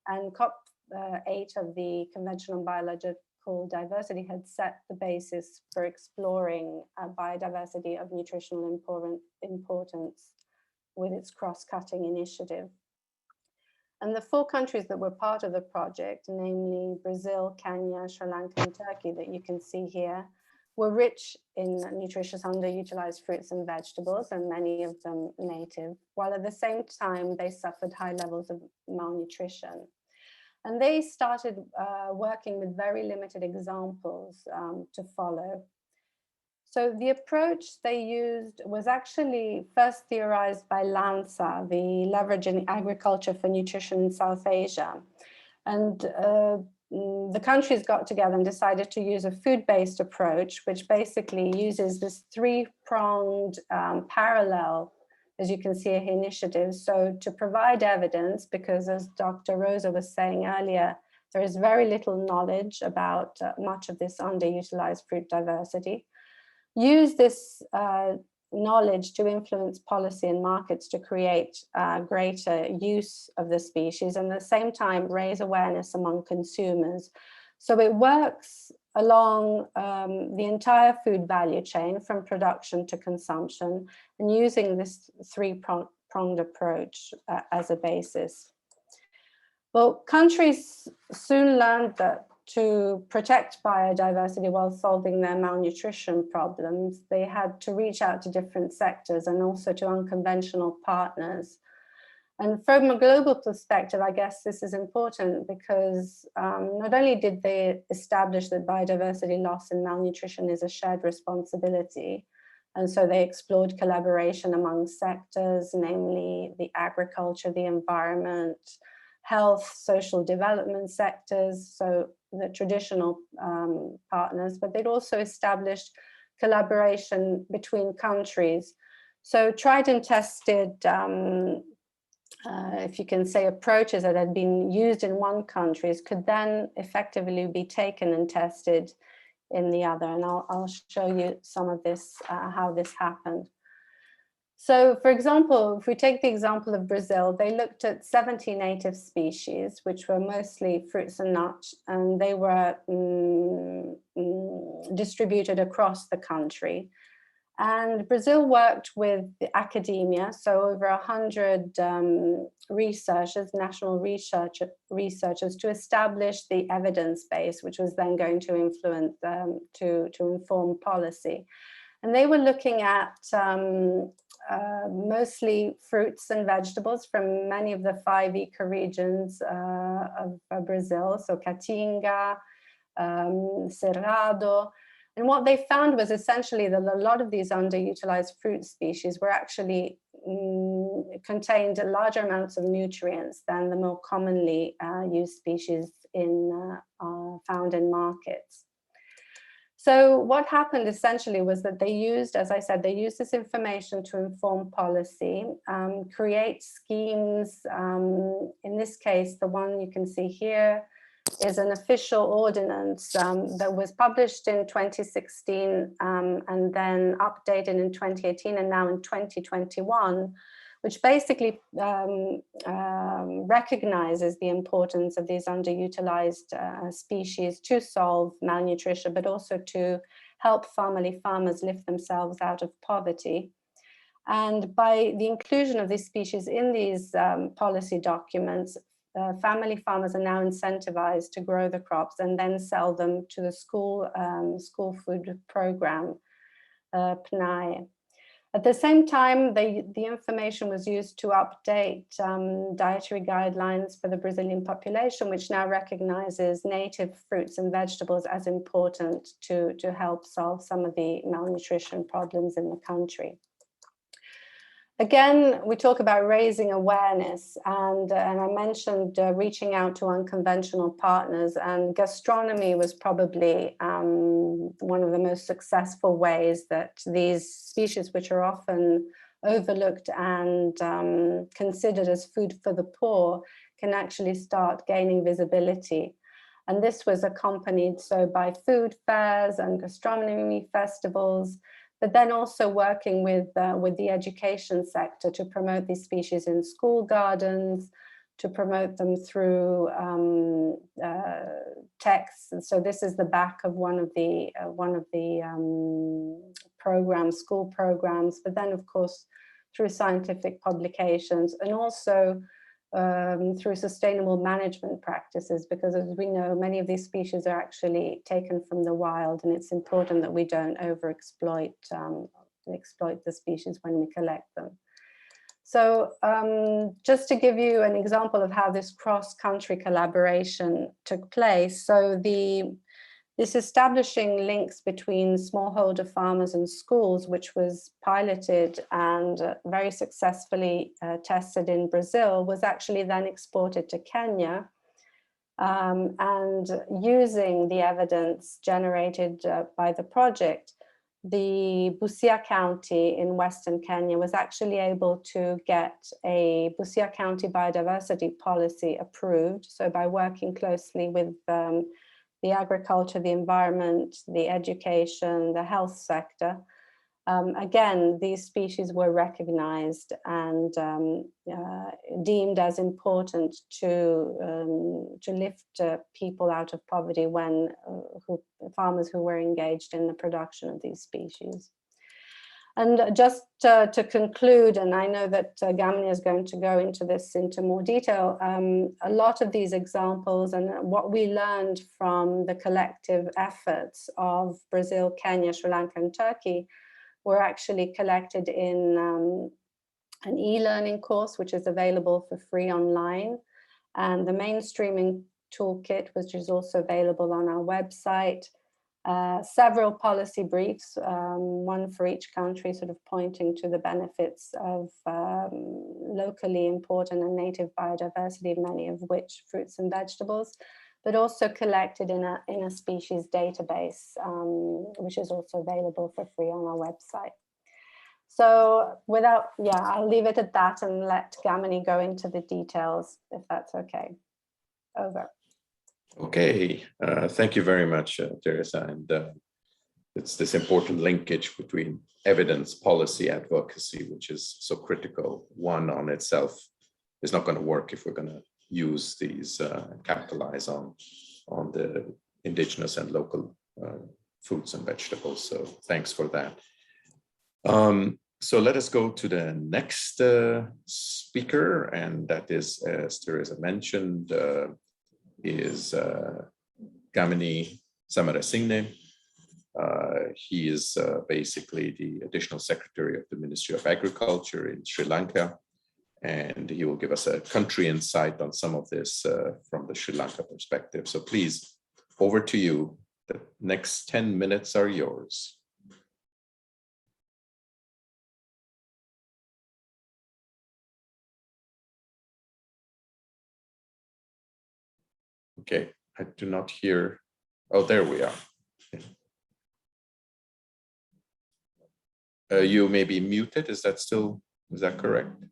And COP8 of the Convention on Biological Diversity had set the basis for exploring biodiversity of nutritional importance with its cross-cutting initiative. And the 4 countries that were part of the project, namely Brazil, Kenya, Sri Lanka, and Turkey that you can see here, were rich in nutritious underutilized fruits and vegetables, and many of them native, while at the same time they suffered high levels of malnutrition. And they started working with very limited examples to follow. So the approach they used was actually first theorized by LANSA, the Leveraging Agriculture for Nutrition in South Asia. And the countries got together and decided to use a food-based approach, which basically uses this 3-pronged parallel, as you can see here, initiative. So to provide evidence, because as Dr. Rosa was saying earlier, there is very little knowledge about much of this underutilized fruit diversity. Use this knowledge to influence policy and markets to create greater use of the species, and at the same time raise awareness among consumers. So it works along the entire food value chain from production to consumption, and using this three-pronged approach as a basis. Well, countries soon learned that to protect biodiversity while solving their malnutrition problems, they had to reach out to different sectors and also to unconventional partners. And from a global perspective, I guess this is important because not only did they establish that biodiversity loss and malnutrition is a shared responsibility, and so they explored collaboration among sectors, namely the agriculture, the environment, health, social development sectors, so the traditional partners, but they'd also established collaboration between countries. So tried and tested, if you can say, approaches that had been used in one country could then effectively be taken and tested in the other. And I'll show you some of this, how this happened. So, for example, if we take the example of Brazil, they looked at 70 native species, which were mostly fruits and nuts, and they were distributed across the country. And Brazil worked with the academia, so over 100 researchers, national researchers, to establish the evidence base, which was then going to influence to inform policy. And they were looking at mostly fruits and vegetables from many of the 5 ecoregions of Brazil, so Caatinga, Cerrado. And what they found was essentially that a lot of these underutilized fruit species were actually contained larger amounts of nutrients than the more commonly used species found in markets. So what happened essentially was that they used, as I said, they used this information to inform policy, create schemes. In this case, the one you can see here is an official ordinance that was published in 2016 and then updated in 2018 and now in 2021, which basically recognizes the importance of these underutilized species to solve malnutrition, but also to help family farmers lift themselves out of poverty. And by the inclusion of these species in these policy documents, family farmers are now incentivized to grow the crops and then sell them to the school food program, PNAE. At the same time, the information was used to update dietary guidelines for the Brazilian population, which now recognizes native fruits and vegetables as important to help solve some of the malnutrition problems in the country. Again, we talk about raising awareness, and I mentioned reaching out to unconventional partners, and gastronomy was probably one of the most successful ways that these species, which are often overlooked and considered as food for the poor, can actually start gaining visibility. And this was accompanied by food fairs and gastronomy festivals, but then also working with the education sector to promote these species in school gardens, to promote them through texts. And so this is the back of one of the programs, school programs, but then of course through scientific publications, and also through sustainable management practices, because as we know, many of these species are actually taken from the wild, and it's important that we don't overexploit exploit the species when we collect them. So just to give you an example of how this cross-country collaboration took place, so this establishing links between smallholder farmers and schools, which was piloted and very successfully tested in Brazil, was actually then exported to Kenya. And using the evidence generated by the project, the Busia County in Western Kenya was actually able to get a Busia County biodiversity policy approved. So by working closely with the agriculture, the environment, the education, the health sector, Again, these species were recognized and deemed as important to lift people out of poverty when farmers who were engaged in the production of these species. And just to conclude, and I know that Gamini is going to go into this into more detail, a lot of these examples and what we learned from the collective efforts of Brazil, Kenya, Sri Lanka, and Turkey were actually collected in an e-learning course, which is available for free online, and the mainstreaming toolkit, which is also available on our website. Several policy briefs, one for each country, sort of pointing to the benefits of locally important and native biodiversity, many of which fruits and vegetables, but also collected in a species database, which is also available for free on our website. So I'll leave it at that and let Gamini go into the details, if that's okay. Over. Okay, thank you very much, Teresa. And it's this important linkage between evidence, policy, advocacy, which is so critical. One on itself is not going to work if we're going to use these and capitalize on the indigenous and local fruits and vegetables. So thanks for that. So let us go to the next speaker, and that is, as Teresa mentioned, is Gamini Samarasingne. He is basically the additional secretary of the Ministry of Agriculture in Sri Lanka, and he will give us a country insight on some of this from the Sri Lanka perspective. So please, over to you. The next 10 minutes are yours. Okay, I do not hear. Oh, there we are. You may be muted. Is that correct?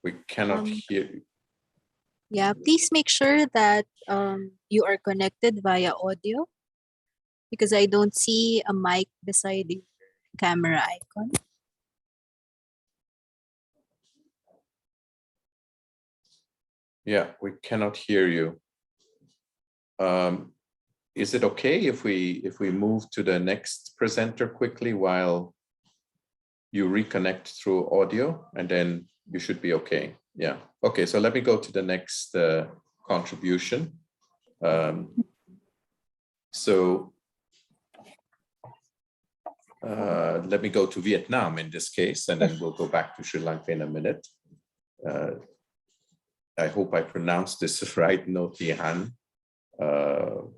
We cannot hear you. Yeah, please make sure that you are connected via audio, because I don't see a mic beside the camera icon. Yeah, we cannot hear you. Is it okay if we move to the next presenter quickly while you reconnect through audio, and then you should be okay? Yeah. Okay, so let me go to the next contribution. Let me go to Vietnam in this case, and then we'll go back to Sri Lanka in a minute. I hope I pronounced this right, No Thi Han,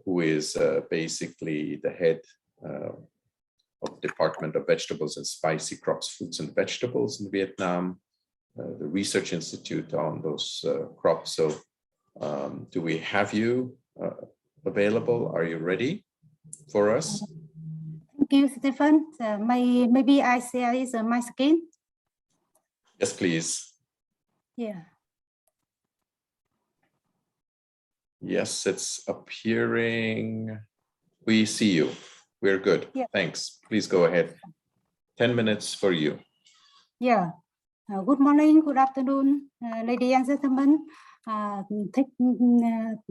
who is basically the head of Department of Vegetables and Spicy Crops, Fruits and Vegetables in Vietnam, the research institute on those crops. So do we have you available? Are you ready for us? Thank you, Stephen. Maybe I share my screen. Yes, please. Yeah. Yes, it's appearing. We see you. We're good. Yeah. Thanks. Please go ahead. 10 minutes for you. Yeah. Good morning, good afternoon, ladies and gentlemen.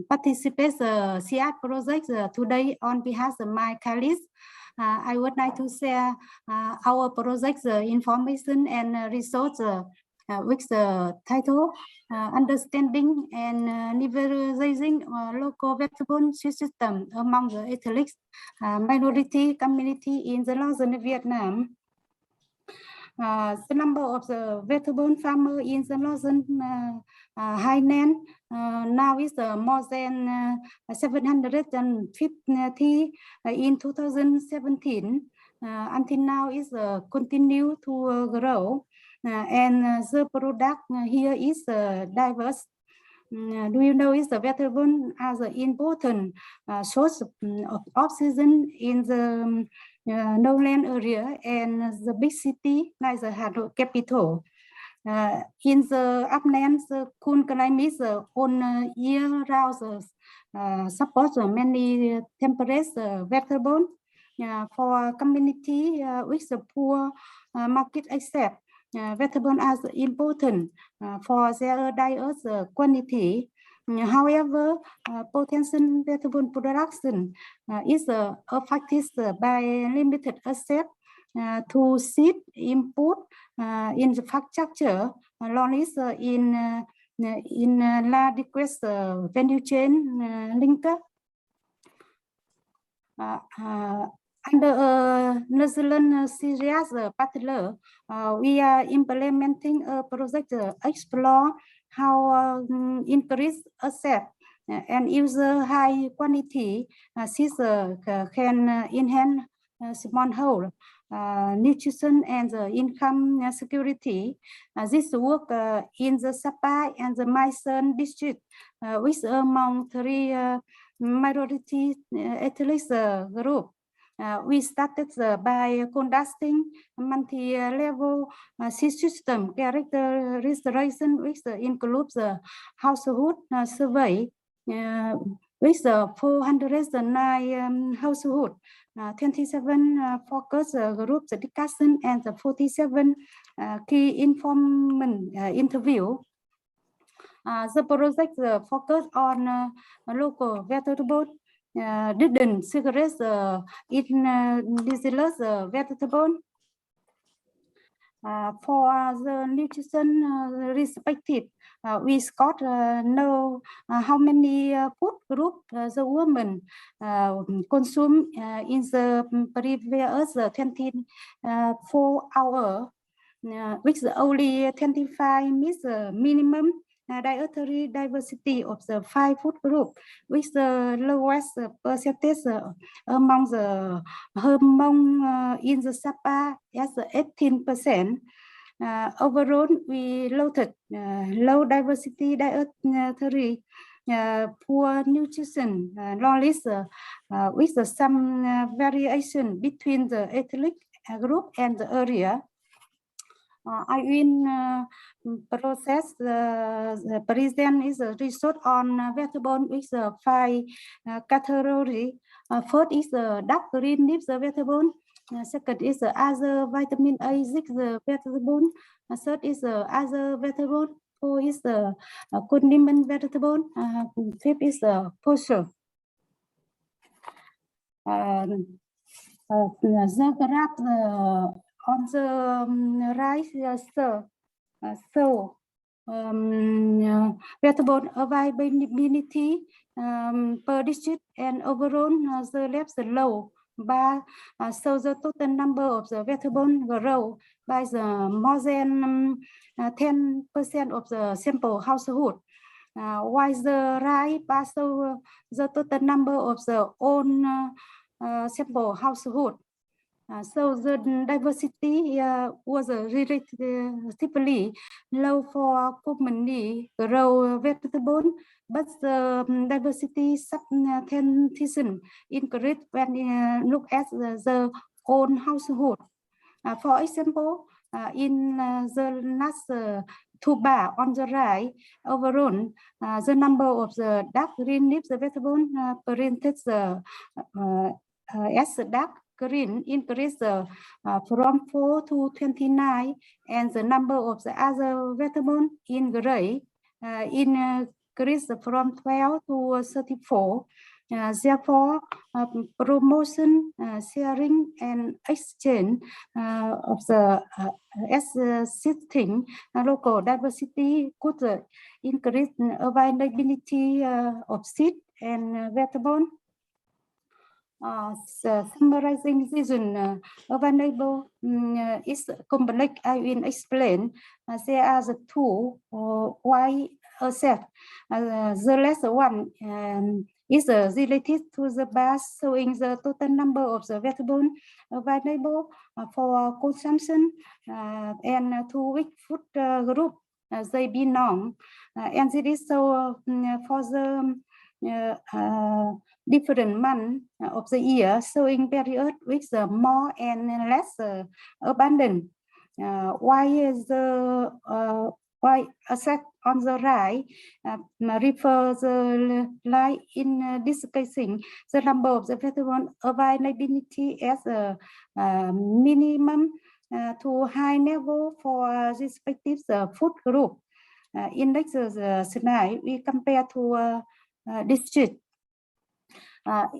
Participate CIAT project today on behalf of my colleagues. I would like to share our project information and resource with the title Understanding and Leveraging Local Vegetable System among the ethnic minority community in the northern Vietnam. The number of the vegetable farmers in the northern highland now is more than 750 in 2017. Until now is continue to grow, and the product here is diverse. Do you know is the vegetable as an important source of oxygen in the lowland area and the big city like the capital. In the uplands, cool climates on year-round support many temperate vegetables for community with poor market access. Vegetables are important for their diet quantity. However, potential vegetable production is affected by limited access to seed input, infrastructure, knowledge in large request value chain link. Under New Zealand serious partner, we are implementing a project to explore how increase access and user high quantity seeds can enhance smallholder nutrition and income security. This work in the Sapa and the Myson district with among three minority ethnic group. We started by conducting multi-level system characterization, which includes the household survey with 409 household, 27 focus groups discussion, and 47 key informant interview. The project focus on local vegetable didn't cigarettes indigenous vegetable. For the nutrition respective, we got know how many food group the women consume in the previous 24 hours, which only 25 meets minimum dietary diversity of the 5 food group, with the lowest percentage among the hormone in the Sapa as 18%. Overall, we loaded low diversity dietary, poor nutrition knowledge with some variation between the ethnic group and the area. I will process the present is a result on vegetable with 5 categories. First is the dark green leaves vegetable. Second is the other vitamin A6 vegetable. Third is the other vegetable. Fourth is the condiment vegetable. Fifth is the kosher. The graph on the right, vegetable availability per district and overall the left low, but so the total number of the vegetable grow by the more than 10% of the sample household. While the right, but so the total number of the own sample household. So the diversity was relatively low for commonly grow vegetable, but the diversity subtension increased when look at the own household. For example, in the last 2 bar on the right, overall, the number of the dark green leaves vegetable printed as dark green increased from 4 to 29, and the number of the other vegetable in gray increased from 12 to 34. Therefore, promotion, sharing, and exchange of the existing local diversity could increase availability of seed and vegetable. Summarizing vision available is complex. I will explain. There are the two why accept. The last one is related to the bar showing the total number of the vegetable available for consumption and to which food group they belong. And it is so for the different months of the year, showing period with more and less abundant. Why is the why a set on the right refers like in discussing the number of the vegetable availability as a minimum to high level for respective food group. In next slide, we compare to district.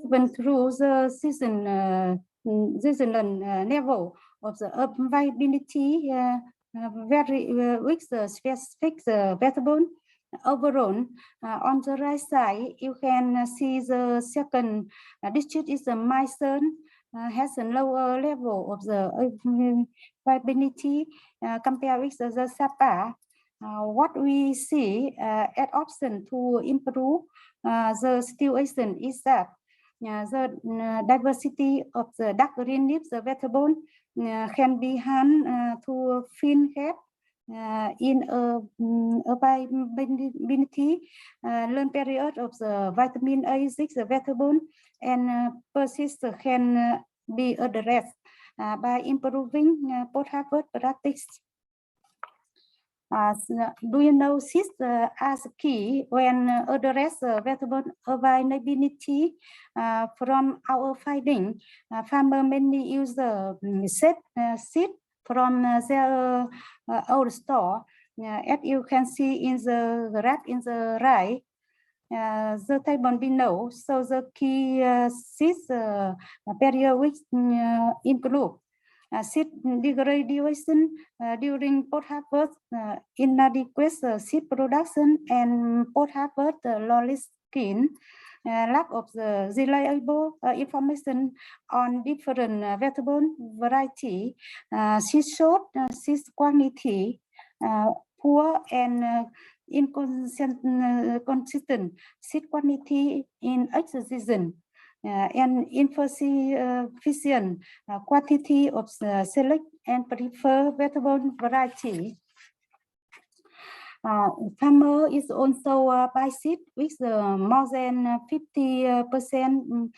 Even through the seasonal level of the availability vary with the specific vegetable. Overall, on the right side, you can see the second district is the Myson, has a lower level of the availability compared with the Sapa. What we see at option to improve the situation is that the diversity of the dark green leaves vegetable can be hand to fin head in availability long period of the vitamin A6 vegetable and persist can be addressed by improving post-harvest practice. Do you know this as key when address vegetable availability? From our finding, farmer mainly use the seed from their old store. As you can see in the graph in the right, the table below, so the key seeds period which include seed degradation during post-harvest, inadequate seed production, and post-harvest lawless skin, lack of the reliable information on different vegetable variety, seed short, seed quantity, poor and inconsistent seed quantity in each season. And insufficient quantity of select and prefer vegetable variety. Farmer is also buy seed with more than 50%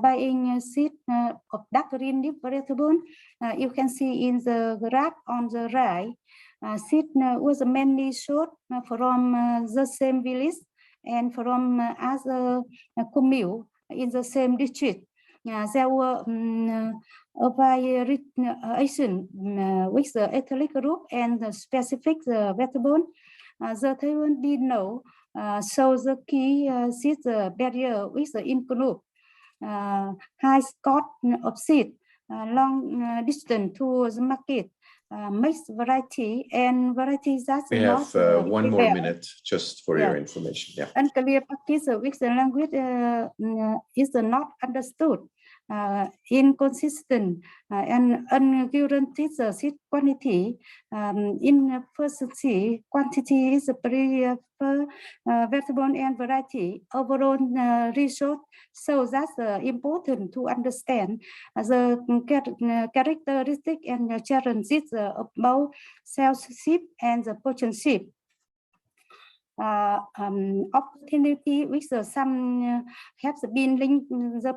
buying seed of dark green leaf vegetable. You can see in the graph on the right, seed was mainly short from the same village and from other commune in the same district. There were variation with the ethnic group and the specific vegetable. The table below shows the key seed barrier with the include high cost of seed, long distance to the market, mixed variety, and varieties that we have one more minute just for your information. Yeah. Unclear practice with the language is not understood, inconsistent, and unguaranteed seed quantity. Insufficient quantity is preferred vegetable and variety. Overall result, so that's important to understand the characteristic and challenges of both sales ship and the purchase ship. Opportunity with some have been linked the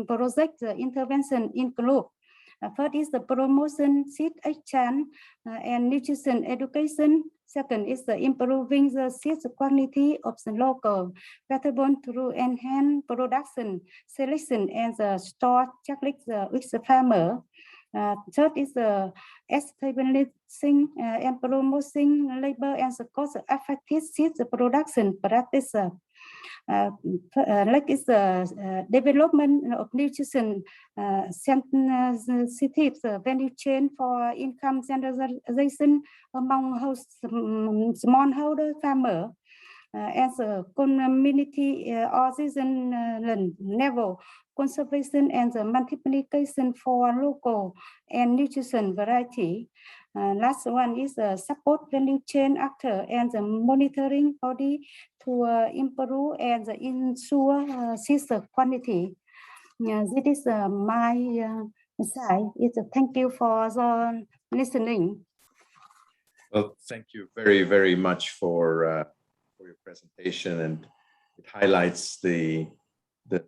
project intervention include. First is the promotion seed exchange and nutrition education. Second is the improving the seed quality of the local vegetable through enhanced production, selection, and the store checklist with the farmer. Third is the establishing and promoting labor and the cost-effective seed production practice. Like is the development of nutrition sensitive value chain for income standardization among smallholder farmer. As a community or season level conservation and the multiplication for local and nutrition variety. Last one is the support value chain actor and the monitoring body to improve and ensure seed quantity. This is my side. Thank you for the listening. Well, thank you very, very much for your presentation, and it highlights the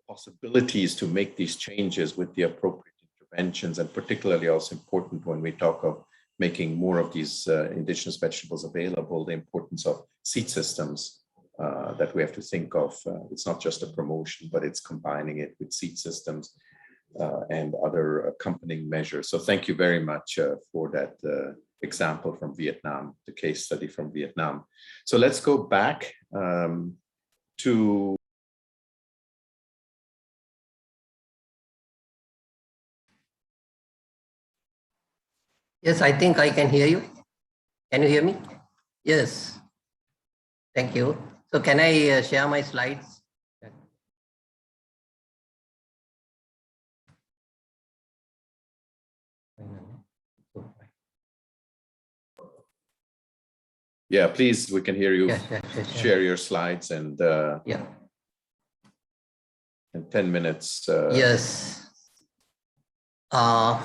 possibilities to make these changes with the appropriate interventions, and particularly also important when we talk of making more of these indigenous vegetables available, the importance of seed systems that we have to think of. It's not just a promotion, but it's combining it with seed systems and other accompanying measures. So thank you very much for that example from Vietnam, the case study from Vietnam. So let's go back to Yes, I think I can hear you. Can you hear me? Yes. Thank you. So can I share my slides? Yeah, please, we can hear you. Yes. Share your slides and yeah. In 10 minutes. Yes. So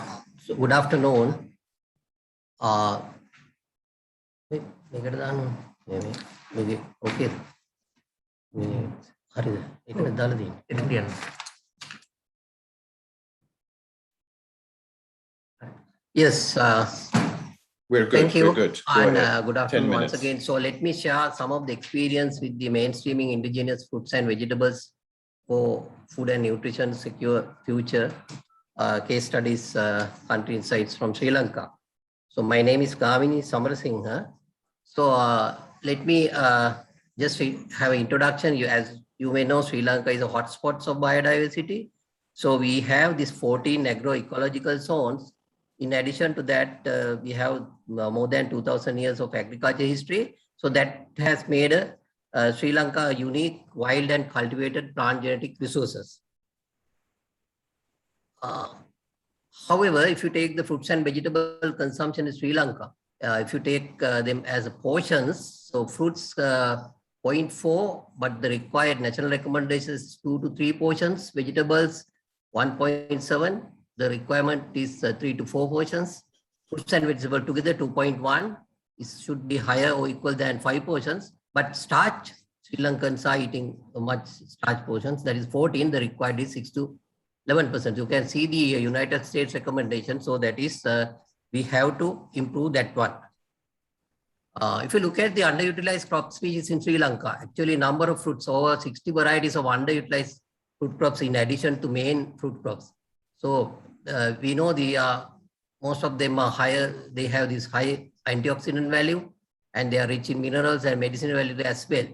good afternoon. Okay. Yes. We're good. Thank you. We're good. Go And ahead. good afternoon once again. So let me share some of the experience with the mainstreaming indigenous fruits and vegetables for food and nutrition secure future. Case studies, country insights from Sri Lanka. So my name is Kavini Samarasinghe. So let me just have an introduction. As you may know, Sri Lanka is a hotspot of biodiversity. So we have these 14 agroecological zones. In addition to that, we have more than 2,000 years of agriculture history. So that has made Sri Lanka a unique wild and cultivated plant genetic resources. However, if you take the fruits and vegetable consumption in Sri Lanka, if you take them as portions, so fruits 0.4, but the required national recommendation is 2 to 3 portions, vegetables 1.7, the requirement is 3 to 4 portions, fruits and vegetables together 2.1, it should be higher or equal than 5 portions, but starch, Sri Lankans are eating much starch portions, that is 14, the required is 6 to 11%. You can see the United States recommendation. So that is, we have to improve that one. If you look at the underutilized crop species in Sri Lanka, actually number of fruits, over 60 varieties of underutilized fruit crops in addition to main fruit crops. So we know the most of them are higher, they have this high antioxidant value and they are rich in minerals and medicinal value as well.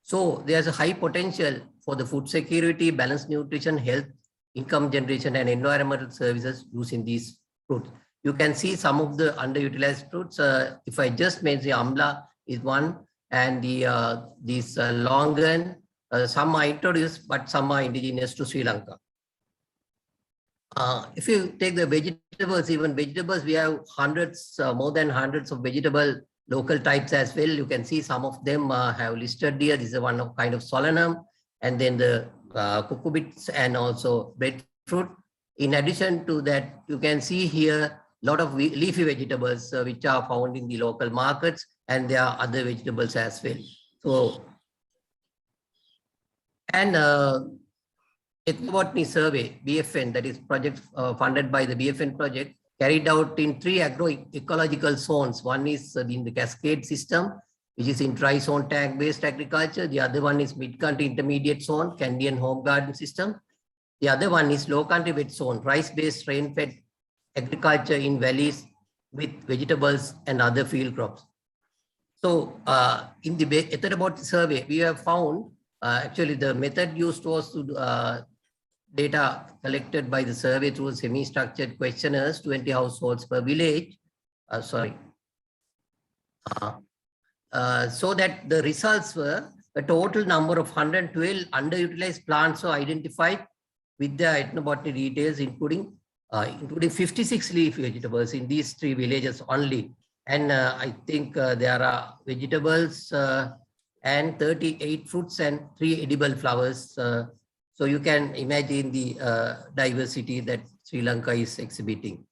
So there's a high potential for the food security, balanced nutrition, health, income generation and environmental services using these fruits. You can see some of the underutilized fruits. If I just mention amla is one, and the these longan, some are introduced, but some are indigenous to Sri Lanka. If you take the vegetables, even vegetables, we have hundreds, more than hundreds of vegetable local types as well. You can see some of them have listed here. This is one of kind of solanum, and then the cucurbits and also breadfruit. In addition to that, you can see here a lot of leafy vegetables which are found in the local markets, and there are other vegetables as well. So, and ethnobotany survey, BFN, that is project funded by the BFN project, carried out in 3 agroecological zones. One is in the Cascade system, which is in dry zone tank-based agriculture. The other one is mid-country intermediate zone, Candian home garden system. The other one is low-country wet zone, rice-based rain-fed agriculture in valleys with vegetables and other field crops. So in the ethnobotany survey, we have found actually the method used was to data collected by the survey through semi-structured questionnaires, 20 households per village. So that the results were a total number of 112 underutilized plants were identified with the ethnobotany details, including 56 leaf vegetables in these 3 villages only. And I think there are vegetables and 38 fruits and 3 edible flowers. So you can imagine the diversity that Sri Lanka is exhibiting.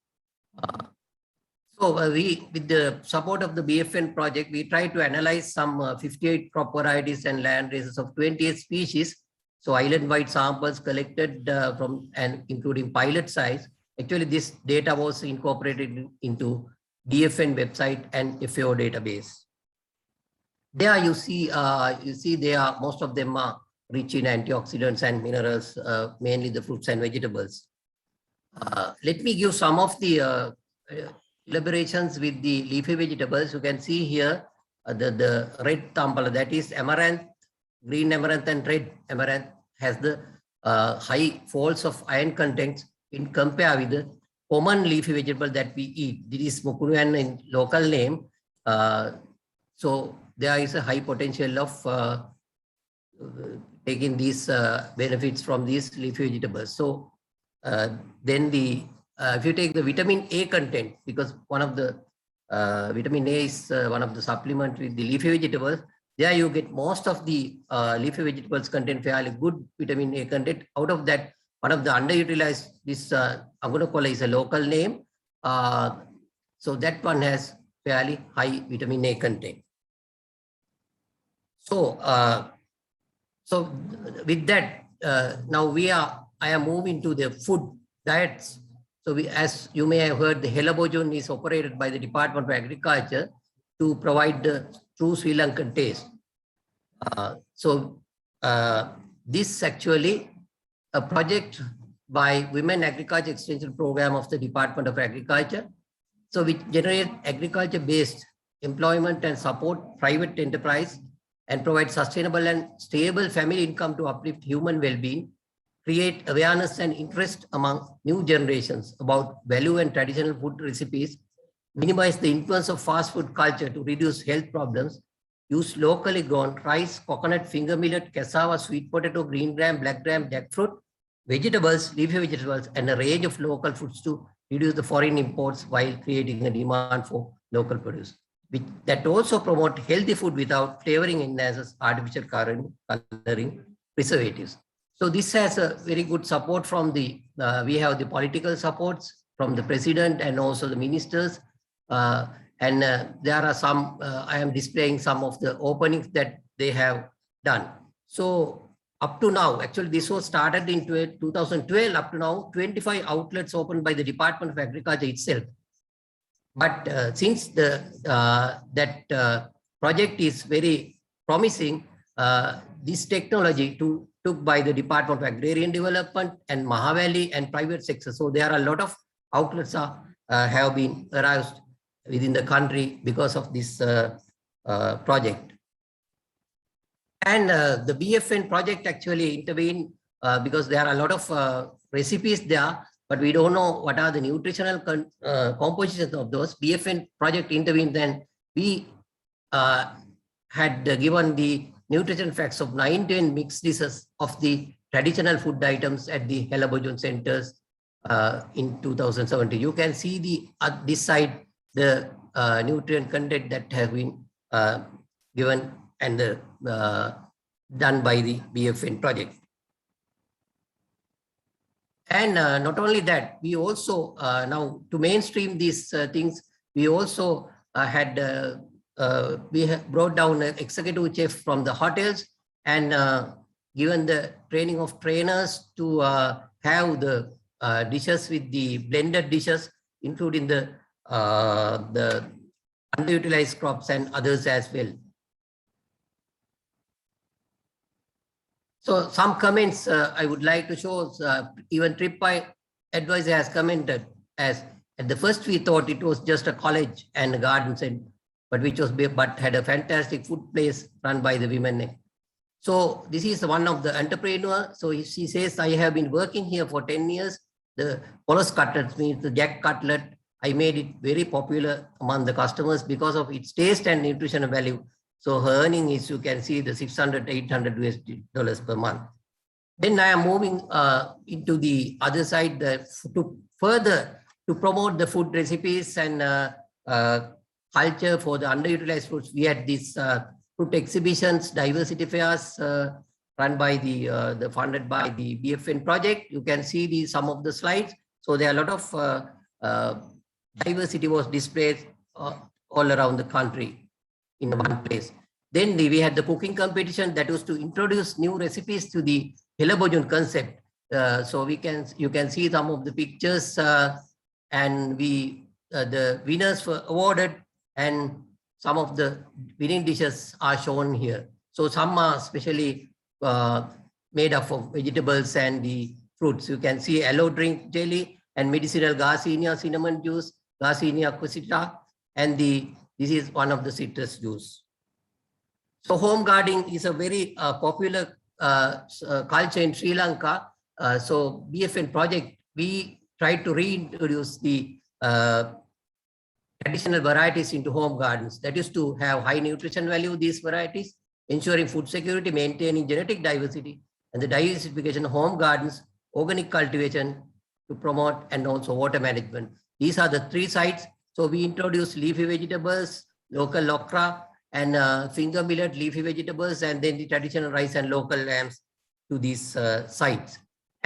So with the support of the BFN project, we try to analyze some 58 crop varieties and land races of 28 species. So island-wide samples collected from and including pilot size. Actually, this data was incorporated into BFN website and FAO database. There you see they are, most of them are rich in antioxidants and minerals, mainly the fruits and vegetables. Let me give some of the elaborations with the leafy vegetables. You can see here the red tampala, that is amaranth, green amaranth and red amaranth has the high falls of iron content in compare with the common leafy vegetable that we eat. This is Mukuruan in local name. So there is a high potential of taking these benefits from these leafy vegetables. So then if you take the vitamin A content, because one of the vitamin A is one of the supplement with the leafy vegetables, there you get most of the leafy vegetables contain fairly good vitamin A content. Out of that, one of the underutilized, this Angunocola is a local name. So that one has fairly high vitamin A content. So, so with that, now I am moving to the food diets. So as you may have heard, the Helabojun is operated by the Department of Agriculture to provide the true Sri Lankan taste. This actually a project by Women Agriculture Extension Program of the Department of Agriculture. So we generate agriculture-based employment and support private enterprise and provide sustainable and stable family income to uplift human well-being, create awareness and interest among new generations about value and traditional food recipes, minimize the influence of fast food culture to reduce health problems, use locally grown rice, coconut, finger millet, cassava, sweet potato, green gram, black gram, jackfruit, vegetables, leafy vegetables, and a range of local foods to reduce the foreign imports while creating a demand for local produce. That also promote healthy food without flavoring enhancers, artificial coloring, preservatives. So this has a very good support from the, we have the political supports from the president and also the ministers. And there are some, I am displaying some of the openings that they have done. So up to now, actually this was started in 2012, up to now, 25 outlets opened by the Department of Agriculture itself. But since that project is very promising, this technology took by the Department of Agrarian Development and Mahavali and private sector. So there are a lot of outlets have been aroused within the country because of this project. And the BFN project actually intervened because there are a lot of recipes there, but we don't know what are the nutritional compositions of those. BFN project intervened, then we had given the nutrition facts of 9-10 mixed dishes of the traditional food items at the Helabojun centers in 2017. You can see this side, the nutrient content that have been given and done by the BFN project. And not only that, we also now to mainstream these things, we also we have brought down an executive chef from the hotels and given the training of trainers to have the dishes with the blended dishes, including the underutilized crops and others as well. So some comments I would like to show, even TripAdvisor has commented as at the first we thought it was just a college and a garden center, but had a fantastic food place run by the women. So this is one of the entrepreneur. So she says, I have been working here for 10 years. The Polos cutlets means the jack cutlet. I made it very popular among the customers because of its taste and nutritional value. So her earning is, you can see, the $600 to $800 per month. Then I am moving into the other side to promote the food recipes and culture for the underutilized foods. We had these fruit exhibitions, diversity fairs run by funded by the BFN project. You can see some of the slides. So there are a lot of diversity was displayed all around the country in one place. Then we had the cooking competition that was to introduce new recipes to the Helabojun concept. So you can see some of the pictures and we the winners were awarded, and some of the winning dishes are shown here. So some are specially made up of vegetables and the fruits. You can see aloe drink jelly and medicinal Garcinia cinnamon juice, Garcinia acquisita, and this is one of the citrus juice. So home gardening is a very popular culture in Sri Lanka. So BFN project, we try to reintroduce the traditional varieties into home gardens. That is to have high nutrition value, these varieties, ensuring food security, maintaining genetic diversity, and the diversification of home gardens, organic cultivation to promote, and also water management. These are the three sites. So we introduced leafy vegetables, local okra, and finger millet, leafy vegetables, and then the traditional rice and local lambs to these sites.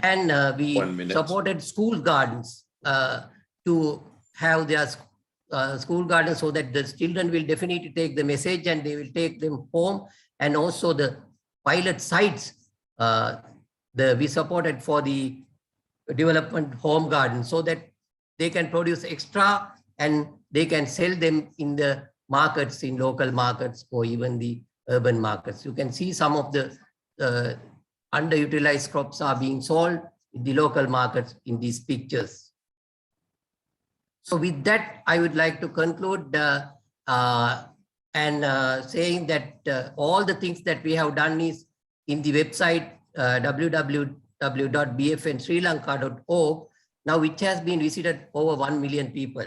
And we supported school gardens to have their school gardens, so that the children will definitely take the message and they will take them home. And also the pilot sites we supported for the development home garden, so that they can produce extra and they can sell them in the markets, in local markets, or even the urban markets. You can see some of the underutilized crops are being sold in the local markets in these pictures. So with that, I would like to conclude saying that all the things that we have done is in the website www.bfnsrilanka.org, now which has been visited over 1 million people.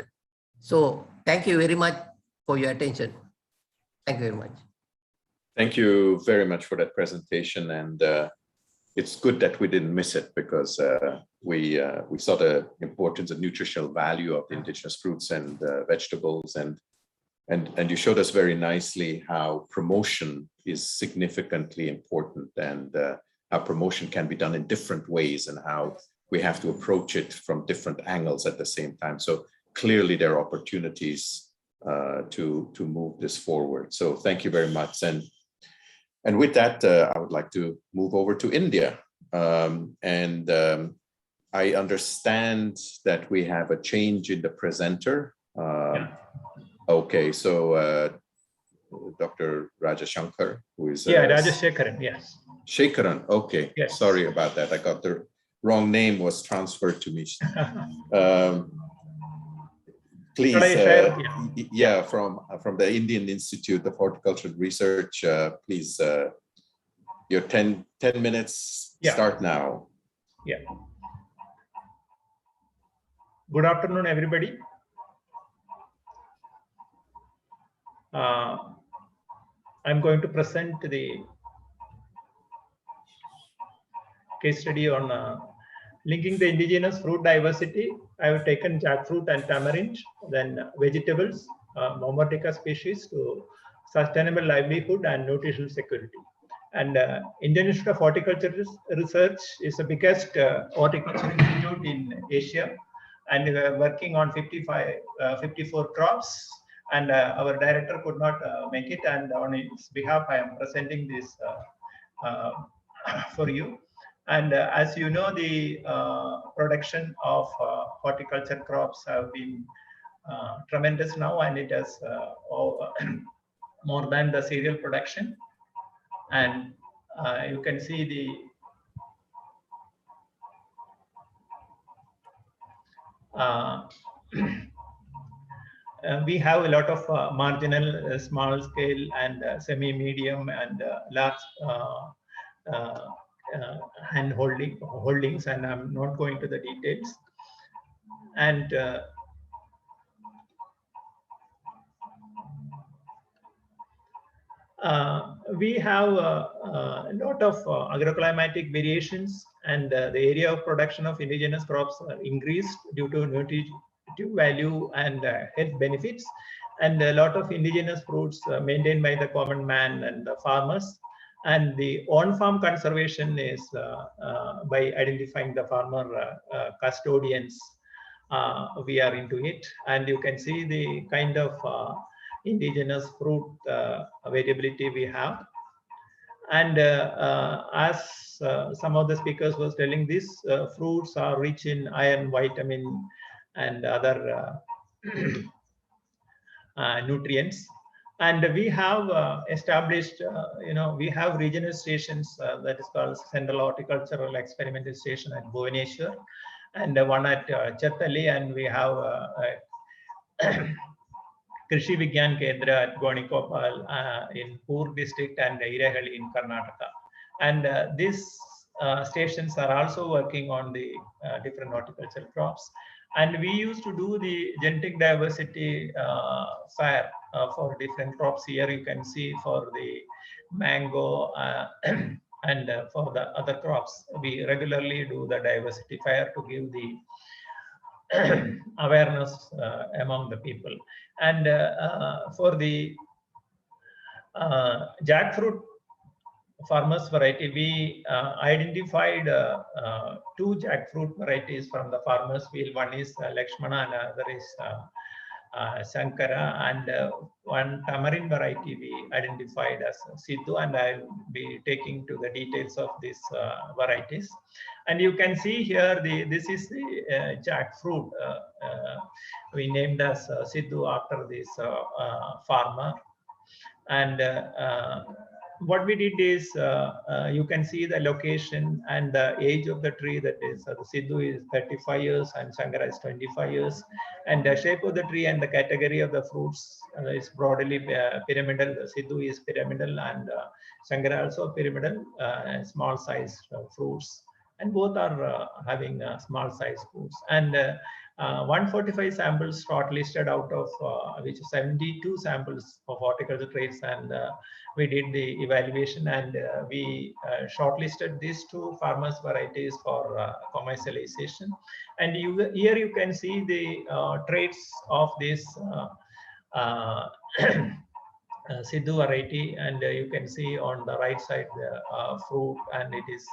So thank you very much for your attention. Thank you very much. Thank you very much for that presentation, and it's good that we didn't miss it, because we saw the importance and nutritional value of the indigenous fruits and vegetables, and you showed us very nicely how promotion is significantly important, and how promotion can be done in different ways, and how we have to approach it from different angles at the same time. So clearly there are opportunities to move this forward. So thank you very much. And with that, I would like to move over to India. I understand that we have a change in the presenter. Okay, so Dr. Rajashankar, who is Rajashekaran, yes. Shekaran, okay. Yes. Sorry about that. I got the wrong name was transferred to me. Please, from the Indian Institute of Horticultural Research, please, your 10 minutes start now. Yeah. Good afternoon, everybody. I'm going to present the case study on linking the indigenous fruit diversity. I have taken jackfruit and tamarind, then vegetables, Momortica species, to sustainable livelihood and nutritional security. And Indian Institute of Horticulture Research is the biggest horticulture institute in Asia, and we are working on 54 crops. And our director could not make it, and on his behalf, I am presenting this for you. And as you know, the production of horticulture crops have been tremendous now, and it has more than the cereal production. And you can see the we have a lot of marginal, small scale, and semi-medium and large hand holdings, and I'm not going to the details. And we have a lot of agroclimatic variations, and the area of production of indigenous crops increased due to nutritive value and health benefits, and a lot of indigenous fruits maintained by the common man and the farmers. And the on-farm conservation is by identifying the farmer custodians. We are into it, and you can see the kind of indigenous fruit availability we have. And as some of the speakers was telling, these fruits are rich in iron, vitamin, and other nutrients. And we have established, we have regional stations that is called Central Horticultural Experimental Station at Bhubaneswar, and one at Chattali, and we have Krishi Vigyan Kendra at Gonikopal in Pur district and Irehalli in Karnataka. And these stations are also working on the different horticultural crops. And we used to do the genetic diversity fair for different crops. Here you can see for the mango and for the other crops, we regularly do the diversity fair to give the awareness among the people. And for the jackfruit farmers variety, we identified 2 jackfruit varieties from the farmers field. One is Lakshmana and another is Sankara, and one tamarind variety we identified as Sidhu, and I'll be taking to the details of these varieties. And you can see here, this is the jackfruit we named as Sidhu after this farmer. And what we did is, you can see the location and the age of the tree. That is, the Sidhu is 35 years and Sankara is 25 years. And the shape of the tree and the category of the fruits is broadly pyramidal. The Sidhu is pyramidal and Sankara also pyramidal, small size fruits. And both are having small size fruits. And 145 samples shortlisted out of which 72 samples of horticultural traits, and we did the evaluation, and we shortlisted these 2 farmers varieties for commercialization. And here you can see the traits of this Sidhu variety, and you can see on the right side the fruit, and it is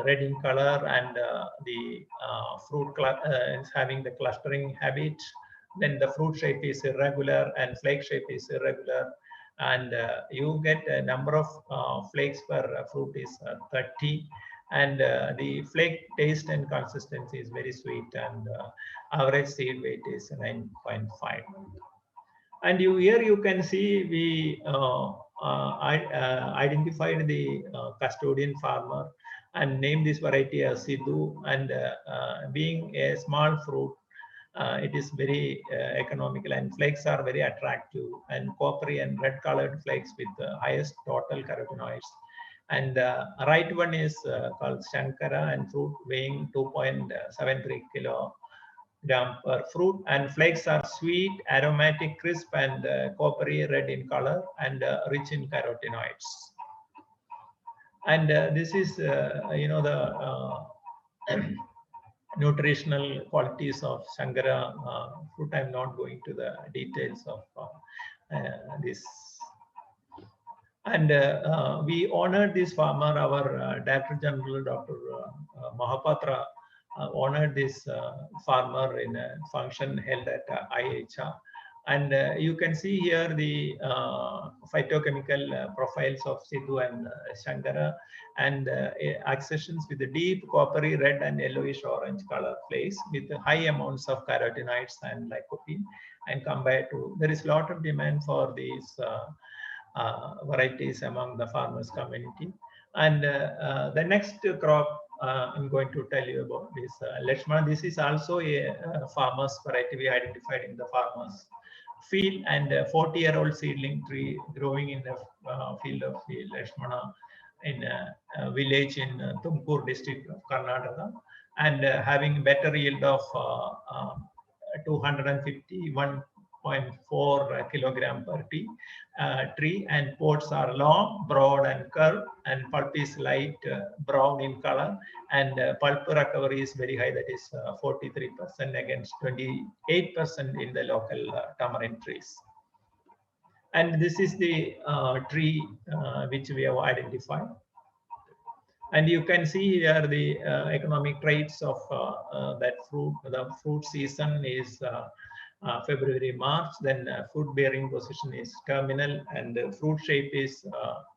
red in color, and the fruit is having the clustering habit. Then the fruit shape is irregular and flake shape is irregular, and you get a number of flakes per fruit is 30, and the flake taste and consistency is very sweet, and average seed weight is 9.5. And here you can see we identified the custodian farmer and named this variety as Sidhu. And being a small fruit, it is very economical, and flakes are very attractive, and coppery and red colored flakes with the highest total carotenoids. And right one is called Shankara, and fruit weighing 2.73 kilogram per fruit, and flakes are sweet, aromatic, crisp, and coppery red in color, and rich in carotenoids. And this is the nutritional qualities of Sankara fruit. I'm not going to the details of this. And we honored this farmer. Our Director General, Dr. Mahapatra, honored this farmer in a function held at IHR. And you can see here the phytochemical profiles of Sidhu and Sankara, and accessions with the deep coppery red and yellowish orange color flakes with high amounts of carotenoids and lycopene. And compared to, there is a lot of demand for these varieties among the farmers community. And the next crop I'm going to tell you about is Lakshmana. This is also a farmer's variety we identified in the farmer's field, and a 40-year-old seedling tree growing in the field of the Lakshmana in a village in Tumkur district of Karnataka, and having better yield of 251.4 kilogram per tree, and pods are long, broad, and curved, and pulp is light brown in color, and pulp recovery is very high, that is 43% against 28% in the local tamarind trees. And this is the tree which we have identified. And you can see here the economic traits of that fruit. The fruit season is February, March. Then fruit bearing position is terminal, and the fruit shape is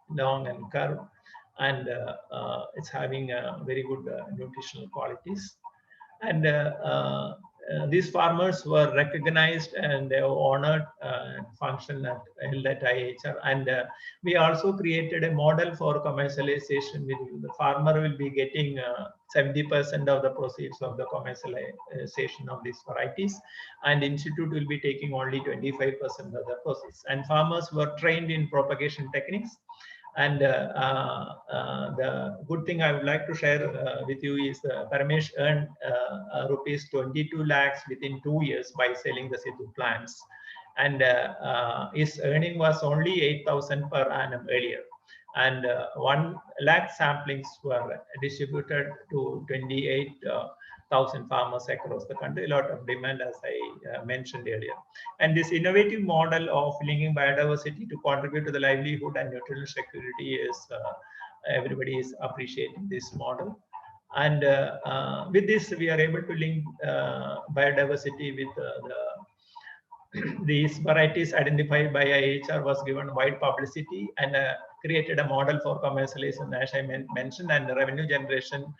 long and curved, and it's having very good nutritional qualities. And these farmers were recognized and they were honored and functioned held at IHR. And we also created a model for commercialization. The farmer will be getting 70% of the proceeds of the commercialization of these varieties, and institute will be taking only 25% of the proceeds. And farmers were trained in propagation techniques. And the good thing I would like to share with you is Paramesh earned rupees 22 lakhs within 2 years by selling the Sidhu plants. And his earning was only 8,000 per annum earlier. And 1 lakh samplings were distributed to 28,000 farmers across the country. A lot of demand, as I mentioned earlier. And this innovative model of linking biodiversity to contribute to the livelihood and nutritional security is everybody is appreciating this model. And with this, we are able to link biodiversity with these varieties identified by IHR was given wide publicity and created a model for commercialization, as I mentioned, and the revenue generation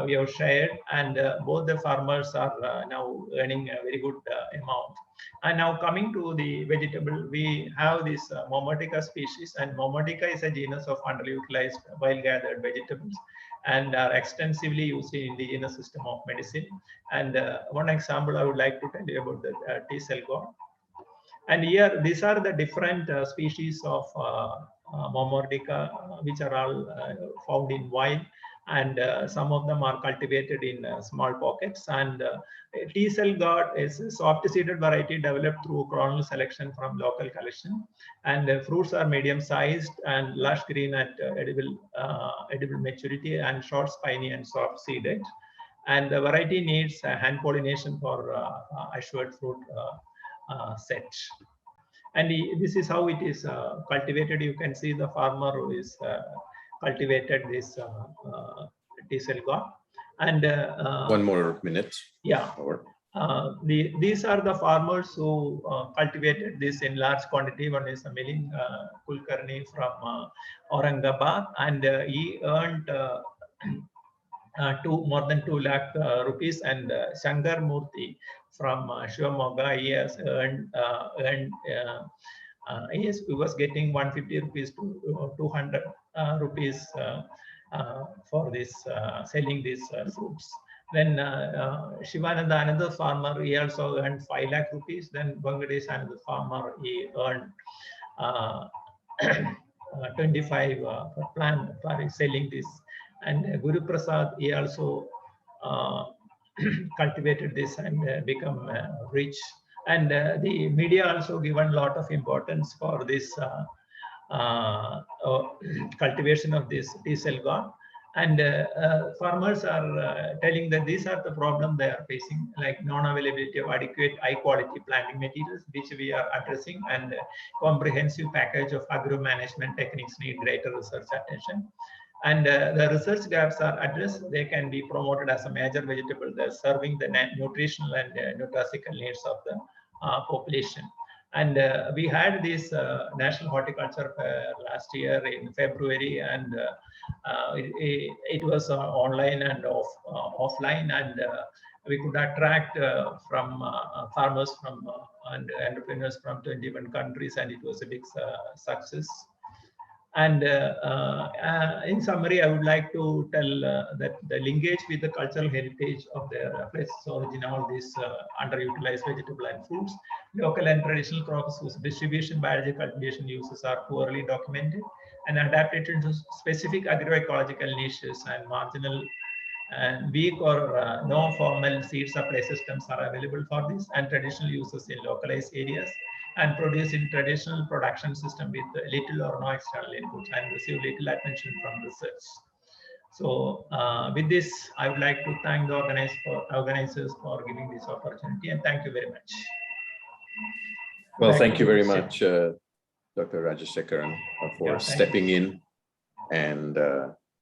we have shared, and both the farmers are now earning a very good amount. And now coming to the vegetable, we have this Momordica species, and Momordica is a genus of underutilized wild gathered vegetables and are extensively used in indigenous system of medicine. And one example I would like to tell you about the T-cell gourd. And here, these are the different species of Momordica, which are all found in wild, and some of them are cultivated in small pockets. And T-cell gourd is a soft-seeded variety developed through clonal selection from local collection. And fruits are medium-sized and lush green at edible maturity, and short, spiny, and soft-seeded. And the variety needs hand pollination for assured fruit set. And this is how it is cultivated. You can see the farmer who is cultivated this T-cell gourd. And 1 more minute. Yeah. These are the farmers who cultivated this in large quantity. One is Milind Kulkarni from Aurangabad, and he earned more than 2 lakh rupees. And Shankar Murthy from Shivamogga, he has he was getting 150 rupees to 200 rupees for this selling these fruits. Then Shivananda, another farmer, he also earned 5 lakh rupees. Then Bangladesh, another farmer, he earned 25 per plant for selling this. And Guru Prasad, he also cultivated this and become rich. And the media also given a lot of importance for this cultivation of this T-cell gourd. And farmers are telling that these are the problems they are facing, like non-availability of adequate high-quality planting materials, which we are addressing, and comprehensive package of agro-management techniques need greater research attention. And the research gaps are addressed. They can be promoted as a major vegetable. They're serving the nutritional and nutraceutical needs of the population. And we had this National Horticulture Fair last year in February, and it was online and offline, and we could attract from farmers from and entrepreneurs from 21 countries, and it was a big success. And in summary, I would like to tell that the linkage with the cultural heritage of their places of origin, all these underutilized vegetable and fruits, local and traditional crops whose distribution, biological cultivation uses are poorly documented and adapted to specific agroecological niches, and marginal and weak or no formal seed supply systems are available for this, and traditional uses in localized areas, and produced in traditional production system with little or no external inputs, and receive little attention from research. So with this, I would like to thank the organizers for giving this opportunity, and thank you very much. Well, thank you very much, Dr. Rajashekaran, for stepping in and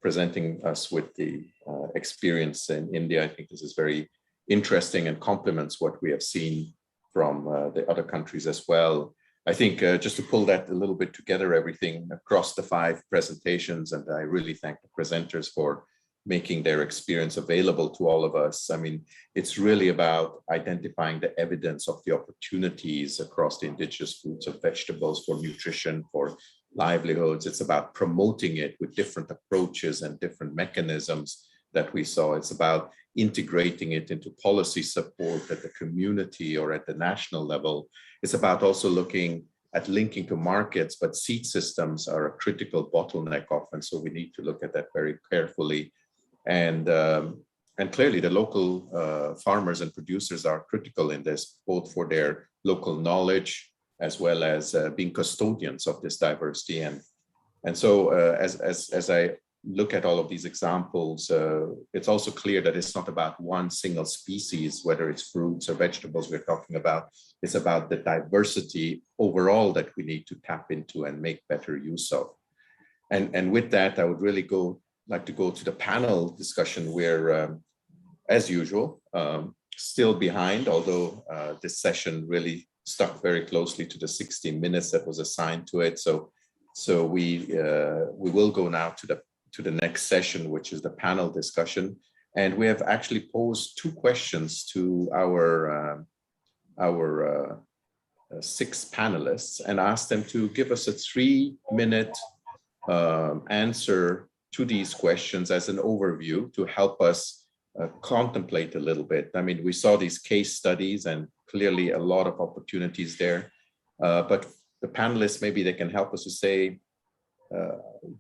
presenting us with the experience in India. I think this is very interesting and complements what we have seen from the other countries as well. I think just to pull that a little bit together, everything across the 5 presentations, and I really thank the presenters for making their experience available to all of us. I mean, it's really about identifying the evidence of the opportunities across the indigenous fruits and vegetables for nutrition, for livelihoods. It's about promoting it with different approaches and different mechanisms that we saw. It's about integrating it into policy support at the community or at the national level. It's about also looking at linking to markets, but seed systems are a critical bottleneck often. So we need to look at that very carefully. And clearly the local farmers and producers are critical in this, both for their local knowledge as well as being custodians of this diversity. And so as I look at all of these examples, it's also clear that it's not about one single species, whether it's fruits or vegetables we're talking about. It's about the diversity overall that we need to tap into and make better use of. And with that, I would really like to go to the panel discussion where, as usual, still behind, although this session really stuck very closely to the 60 minutes that was assigned to it. So we will go now to the next session, which is the panel discussion. And we have actually posed 2 questions to our 6 panelists and asked them to give us a 3-minute answer to these questions as an overview to help us contemplate a little bit. I mean, we saw these case studies and clearly a lot of opportunities there, but the panelists, maybe they can help us to say,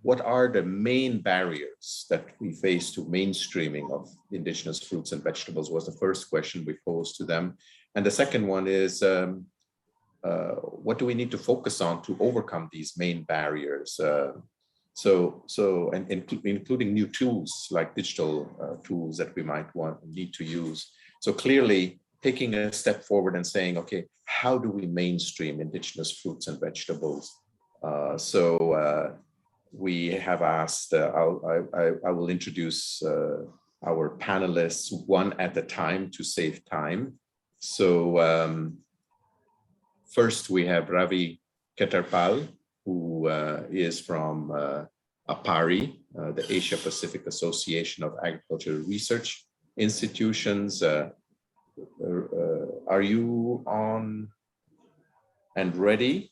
what are the main barriers that we face to mainstreaming of indigenous fruits and vegetables was the first question we posed to them. And the second one is, what do we need to focus on to overcome these main barriers? Including new tools like digital tools that we might need to use. So clearly taking a step forward and saying, okay, how do we mainstream indigenous fruits and vegetables? We have asked, I will introduce our panelists one at a time to save time. So first we have Ravi Ketarpal, who is from APARI, the Asia Pacific Association of Agricultural Research Institutions. Are you on and ready?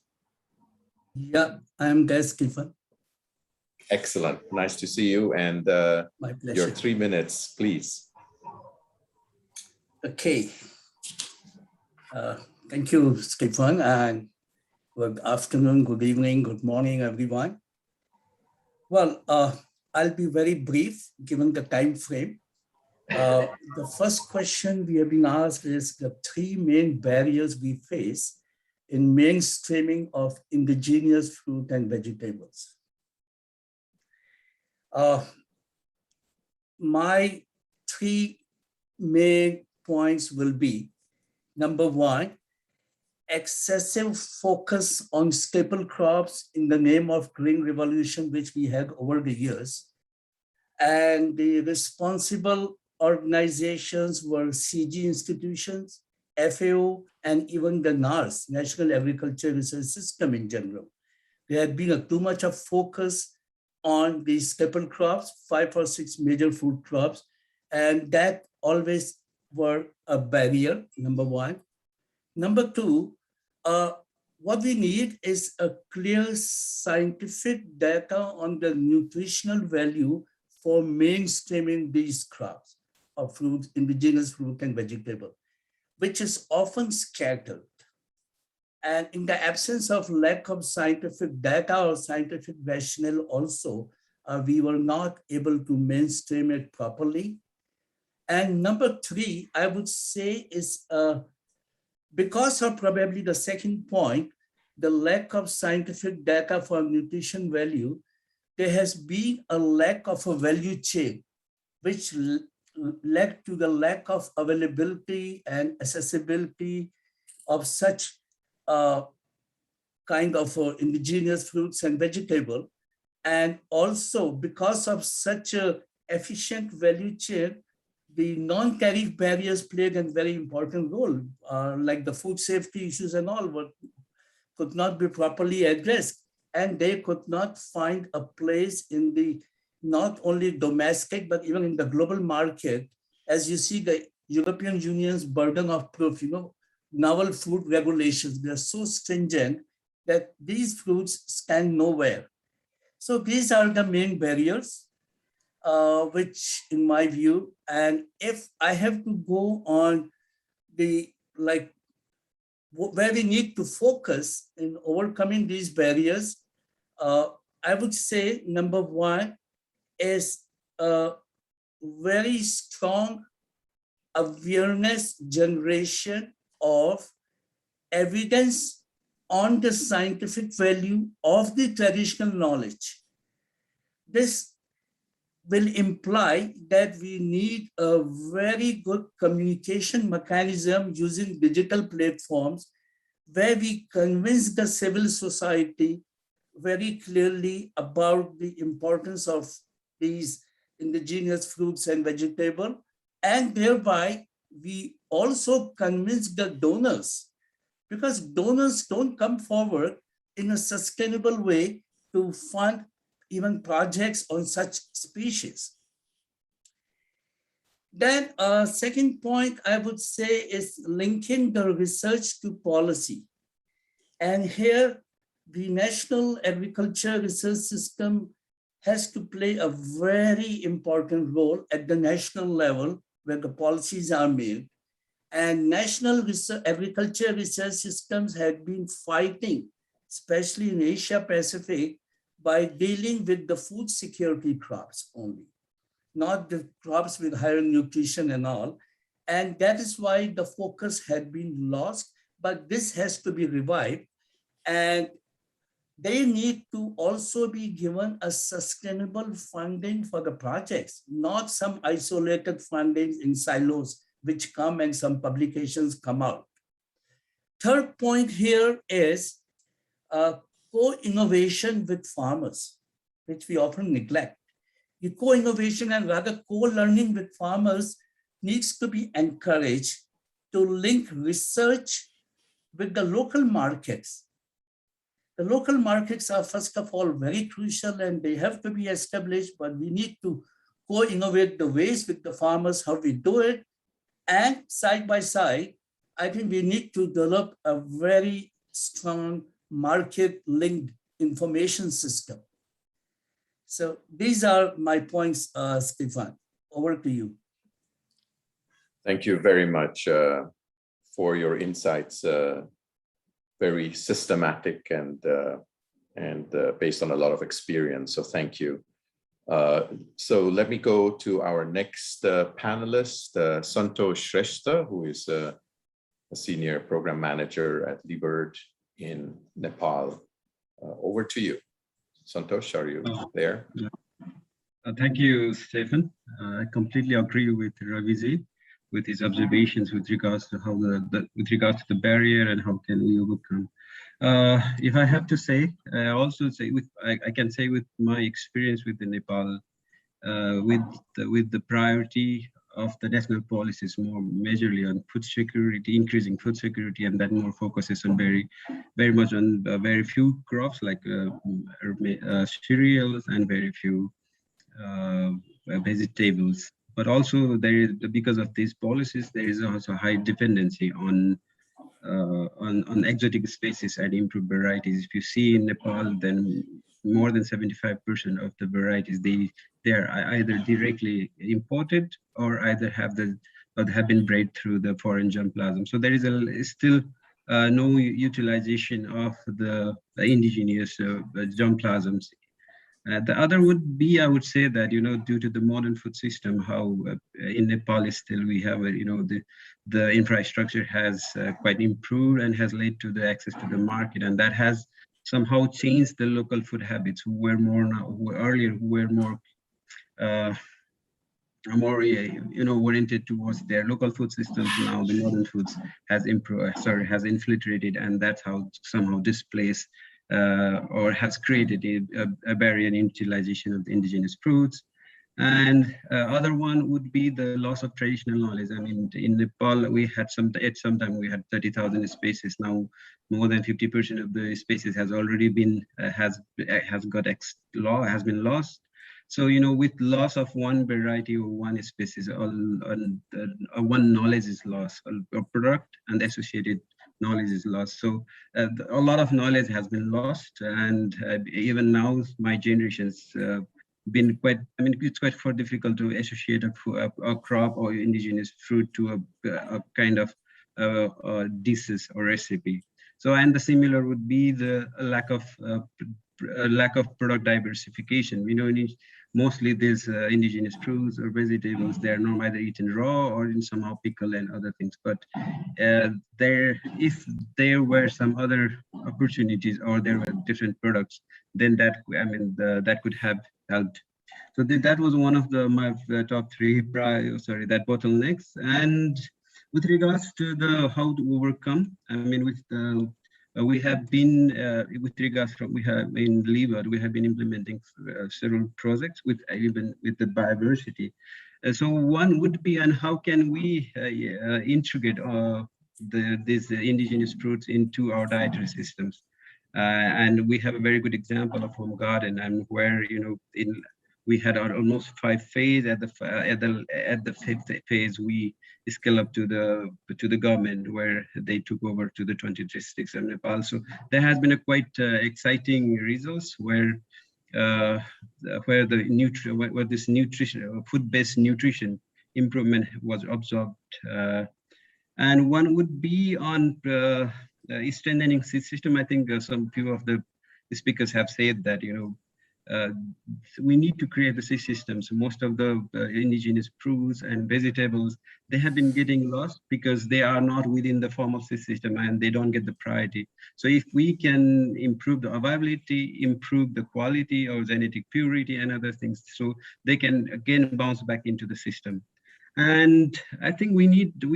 Yeah, I am there, Stephen. Excellent. Nice to see you. And my pleasure. Your 3 minutes, please. Okay. Thank you, Stephen. And good afternoon, good evening, good morning, everyone. Well, I'll be very brief given the time frame. The first question we have been asked is the 3 main barriers we face in mainstreaming of indigenous fruit and vegetables. My 3 main points will be, number 1, excessive focus on staple crops in the name of green revolution, which we had over the years. And the responsible organizations were CG institutions, FAO, and even the NARS, National Agriculture Research System in general. There had been too much of focus on the staple crops, 5 or 6 major food crops, and that always were a barrier, number 1. Number 2, what we need is a clear scientific data on the nutritional value for mainstreaming these crops of fruits, indigenous fruit and vegetable, which is often scattered. And in the absence of lack of scientific data or scientific rationale also, we were not able to mainstream it properly. And number 3, I would say is because of probably the second point, the lack of scientific data for nutrition value, there has been a lack of a value chain, which led to the lack of availability and accessibility of such kind of indigenous fruits and vegetable. And also because of such a efficient value chain, the non-tariff barriers played a very important role, like the food safety issues and all could not be properly addressed, and they could not find a place in the not only domestic, but even in the global market, as you see the European Union's burden of proof, novel food regulations, they're so stringent that these fruits stand nowhere. So these are the main barriers, which in my view, and if I have to go on the where we need to focus in overcoming these barriers, I would say number one is a very strong awareness generation of evidence on the scientific value of the traditional knowledge. This will imply that we need a very good communication mechanism using digital platforms where we convince the civil society very clearly about the importance of these indigenous fruits and vegetables, and thereby we also convince the donors, because donors don't come forward in a sustainable way to fund even projects on such species. Then second point I would say is linking the research to policy. And here the National Agriculture Research System has to play a very important role at the national level where the policies are made. And national agriculture research systems have been fighting, especially in Asia Pacific, by dealing with the food security crops only, not the crops with higher nutrition and all. And that is why the focus had been lost, but this has to be revived. And they need to also be given a sustainable funding for the projects, not some isolated funding in silos which come and some publications come out. Third point here is co-innovation with farmers, which we often neglect. The co-innovation and rather co-learning with farmers needs to be encouraged to link research with the local markets. The local markets are, first of all, very crucial and they have to be established, but we need to co-innovate the ways with the farmers, how we do it. And side by side, I think we need to develop a very strong market-linked information system. So these are my points, Stefan. Over to you. Thank you very much for your insights. Very systematic and based on a lot of experience. So thank you. So let me go to our next panelist, Santosh Shrestha, who is a senior program manager at Libird in Nepal. Over to you. Santosh, are you there? Thank you, Stephen. I completely agree with Raviji with his observations with regards to how the barrier and how can we overcome. If I have to say, I also say I can say with my experience with the Nepal, with the priority of the national policies more majorly on food security, increasing food security, and that more focuses on very much on very few crops like cereals and very few vegetables. But also there is, because of these policies, there is also high dependency on exotic species and improved varieties. If you see in Nepal, then more than 75% of the varieties they are either directly imported or either have been bred through the foreign germplasm. So there is still no utilization of the indigenous germplasms. The other would be, I would say that, due to the modern food system, how in Nepal still we have, the infrastructure has quite improved and has led to the access to the market, and that has somehow changed the local food habits who were more oriented towards their local food systems. Now the modern foods has infiltrated, and that's how somehow displaced or has created a barrier in utilization of the indigenous fruits. And other one would be the loss of traditional knowledge. I mean, in Nepal, we had at some time we had 30,000 species. Now, more than 50% of the species has already been been lost. So, with loss of one variety or one species, one knowledge is lost, a product and associated knowledge is lost. So a lot of knowledge has been lost, and even now my generation's been quite, it's quite difficult to associate a crop or indigenous fruit to a kind of dishes or recipe. So, and the similar would be the lack of product diversification. Mostly these indigenous fruits or vegetables, they are not either eaten raw or in somehow pickle and other things. But if there were some other opportunities or there were different products, then that that could have helped. So that was one of my top three bottlenecks. And with regards to the how to overcome, we have been we have in Leeward, we have been implementing several projects with even with the Bioversity. So one would be, and how can we integrate these indigenous fruits into our dietary systems? And we have a very good example of home garden, and where we had our almost 5 phase. At the 5th phase, we scale up to the government, where they took over to the 20 districts of Nepal. So there has been a quite exciting results where this nutrition, food-based nutrition improvement was observed. And one would be on strengthening system. I think some few of the speakers have said that we need to create the systems. Most of the indigenous fruits and vegetables, they have been getting lost because they are not within the formal system and they don't get the priority. So if we can improve the availability, improve the quality or genetic purity and other things, so they can again bounce back into the system. And I think we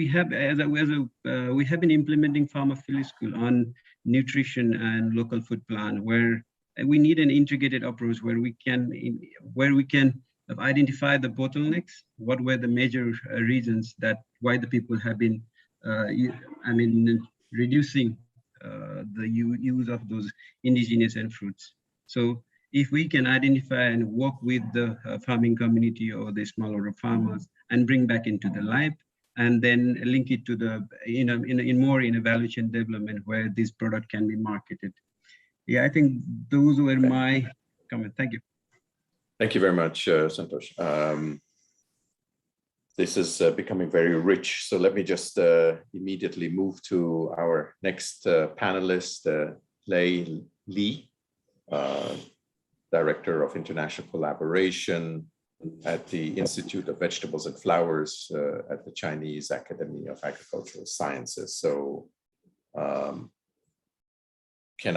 have been implementing Farmer Field School on nutrition and local food plan, where we need an integrated approach where we can identify the bottlenecks. What were the major reasons why the people have been reducing the use of those indigenous and fruits. So if we can identify and work with the farming community or the smallholder farmers and bring back into the life, and then link it to the more in a value chain development where this product can be marketed. Yeah, I think those were my comments. Thank you. Thank you very much, Santosh. This is becoming very rich. So let me just immediately move to our next panelist, Lei Li, Director of International Collaboration at the Institute of Vegetables and Flowers at the Chinese Academy of Agricultural Sciences. So can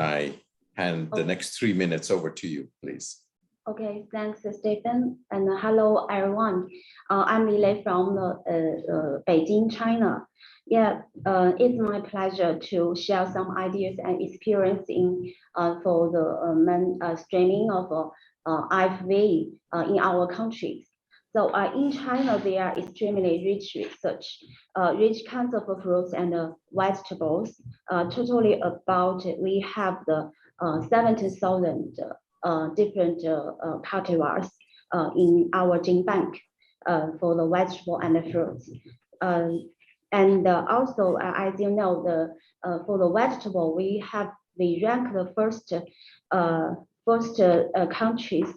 I hand the next 3 minutes over to you, please? Okay, thanks, Stephen. And hello, everyone. I'm Lei from Beijing, China. Yeah, it's my pleasure to share some ideas and experience for the mainstreaming of IFV in our countries. So in China, there are extremely rich research, rich kinds of fruits and vegetables. Totally about, we have the 70,000 different cultivars in our gene bank for the vegetable and the fruits. And also, as you know, for the vegetable, we rank the first countries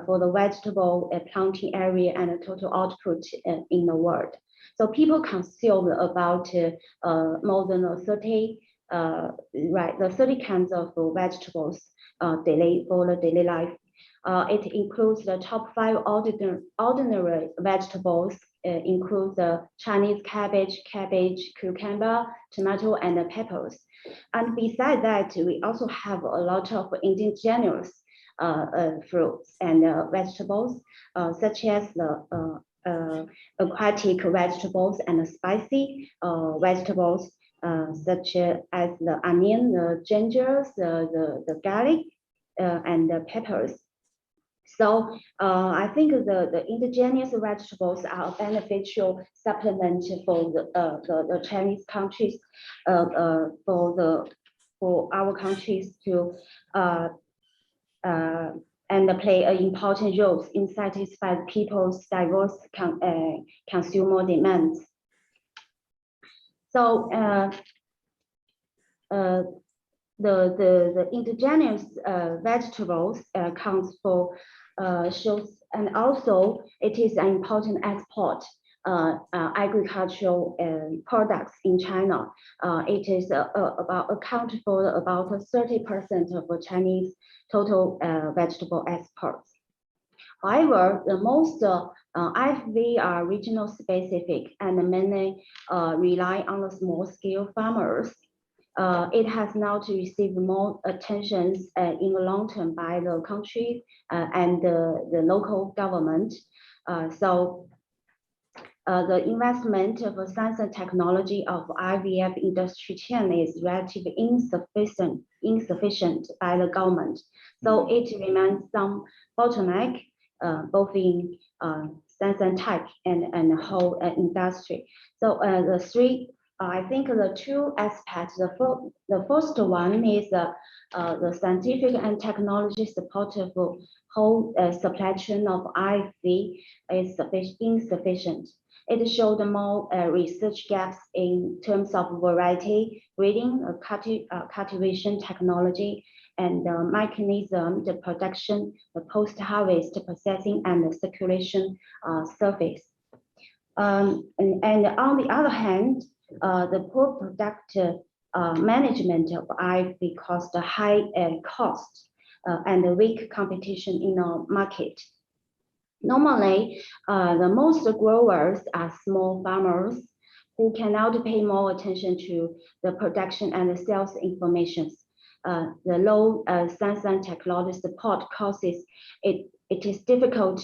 for the vegetable planting area and the total output in the world. So people consume about more than 30 kinds of vegetables for the daily life. It includes the top 5 ordinary vegetables. Includes the Chinese cabbage, cucumber, tomato, and peppers. And besides that, we also have a lot of indigenous fruits and vegetables, such as the aquatic vegetables and spicy vegetables, such as the onion, the ginger, the garlic, and the peppers. So I think the indigenous vegetables are a beneficial supplement for the Chinese countries, for our countries to and play an important role in satisfying people's diverse consumer demands. So the indigenous vegetables counts for shows, and also it is an important export agricultural products in China. It is account for about 30% of the Chinese total vegetable exports. However, the most IFV are regional specific and mainly rely on the small scale farmers. It has now to receive more attention in the long term by the country and the local government. The investment of science and technology of IVF industry chain is relatively insufficient by the government. So it remains some bottleneck both in science and tech and the whole industry. So the three, I think the two aspects. The first one is the scientific and technology support of the whole supply chain of IFV is insufficient. It showed more research gaps in terms of variety, breeding, cultivation technology, and the mechanism, the production, the post-harvest processing, and the circulation surface. And on the other hand, the poor product management of IFV caused a high cost and a weak competition in the market. Normally, the most growers are small farmers who cannot pay more attention to the production and the sales information. The low science and technology support causes it is difficult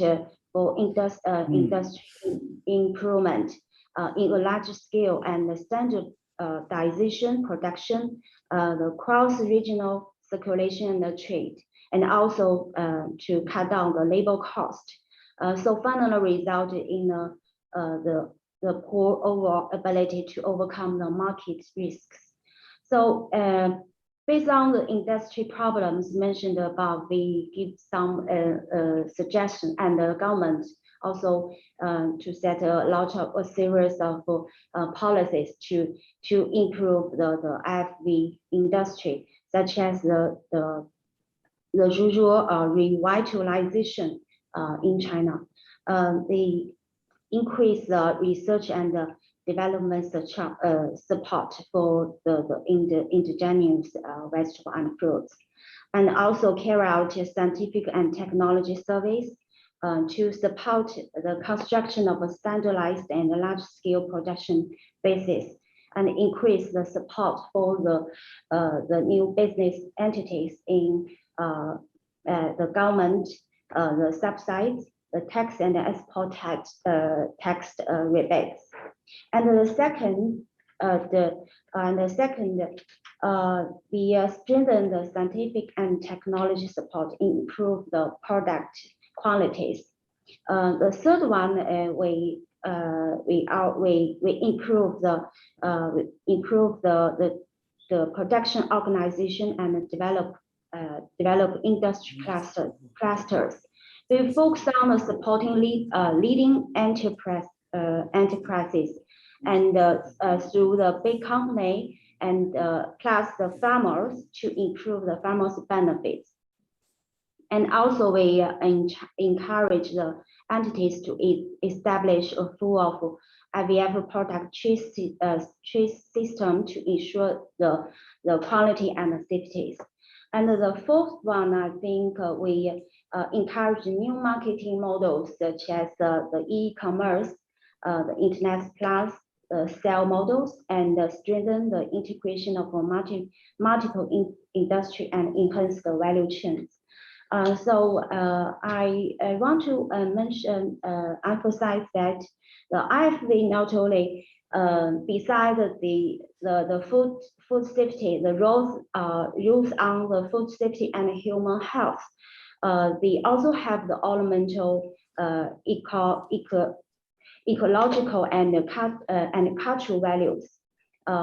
for industry improvement in a large scale and the standardization production, the cross-regional circulation and the trade, and also to cut down the labor cost. So finally resulted in the poor overall ability to overcome the market risks. So based on the industry problems mentioned above, we give some suggestions, and the government also to set a series of policies to improve the IFV industry, such as the rural revitalization in China. The increase research and development support for the indigenous vegetable and fruits, and also carry out scientific and technology surveys to support the construction of a standardized and large-scale production basis, and increase the support for the new business entities in the government, the subsidies, the tax and the export tax rebates. And the second, strengthen the scientific and technology support, improve the product qualities. The third one, we improve the production organization and develop industry clusters. We focus on supporting leading enterprises and through the big company and plus the farmers to improve the farmers' benefits. And also we encourage the entities to establish a full of IVF product trace system to ensure the quality and the safety. And the fourth one, I think we encourage new marketing models such as the e-commerce, the internet plus sale models, and strengthen the integration of multiple industry and enhance the value chains. So I want to emphasize that the IFV not only besides the food safety, the rules on the food safety and human health, they also have the elemental ecological and cultural values,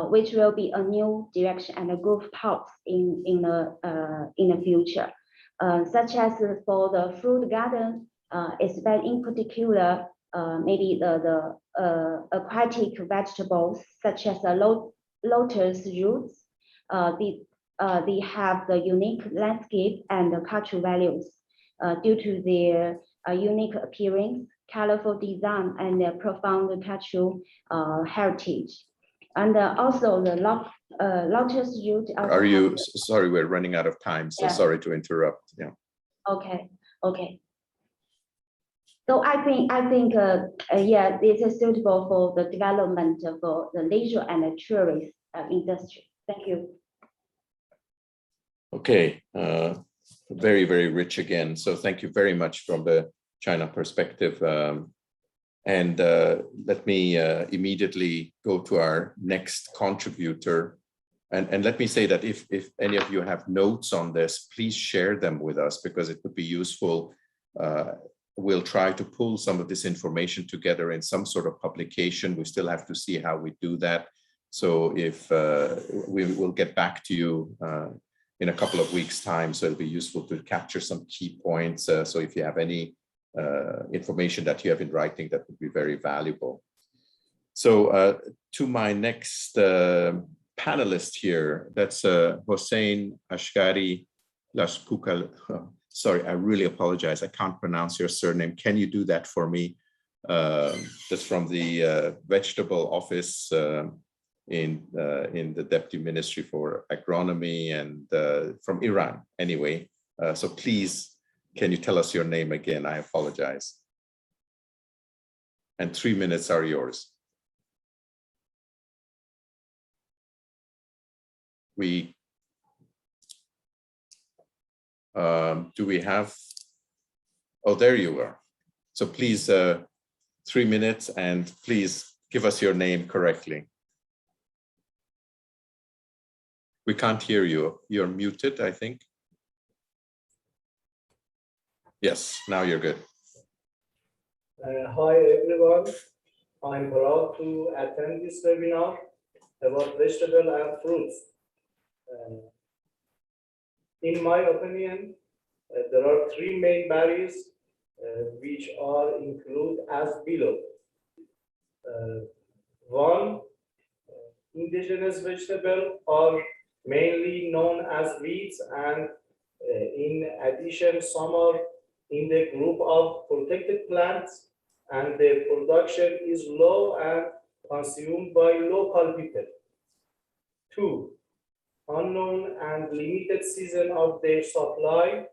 which will be a new direction and a growth path in the future. such as for the fruit garden, in particular, maybe the aquatic vegetables such as the lotus roots. They have the unique landscape and the cultural values due to their unique appearance, colorful design, and their profound cultural heritage. And also the lotus root. Are you sorry? We're running out of time, so yeah. Sorry to interrupt. Yeah. Okay. So I think yeah, this is suitable for the development for the leisure and the tourist industry. Thank you. Okay. Very, very rich again. So thank you very much from the China perspective. Let me immediately go to our next contributor. And let me say that if any of you have notes on this, please share them with us because it would be useful. We'll try to pull some of this information together in some sort of publication. We still have to see how we do that. So if we will get back to you in a couple of weeks' time, so it'll be useful to capture some key points. So if you have any information that you have in writing, that would be very valuable. So to my next panelist here, that's Hossein Ashkari Lashpukal. Sorry, I really apologize. I can't pronounce your surname. Can you do that for me? That's from the Vegetable Office in the Deputy Ministry for Agronomy and from Iran, anyway. So please, can you tell us your name again? I apologize. And 3 minutes are yours. Do we have, oh, there you are. So please, 3 minutes, and please give us your name correctly. We can't hear you. You're muted, I think. Yes, now you're good. Hi, everyone. I'm proud to attend this webinar about vegetable and fruits. In my opinion, there are three main barriers which are included as below. One, indigenous vegetables are mainly known as weeds, and in addition, some are in the group of protected plants, and their production is low and consumed by local people. Two, unknown and limited season of their supply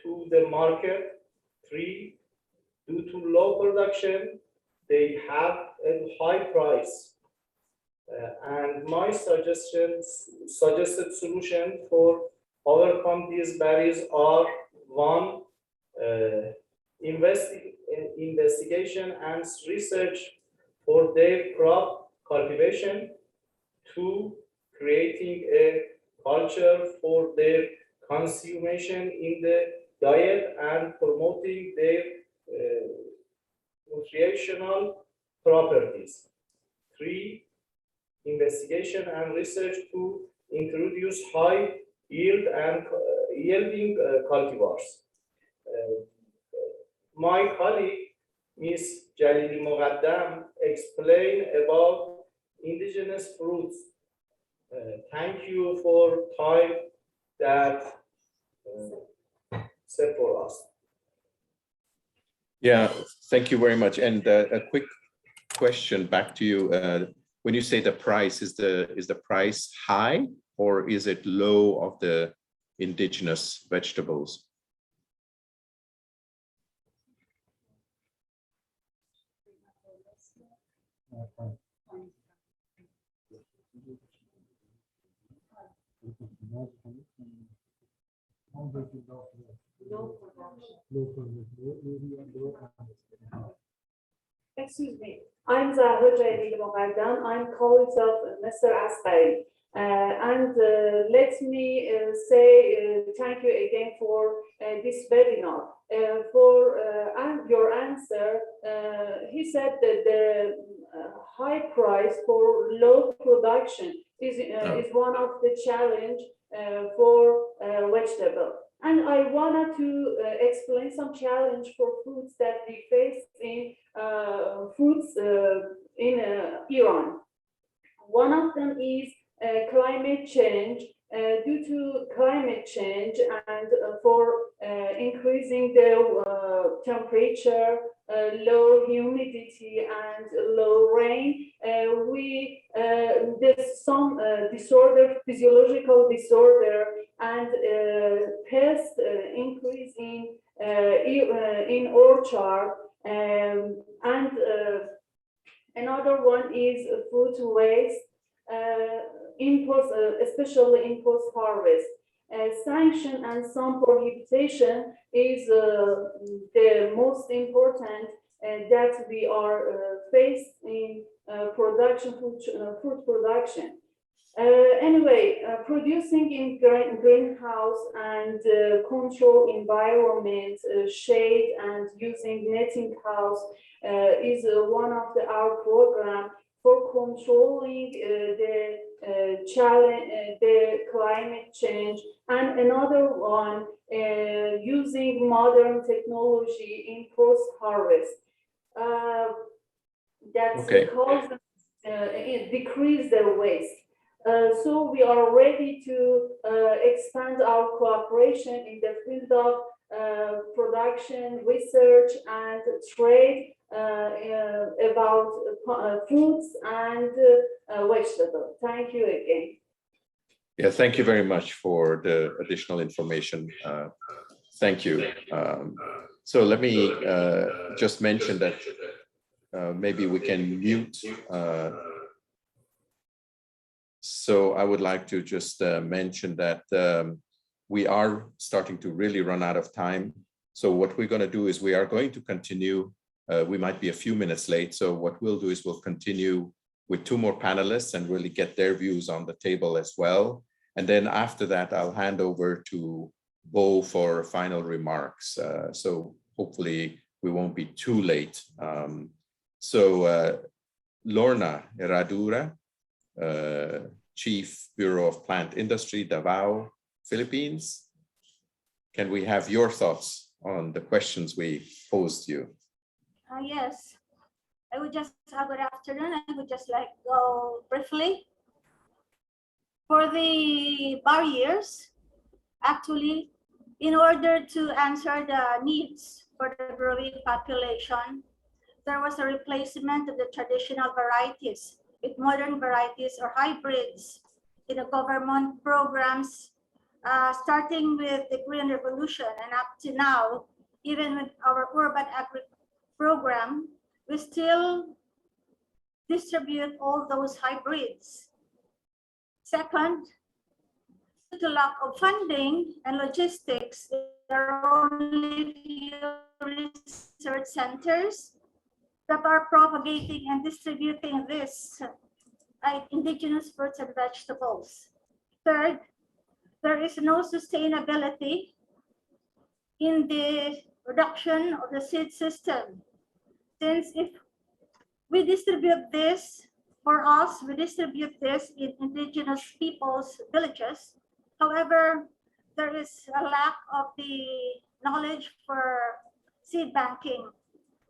to the market. Three, due to low production, they have a high price. And my suggested solution for overcome these barriers are: one, investigation and research for their crop cultivation. Two, creating a culture for their consumption in the diet and promoting their nutritional properties. Three, investigation and research to introduce high yield and yielding cultivars. My colleague, Ms. Jalili Mogaddam, explained about indigenous fruits. Thank you for time that set for us. Yeah, thank you very much. And a quick question back to you. When you say the price, is the price high or is it low of the indigenous vegetables? Excuse me, I'm Zahra Jalili Mogaddam. I'm colleague of Mr. Asqari. And let me say thank you again for this webinar. For your answer, he said that the high price for low production is one of the challenge for vegetable. And I wanted to explain some challenge for foods that we face in foods in Iran. One of them is climate change. Due to climate change and for increasing the temperature, low humidity and low rain, there's some disorder, physiological disorder and pest increase in orchard, and another one is food waste, especially in post-harvest. Sanction and some prohibition is the most important that we are faced in food production. Anyway, producing in greenhouse and control environment, shade and using netting house is one of our program for controlling the climate change, and another one using modern technology in post-harvest. That's because it decrease their waste. So we are ready to expand our cooperation in the field of production, research, and trade about fruits and vegetables. Thank you again. Yeah, thank you very much for the additional information. Thank you. So let me just mention that maybe we can mute. So I would like to just mention that we are starting to really run out of time. So what we're going to do is we are going to continue. We might be a few minutes late. So what we'll do is we'll continue with two more panelists and really get their views on the table as well. And then after that, I'll hand over to Bo for final remarks. So hopefully we won't be too late. Lorna Herradura, Chief Bureau of Plant Industry, Davao, Philippines. Can we have your thoughts on the questions we posed you? Yes, I would just, good afternoon. I would just like to go briefly. For the barriers, actually, in order to answer the needs for the growing population, there was a replacement of the traditional varieties with modern varieties or hybrids in the government programs, starting with the Green Revolution and up to now, even with our urban agri program, we still distribute all those hybrids. Second, due to lack of funding and logistics, there are only few research centers that are propagating and distributing this indigenous fruits and vegetables. Third, there is no sustainability in the production of the seed system. Since if we distribute this, for us, we distribute this in indigenous people's villages. However, there is a lack of the knowledge for seed banking.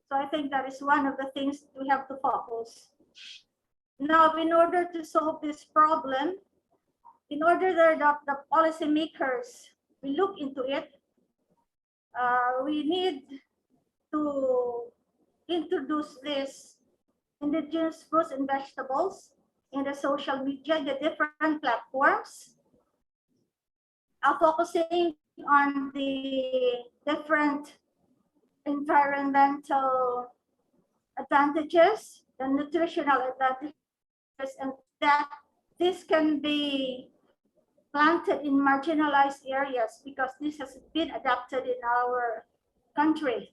So I think that is one of the things we have to focus. Now, in order to solve this problem, in order that the policymakers will look into it, we need to introduce this indigenous fruits and vegetables in the social media, the different platforms, focusing on the different environmental advantages, the nutritional advantages, and that this can be planted in marginalized areas because this has been adapted in our country.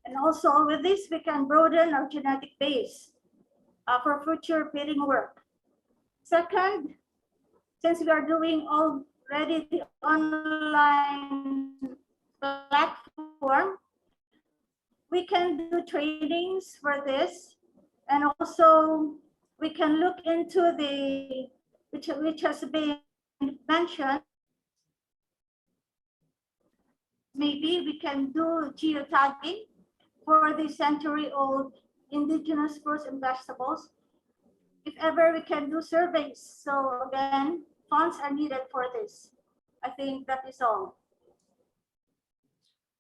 And also with this, we can broaden our genetic base for future breeding work. Second, since we are doing already the online platform, we can do trainings for this, and also we can look into the, which has been mentioned, maybe we can do geotagging for the century-old indigenous fruits and vegetables. If ever we can do surveys. So again, funds are needed for this. I think that is all.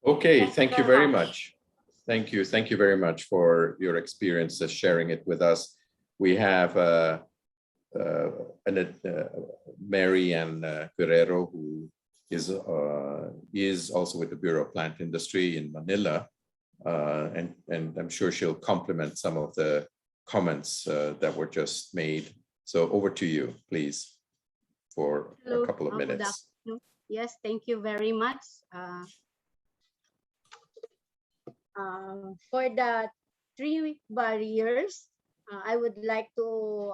Okay, thank you very much. Thank you. Thank you very much for your experiences, sharing it with us. We have Mary Ann Guerrero, who is also with the Bureau of Plant Industry in Manila, and I'm sure she'll complement some of the comments that were just made. So over to you, please, for a couple of minutes. Yes, thank you very much. For the 3 barriers, I would like to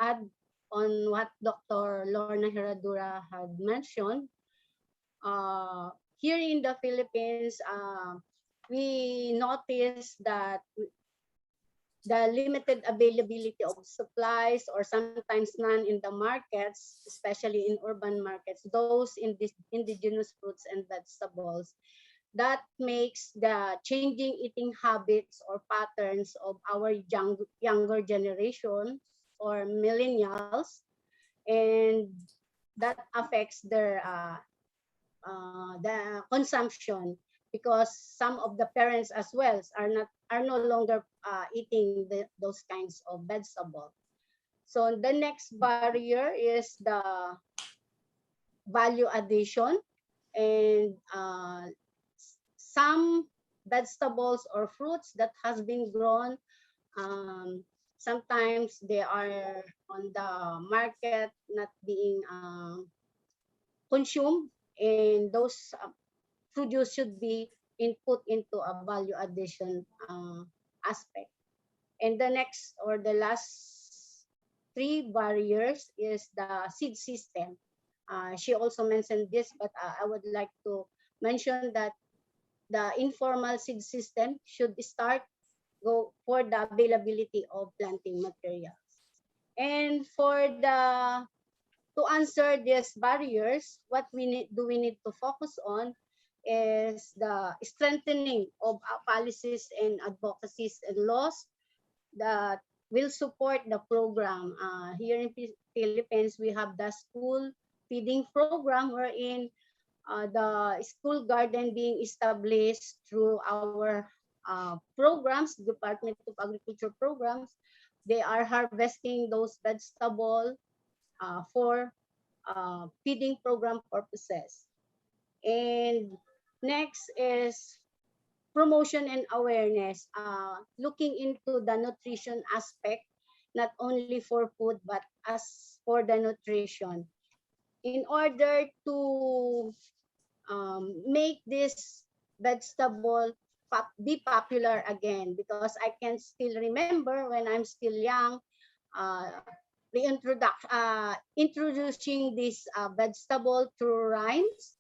add on what Dr. Lorna Herradura had mentioned. Here in the Philippines, we noticed that the limited availability of supplies, or sometimes none in the markets, especially in urban markets, those in these indigenous fruits and vegetables, that makes the changing eating habits or patterns of our younger generation or millennials, and that affects their the consumption, because some of the parents as well are no longer eating those kinds of vegetables. So the next barrier is the value addition, and some vegetables or fruits that has been grown, sometimes they are on the market not being consumed, and those produce should be input into a value addition aspect. And the next or the last 3 barriers is the seed system. She also mentioned this, but I would like to mention that the informal seed system should go for the availability of planting materials. And to answer these barriers, what we need to focus on is the strengthening of policies and advocacies and laws that will support the program. Here in Philippines, we have the school feeding program, wherein the school garden being established through our programs, Department of Agriculture programs. They are harvesting those vegetables for feeding program purposes. And next is promotion and awareness, looking into the nutrition aspect, not only for food, but as for the nutrition. In order to make this vegetable be popular again, because I can still remember when I'm still young, introducing this vegetable through rhymes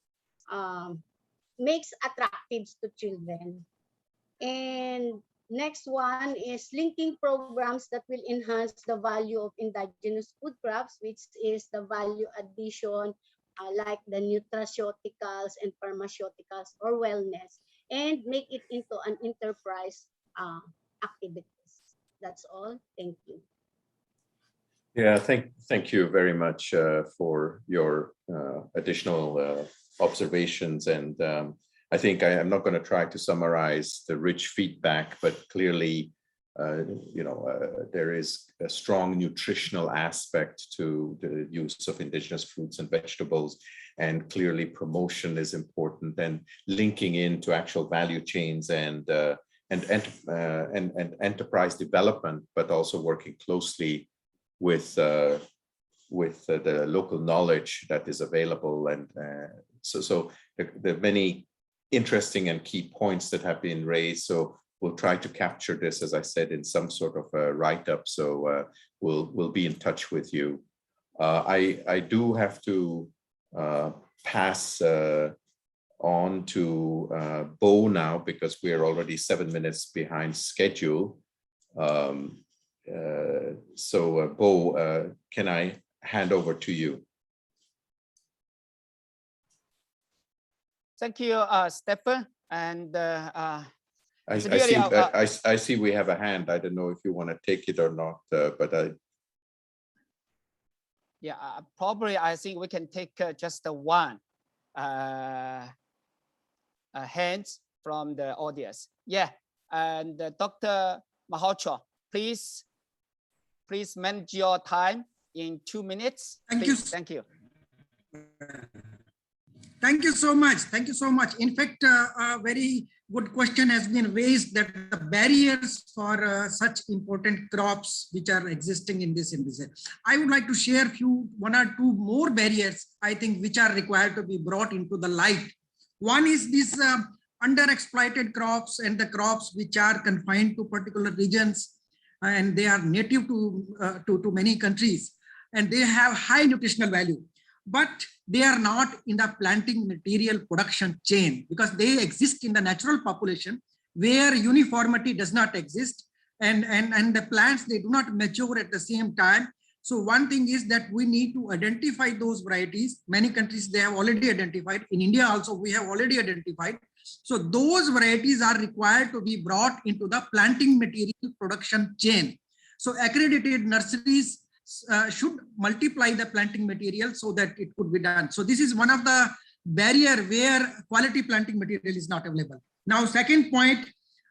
makes attractive to children. And next one is linking programs that will enhance the value of indigenous food crops, which is the value addition, like the nutraceuticals and pharmaceuticals or wellness, and make it into an enterprise activities. That's all. Thank you. Yeah, thank you very much for your additional observations. And I think I'm not going to try to summarize the rich feedback, but clearly, there is a strong nutritional aspect to the use of indigenous fruits and vegetables, and clearly promotion is important, and linking into actual value chains and enterprise development, but also working closely with the local knowledge that is available. And so there are many interesting and key points that have been raised. So we'll try to capture this, as I said, in some sort of a write-up. So we'll be in touch with you. I do have to pass on to Bo now, because we are already 7 minutes behind schedule. So Bo, can I hand over to you? Thank you, Stefan. And I it's really, see. I see we have a hand. I don't know if you want to take it or not, but yeah, probably I think we can take just one hands from the audience. Yeah, and Dr. Mahocha, please manage your time in 2 minutes. Thank please. you. Thank you. Thank you so much. Thank you so much. In fact, a very good question has been raised that the barriers for such important crops which are existing in this industry. I would like to share one or two more barriers, I think, which are required to be brought into the light. One is this underexploited crops and the crops which are confined to particular regions, and they are native to many countries, and they have high nutritional value, but they are not in the planting material production chain because they exist in the natural population where uniformity does not exist, and the plants, they do not mature at the same time. So one thing is that we need to identify those varieties. Many countries, they have already identified. In India also, we have already identified. So those varieties are required to be brought into the planting material production chain. So accredited nurseries should multiply the planting material so that it could be done. So this is one of the barrier where quality planting material is not available. Now, second point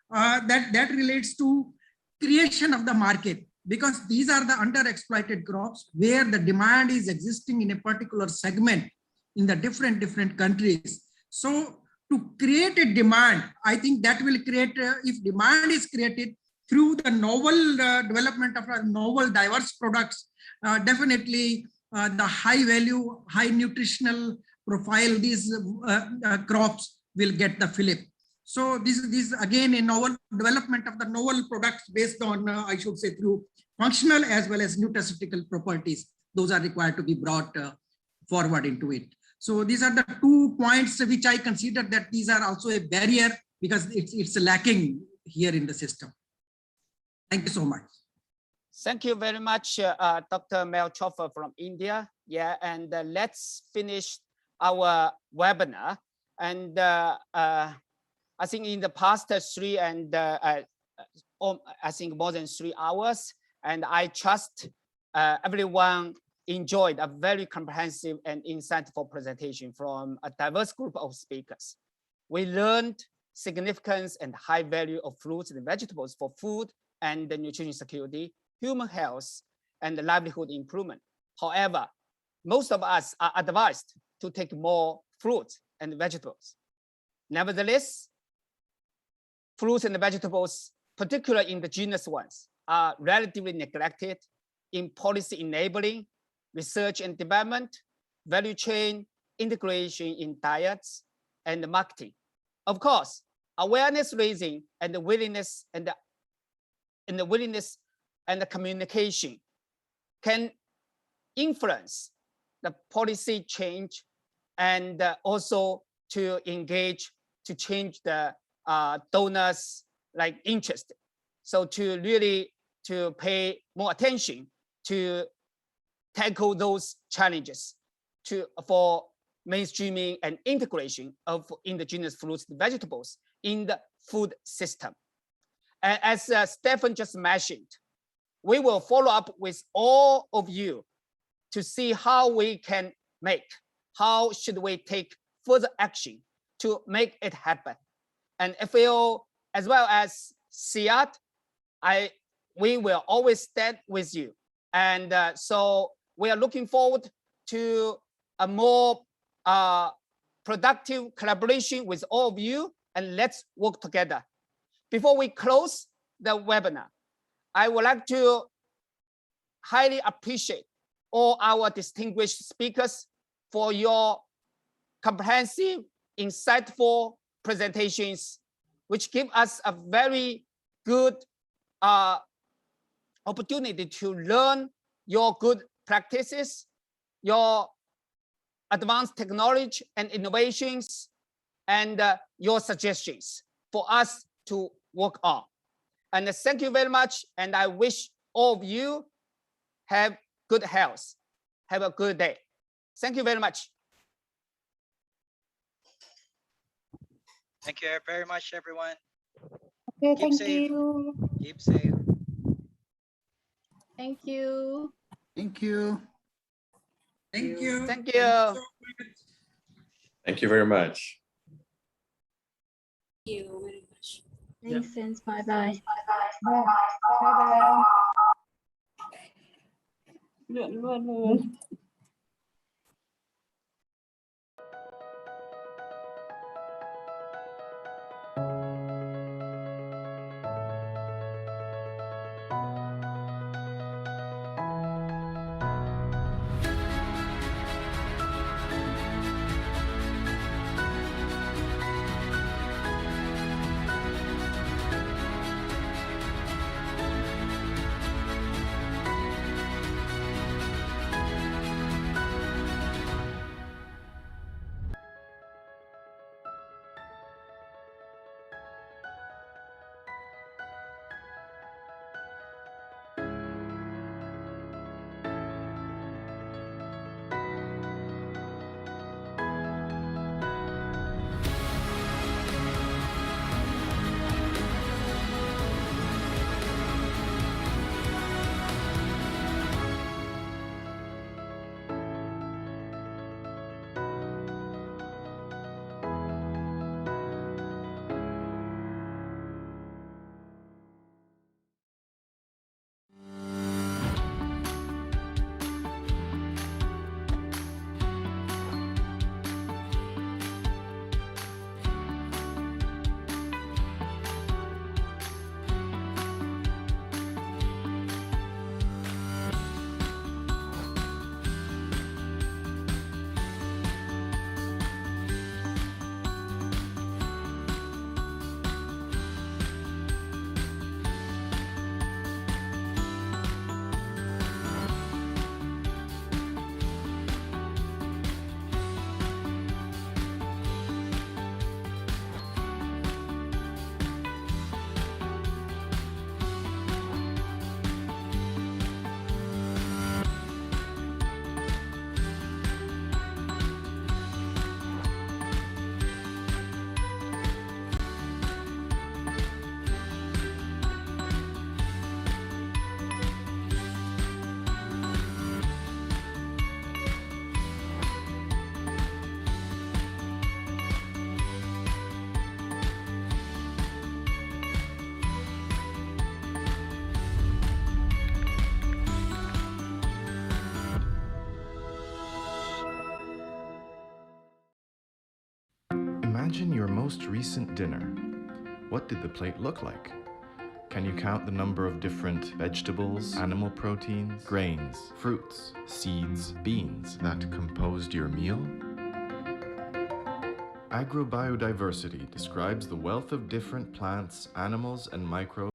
that relates to creation of the market, because these are the underexploited crops where the demand is existing in a particular segment in the different countries. So to create a demand, I think that will create, if demand is created through the novel development of novel diverse products, definitely the high value, high nutritional profile, these crops will get the fillip. So this is again a novel development of the novel products based on, I should say, through functional as well as nutraceutical properties. Those are required to be brought forward into it. So these are the 2 points which I consider that these are also a barrier because it's lacking here in the system. Thank you so much. Thank you very much, Dr. Mel Choffer from India. Yeah, and let's finish our webinar. And I think in the past 3 and I think more than 3 hours, and I trust everyone enjoyed a very comprehensive and insightful presentation from a diverse group of speakers. We learned significance and high value of fruits and vegetables for food and the nutrition security, human health, and the livelihood improvement. However, most of us are advised to take more fruits and vegetables. Nevertheless, fruits and vegetables, particularly indigenous ones, are relatively neglected in policy enabling, research and development, value chain integration in diets, and marketing. Of course, awareness raising and the willingness and the communication can influence the policy change and also to engage to change the donors like interest. So to really to pay more attention to tackle those challenges for mainstreaming and integration of indigenous fruits and vegetables in the food system. And as Stefan just mentioned, we will follow up with all of you to see how we can how should we take further action to make it happen. And FAO as well as CIAT, we will always stand with you. And so we are looking forward to a more productive collaboration with all of you, and let's work together. Before we close the webinar, I would like to highly appreciate all our distinguished speakers for your comprehensive, insightful presentations, which give us a very good opportunity to learn your good practices, your advanced technology and innovations, and your suggestions for us to work on. And thank you very much. And I wish all of you have good health. Have a good day. Thank you very much. Thank you very much, everyone. Okay, Keep thank safe. you. Keep safe. Thank you. Thank you. Thank you. Thank you. Thank you very much. Thank you very much. Yeah. Thanks, friends. Bye-bye. Bye-bye. Imagine your most recent dinner. What did the plate look like? Can you count the number of different vegetables, animal proteins, grains, fruits, seeds, beans that composed your meal? Agrobiodiversity describes the wealth of different plants, animals, and microbes